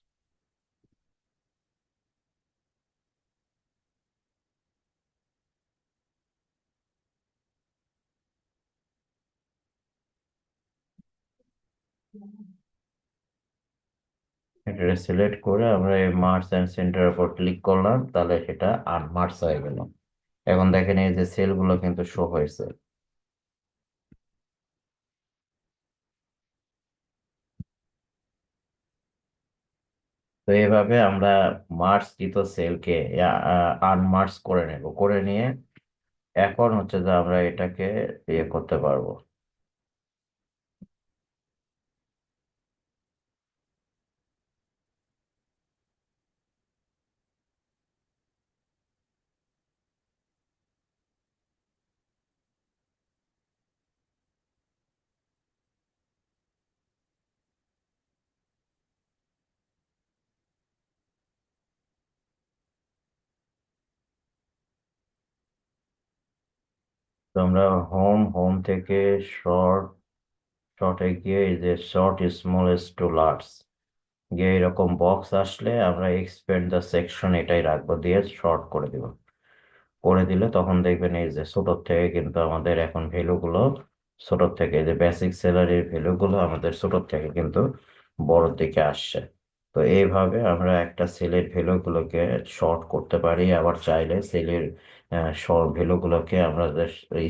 A: এটা সিলেক্ট করে আমরা এই মার্জ এন্ড সেন্টার উপর ক্লিক করলাম, তাহলে সেটা আনমার্জ হয়ে গেল। এখন দেখেন এই যে সেলগুলো কিন্তু শো হয়েছে। তো এইভাবে আমরা মার্জকৃত সেলকে আনমার্জ করে নেব, করে নিয়ে এখন হচ্ছে যে আমরা এটাকে ইয়ে করতে পারবো। তো আমরা হোম থেকে শর্ট, শর্টে গিয়ে এই যে শর্ট স্মলেস্ট টু লার্জ গিয়ে এরকম বক্স আসলে আমরা এক্সপেন্ড দ্য সেকশন এটাই রাখবো, দিয়ে শর্ট করে দিব। করে দিলে তখন দেখবেন এই যে ছোট থেকে কিন্তু আমাদের এখন ভ্যালুগুলো ছোট থেকে, যে বেসিক স্যালারির ভ্যালুগুলো আমাদের ছোট থেকে কিন্তু বড়র দিকে আসছে। তো এইভাবে আমরা একটা সেলের ভ্যালুগুলোকে শর্ট করতে পারি। আবার চাইলে সেলের ভ্যালুগুলোকে আমরা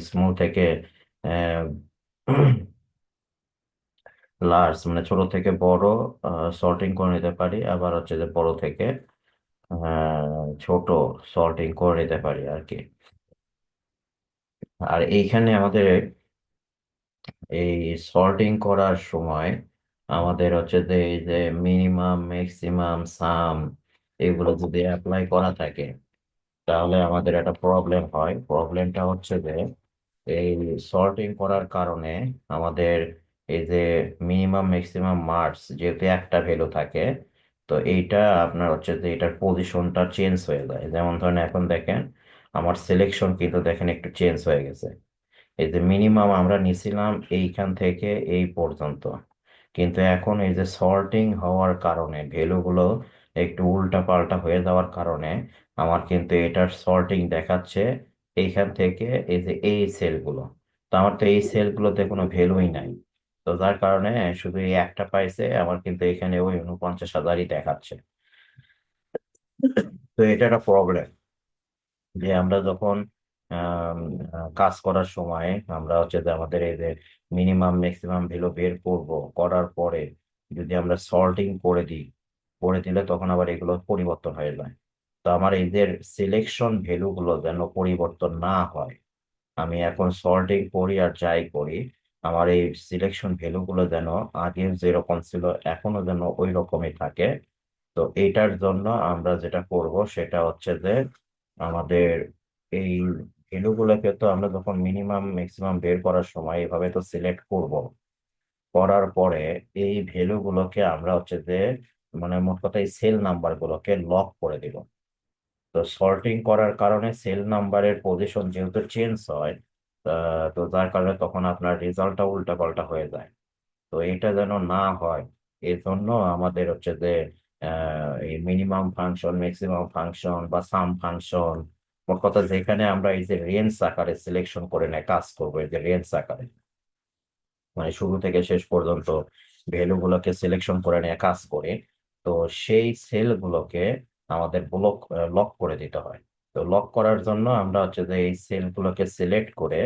A: স্মল থেকে লার্জ মানে ছোট থেকে বড় সর্টিং করে নিতে পারি। আবার হচ্ছে যে বড় থেকে ছোট সর্টিং করে নিতে পারি আর কি। আর এইখানে আমাদের এই সর্টিং করার সময় আমাদের হচ্ছে যে এই যে মিনিমাম ম্যাক্সিমাম সাম এগুলো যদি অ্যাপ্লাই করা থাকে তাহলে আমাদের একটা প্রবলেম হয়। প্রবলেমটা হচ্ছে যে এই সর্টিং করার কারণে আমাদের এই যে মিনিমাম ম্যাক্সিমাম মার্কস যেহেতু একটা ভ্যালু থাকে, তো এইটা আপনার হচ্ছে যে এটার পজিশনটা চেঞ্জ হয়ে যায়। যেমন ধরেন এখন দেখেন আমার সিলেকশন কিন্তু দেখেন একটু চেঞ্জ হয়ে গেছে। এই যে মিনিমাম আমরা নিছিলাম এইখান থেকে এই পর্যন্ত, কিন্তু এখন এই যে সর্টিং হওয়ার কারণে ভ্যালুগুলো একটু উল্টা পাল্টা হয়ে যাওয়ার কারণে আমার কিন্তু এটার সর্টিং দেখাচ্ছে এইখান থেকে এই যে এই সেলগুলো। তো আমার তো এই সেলগুলোতে কোনো ভ্যালুই নাই। তো যার কারণে শুধু এই একটা পাইছে, আমার কিন্তু এখানে ওই 49,000ই দেখাচ্ছে। তো এটা একটা প্রবলেম যে আমরা যখন আম, কাজ করার সময় আমরা হচ্ছে যে আমাদের এই যে মিনিমাম ম্যাক্সিমাম ভ্যালু বের করব, করার পরে যদি আমরা সর্টিং করে দিই, করে দিলে তখন আবার এগুলো পরিবর্তন হয়ে যায়। তো আমার এদের সিলেকশন ভ্যালু গুলো যেন পরিবর্তন না হয়, আমি এখন সর্টিং করি আর যাই করি, আমার এই সিলেকশন ভ্যালু গুলো যেন আগে যেরকম ছিল এখনো যেন ওই রকমই থাকে। তো এইটার জন্য আমরা যেটা করব সেটা হচ্ছে যে আমাদের এই ভ্যালুগুলোকে তো আমরা যখন মিনিমাম ম্যাক্সিমাম বের করার সময় এভাবে তো সিলেক্ট করব, করার পরে এই ভ্যালুগুলোকে আমরা হচ্ছে যে মানে মোট কথা এই সেল নাম্বার গুলোকে লক করে দিব। তো সর্টিং করার কারণে সেল নাম্বারের পজিশন যেহেতু চেঞ্জ হয়, তো যার কারণে তখন আপনার রেজাল্টটা উল্টা পাল্টা হয়ে যায়। তো এটা যেন না হয় এই জন্য আমাদের হচ্ছে যে এই মিনিমাম ফাংশন ম্যাক্সিমাম ফাংশন বা সাম ফাংশন, মোট কথা যেখানে আমরা এই যে রেঞ্জ আকারে সিলেকশন করে নেয় কাজ করবো, এই যে রেঞ্জ আকারে মানে শুরু থেকে শেষ পর্যন্ত ভ্যালু গুলোকে সিলেকশন করে নিয়ে কাজ করে, তো সেই সেল গুলোকে আমাদের ব্লক লক করে দিতে হয়। তো লক করার জন্য আমরা হচ্ছে যে এই সেল গুলোকে সিলেক্ট করে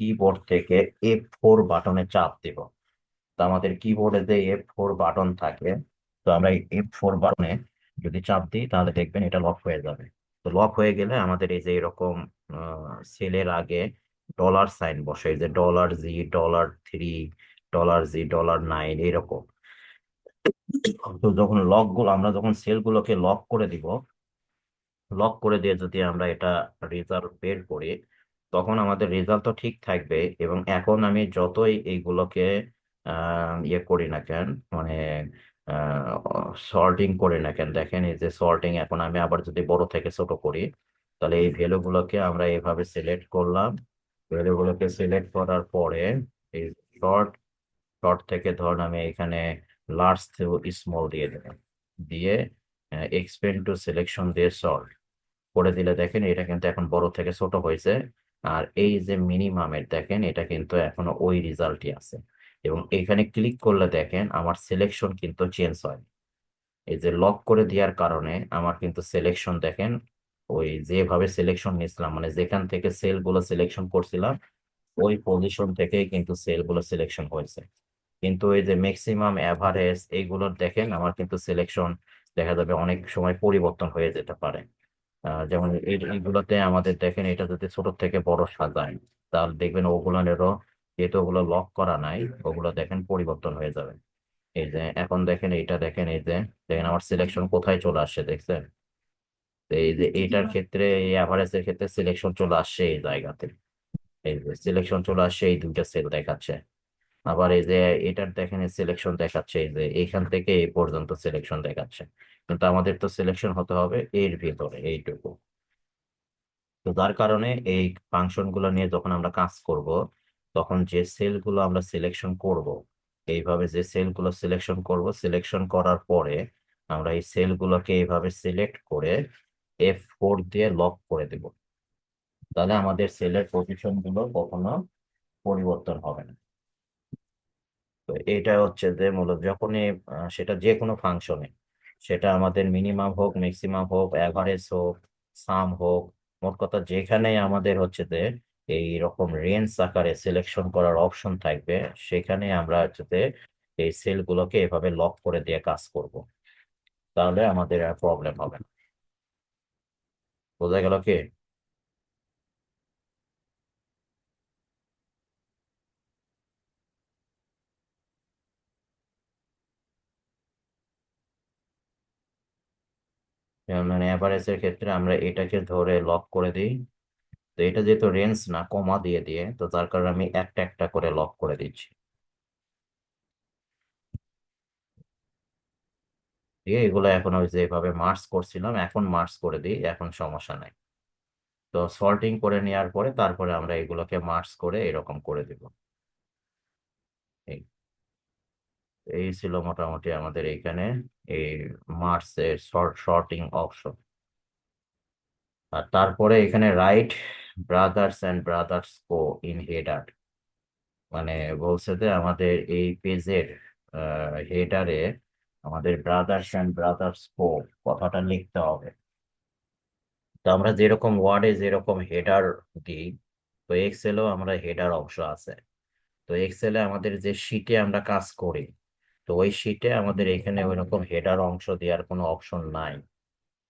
A: কিবোর্ড থেকে F4 বাটনে চাপ দিব। তো আমাদের কিবোর্ডে যে F4 বাটন থাকে, তো আমরা এই F4 বাটনে যদি চাপ দিই তাহলে দেখবেন এটা লক হয়ে যাবে। তো লক হয়ে গেলে আমাদের এই যে এরকম সেলের আগে ডলার সাইন বসে, এই যে $G, $3, $G, $9 এরকম। তো যখন আমরা যখন সেল গুলোকে লক করে দিব, লক করে দিয়ে যদি আমরা এটা রেজাল্ট বের করি, তখন আমাদের রেজাল্ট তো ঠিক থাকবে। এবং এখন আমি যতই এইগুলোকে ইয়ে করি না কেন, মানে সর্টিং করি না কেন, দেখেন এই যে সর্টিং এখন আমি আবার যদি বড় থেকে ছোট করি, তাহলে এই ভ্যালু গুলোকে আমরা এইভাবে সিলেক্ট করলাম। ভ্যালু গুলোকে সিলেক্ট করার পরে এই শর্ট শর্ট থেকে ধরুন আমি এখানে লার্জ থেকে স্মল দিয়ে দেবো, দিয়ে এক্সপেন্ড টু সিলেকশন দিয়ে সর্ট করে দিলে দেখেন এটা কিন্তু এখন বড় থেকে ছোট হয়েছে। আর এই যে মিনিমামের দেখেন এটা কিন্তু এখনো ওই রেজাল্টই আছে। এবং এখানে ক্লিক করলে দেখেন আমার সিলেকশন কিন্তু চেঞ্জ হয়। এই যে লক করে দেওয়ার কারণে আমার কিন্তু সিলেকশন দেখেন ওই যেভাবে সিলেকশন নিয়েছিলাম, মানে যেখান থেকে সেল গুলো সিলেকশন করছিলাম ওই পজিশন থেকেই কিন্তু সেল গুলো সিলেকশন হয়েছে। কিন্তু এই যে ম্যাক্সিমাম অ্যাভারেজ এইগুলোর দেখেন আমার কিন্তু সিলেকশন দেখা যাবে অনেক সময় পরিবর্তন হয়ে যেতে পারে। যেমন এইগুলোতে আমাদের দেখেন এটা যদি ছোট থেকে বড় সাজায় তাহলে দেখবেন ওগুলোরও যেহেতু ওগুলো লক করা নাই, ওগুলো দেখেন পরিবর্তন হয়ে যাবে। এই যে এখন দেখেন এইটা দেখেন এই যে দেখেন আমার সিলেকশন কোথায় চলে আসছে দেখছেন। তো এই যে এইটার ক্ষেত্রে এই অ্যাভারেজের ক্ষেত্রে সিলেকশন চলে আসছে এই জায়গাতে, এই যে সিলেকশন চলে আসছে এই দুইটা সেল দেখাচ্ছে। আবার এই যে এটার দেখেন সিলেকশন দেখাচ্ছে এই যে এইখান থেকে এই পর্যন্ত সিলেকশন দেখাচ্ছে। কিন্তু আমাদের তো সিলেকশন হতে হবে এর ভিতরে এইটুকু। তো যার কারণে এই ফাংশন গুলো নিয়ে যখন আমরা কাজ করব, তখন যে সেল গুলো আমরা সিলেকশন করব, এইভাবে যে সেল গুলো সিলেকশন করব, সিলেকশন করার পরে আমরা এই সেল গুলোকে এইভাবে সিলেক্ট করে F4 দিয়ে লক করে দেব। তাহলে আমাদের সেলের পজিশন গুলো কখনো পরিবর্তন হবে না। তো এটা হচ্ছে যে মূলত যখনই সেটা যে কোনো ফাংশনে, সেটা আমাদের মিনিমাম হোক ম্যাক্সিমাম হোক অ্যাভারেজ হোক সাম হোক, মোট কথা যেখানেই আমাদের হচ্ছে যে এই রকম রেঞ্জ আকারে সিলেকশন করার অপশন থাকবে, সেখানে আমরা হচ্ছে যে এই সেলগুলোকে এভাবে লক করে দিয়ে কাজ করব। তাহলে আমাদের আর প্রবলেম হবে না। বোঝা গেল কি? যেমন মানে অ্যাভারেজের ক্ষেত্রে আমরা এটাকে ধরে লক করে দিই। তো এটা যেহেতু রেঞ্জ না, কমা দিয়ে দিয়ে, তো তার কারণে আমি একটা একটা করে লক করে দিচ্ছি। দিয়ে এগুলো এখন ওই যেভাবে মার্কস করছিলাম এখন মার্কস করে দিই, এখন সমস্যা নাই। তো সল্টিং করে নেওয়ার পরে তারপরে আমরা এগুলোকে মার্কস করে এরকম করে দিব। এই এই ছিল মোটামুটি আমাদের এইখানে এই মার্কসের শর্টিং অপশন। আর তারপরে এখানে right brothers and brothers co in header, মানে বলছে যে আমাদের এই পেজের হেডারে আমাদের ব্রাদার্স অ্যান্ড ব্রাদার্স কো কথাটা লিখতে হবে। তো আমরা যেরকম ওয়ার্ডে যেরকম হেডার দিই, তো এক্সেলও আমরা হেডার অংশ আছে। তো এক্সেলে আমাদের যে শিটে আমরা কাজ করি, তো ওই শিটে আমাদের এখানে ওইরকম হেডার অংশ দেওয়ার কোনো অপশন নাই।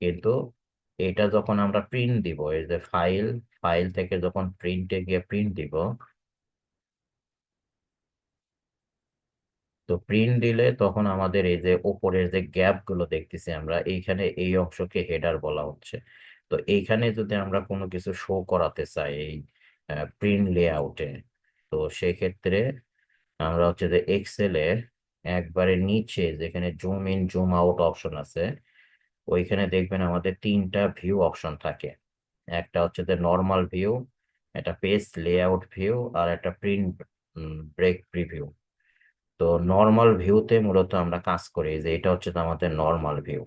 A: কিন্তু এটা যখন আমরা প্রিন্ট দিব, এই যে ফাইল, ফাইল থেকে যখন প্রিন্টে গিয়ে প্রিন্ট দিব, তো প্রিন্ট দিলে তখন আমাদের এই যে উপরের যে গ্যাপ গুলো দেখতেছি আমরা এইখানে, এই অংশকে হেডার বলা হচ্ছে। তো এইখানে যদি আমরা কোনো কিছু শো করাতে চাই এই প্রিন্ট লেআউটে, তো সেক্ষেত্রে আমরা হচ্ছে যে এক্সেলে একবারে নিচে যেখানে zoom in zoom out option আছে, ওইখানে দেখবেন আমাদের তিনটা ভিউ অপশন থাকে। একটা হচ্ছে যে নর্মাল ভিউ, একটা পেজ লেআউট ভিউ, আর একটা প্রিন্ট ব্রেক প্রিভিউ। তো নর্মাল ভিউতে মূলত আমরা কাজ করি, যে এটা হচ্ছে তো আমাদের নর্মাল ভিউ।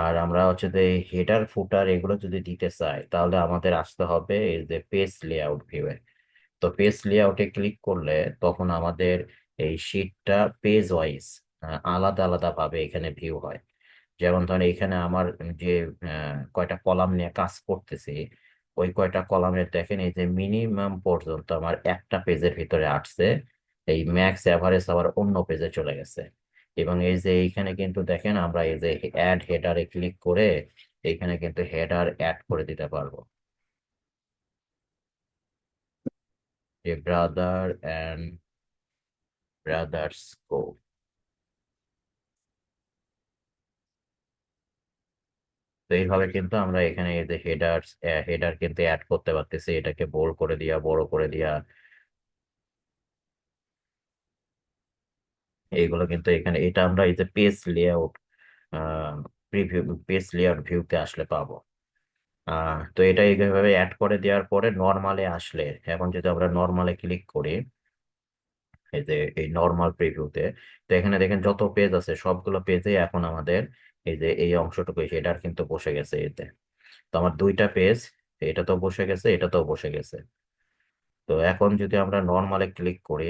A: আর আমরা হচ্ছে যে হেডার ফুটার এগুলো যদি দিতে চাই, তাহলে আমাদের আসতে হবে এই যে পেজ লেআউট ভিউয়ে। তো পেজ লেআউটে ক্লিক করলে তখন আমাদের এই শিটটা পেজ ওয়াইজ আলাদা আলাদা ভাবে এখানে ভিউ হয়। যেমন ধরেন এখানে আমার যে কয়টা কলাম নিয়ে কাজ করতেছি, ওই কয়টা কলামের দেখেন এই যে মিনিমাম পর্যন্ত আমার একটা পেজের ভিতরে আসছে, এই ম্যাক্স এভারেজ আবার অন্য পেজে চলে গেছে। এবং এই যে এইখানে কিন্তু দেখেন আমরা এই যে অ্যাড হেডারে ক্লিক করে এইখানে কিন্তু হেডার অ্যাড করে দিতে পারবো, যে ব্রাদার অ্যান্ড ব্রাদার্স কো। তো এইভাবে কিন্তু আমরা এখানে এই যে হেডার কিন্তু অ্যাড করতে পারতেছি, এটাকে বোল্ড করে দিয়া, বড় করে দিয়া, এইগুলো কিন্তু এখানে, এটা আমরা এই যে page layout preview, page layout ভিউতে আসলে পাবো। তো এটা এইভাবে অ্যাড করে দেওয়ার পরে নর্মালে আসলে, এখন যদি আমরা নর্মালে ক্লিক করি, এই যে এই নর্মাল প্রিভিউতে, তো এখানে দেখেন যত পেজ আছে সবগুলো পেজে এখন আমাদের এই যে এই অংশটুকু হেডার কিন্তু বসে গেছে এতে। তো আমার দুইটা পেজ, এটা তো বসে গেছে, এটা তো বসে গেছে। তো এখন যদি আমরা নর্মালে ক্লিক করি,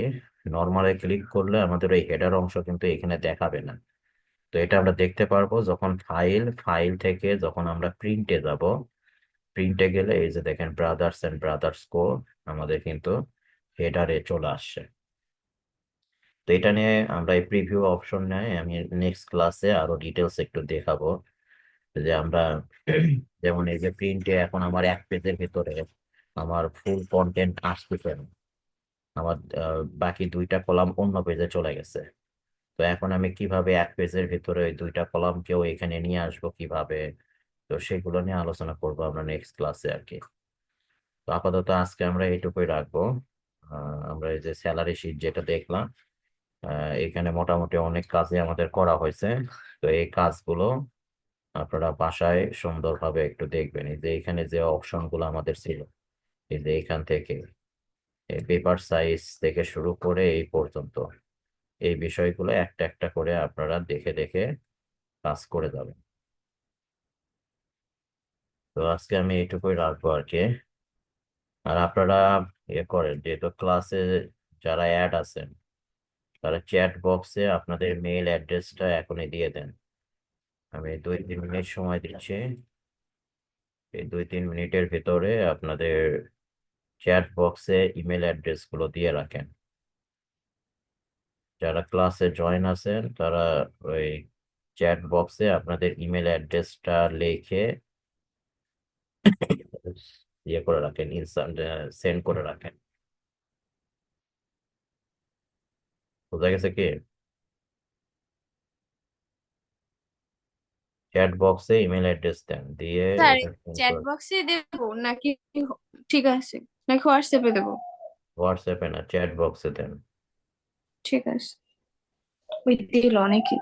A: নর্মালে ক্লিক করলে আমাদের ওই হেডার অংশ কিন্তু এখানে দেখাবে না। তো এটা আমরা দেখতে পারবো যখন ফাইল, ফাইল থেকে যখন আমরা প্রিন্টে যাব, প্রিন্টে গেলে এই যে দেখেন ব্রাদার্স এন্ড ব্রাদার্স কো আমাদের কিন্তু হেডারে চলে আসছে। তো এটা নিয়ে আমরা এই প্রিভিউ অপশন নিয়ে আমি নেক্সট ক্লাসে আরো ডিটেলস একটু দেখাবো, যে আমরা যেমন এই যে প্রিন্টে এখন আমার এক পেজের ভিতরে আমার ফুল কন্টেন্ট আসতেছে না, আমার বাকি দুইটা কলাম অন্য পেজে চলে গেছে। তো এখন আমি কিভাবে এক পেজের ভিতরে ওই দুইটা কলামকেও এখানে নিয়ে আসবো কিভাবে, তো সেগুলো নিয়ে আলোচনা করবো আমরা নেক্সট ক্লাসে আর কি। তো আপাতত আজকে আমরা এইটুকুই রাখবো। আমরা এই যে স্যালারি শিট যেটা দেখলাম, এখানে মোটামুটি অনেক কাজই আমাদের করা হয়েছে। তো এই কাজগুলো আপনারা বাসায় সুন্দরভাবে একটু দেখবেন। এই যে এখানে যে অপশন গুলো আমাদের ছিল, এই যে এখান থেকে পেপার সাইজ থেকে শুরু করে এই পর্যন্ত, এই বিষয়গুলো একটা একটা করে আপনারা দেখে দেখে কাজ করে যাবেন। তো আজকে আমি এইটুকুই রাখবো আর কি। আর আপনারা করেন যেহেতু ক্লাসে যারা অ্যাড আছেন, তারা চ্যাট বক্সে আপনাদের মেইল অ্যাড্রেসটা এখনই দিয়ে দেন। আমি 2-3 মিনিট সময় দিচ্ছি, এই 2-3 মিনিটের ভিতরে আপনাদের চ্যাট বক্সে ইমেল অ্যাড্রেস গুলো দিয়ে রাখেন। যারা ক্লাসে জয়েন আছেন তারা ওই চ্যাট বক্সে আপনাদের ইমেল অ্যাড্রেসটা লিখে ইয়ে করে রাখেন, ইনস্ট্যান্ট সেন্ড করে রাখেন। বোঝা গেছে কি? চ্যাট বক্সে ইমেল অ্যাড্রেস দেন, দিয়ে
D: স্যার
A: এটা সেন্ড
D: চ্যাট
A: করে।
D: বক্সে দেবো নাকি? ঠিক আছে, নাকি হোয়াটসঅ্যাপে দেবো?
A: হোয়াটসঅ্যাপে না, চ্যাট বক্সে দেন।
D: ঠিক আছে, ওই দিল অনেকে।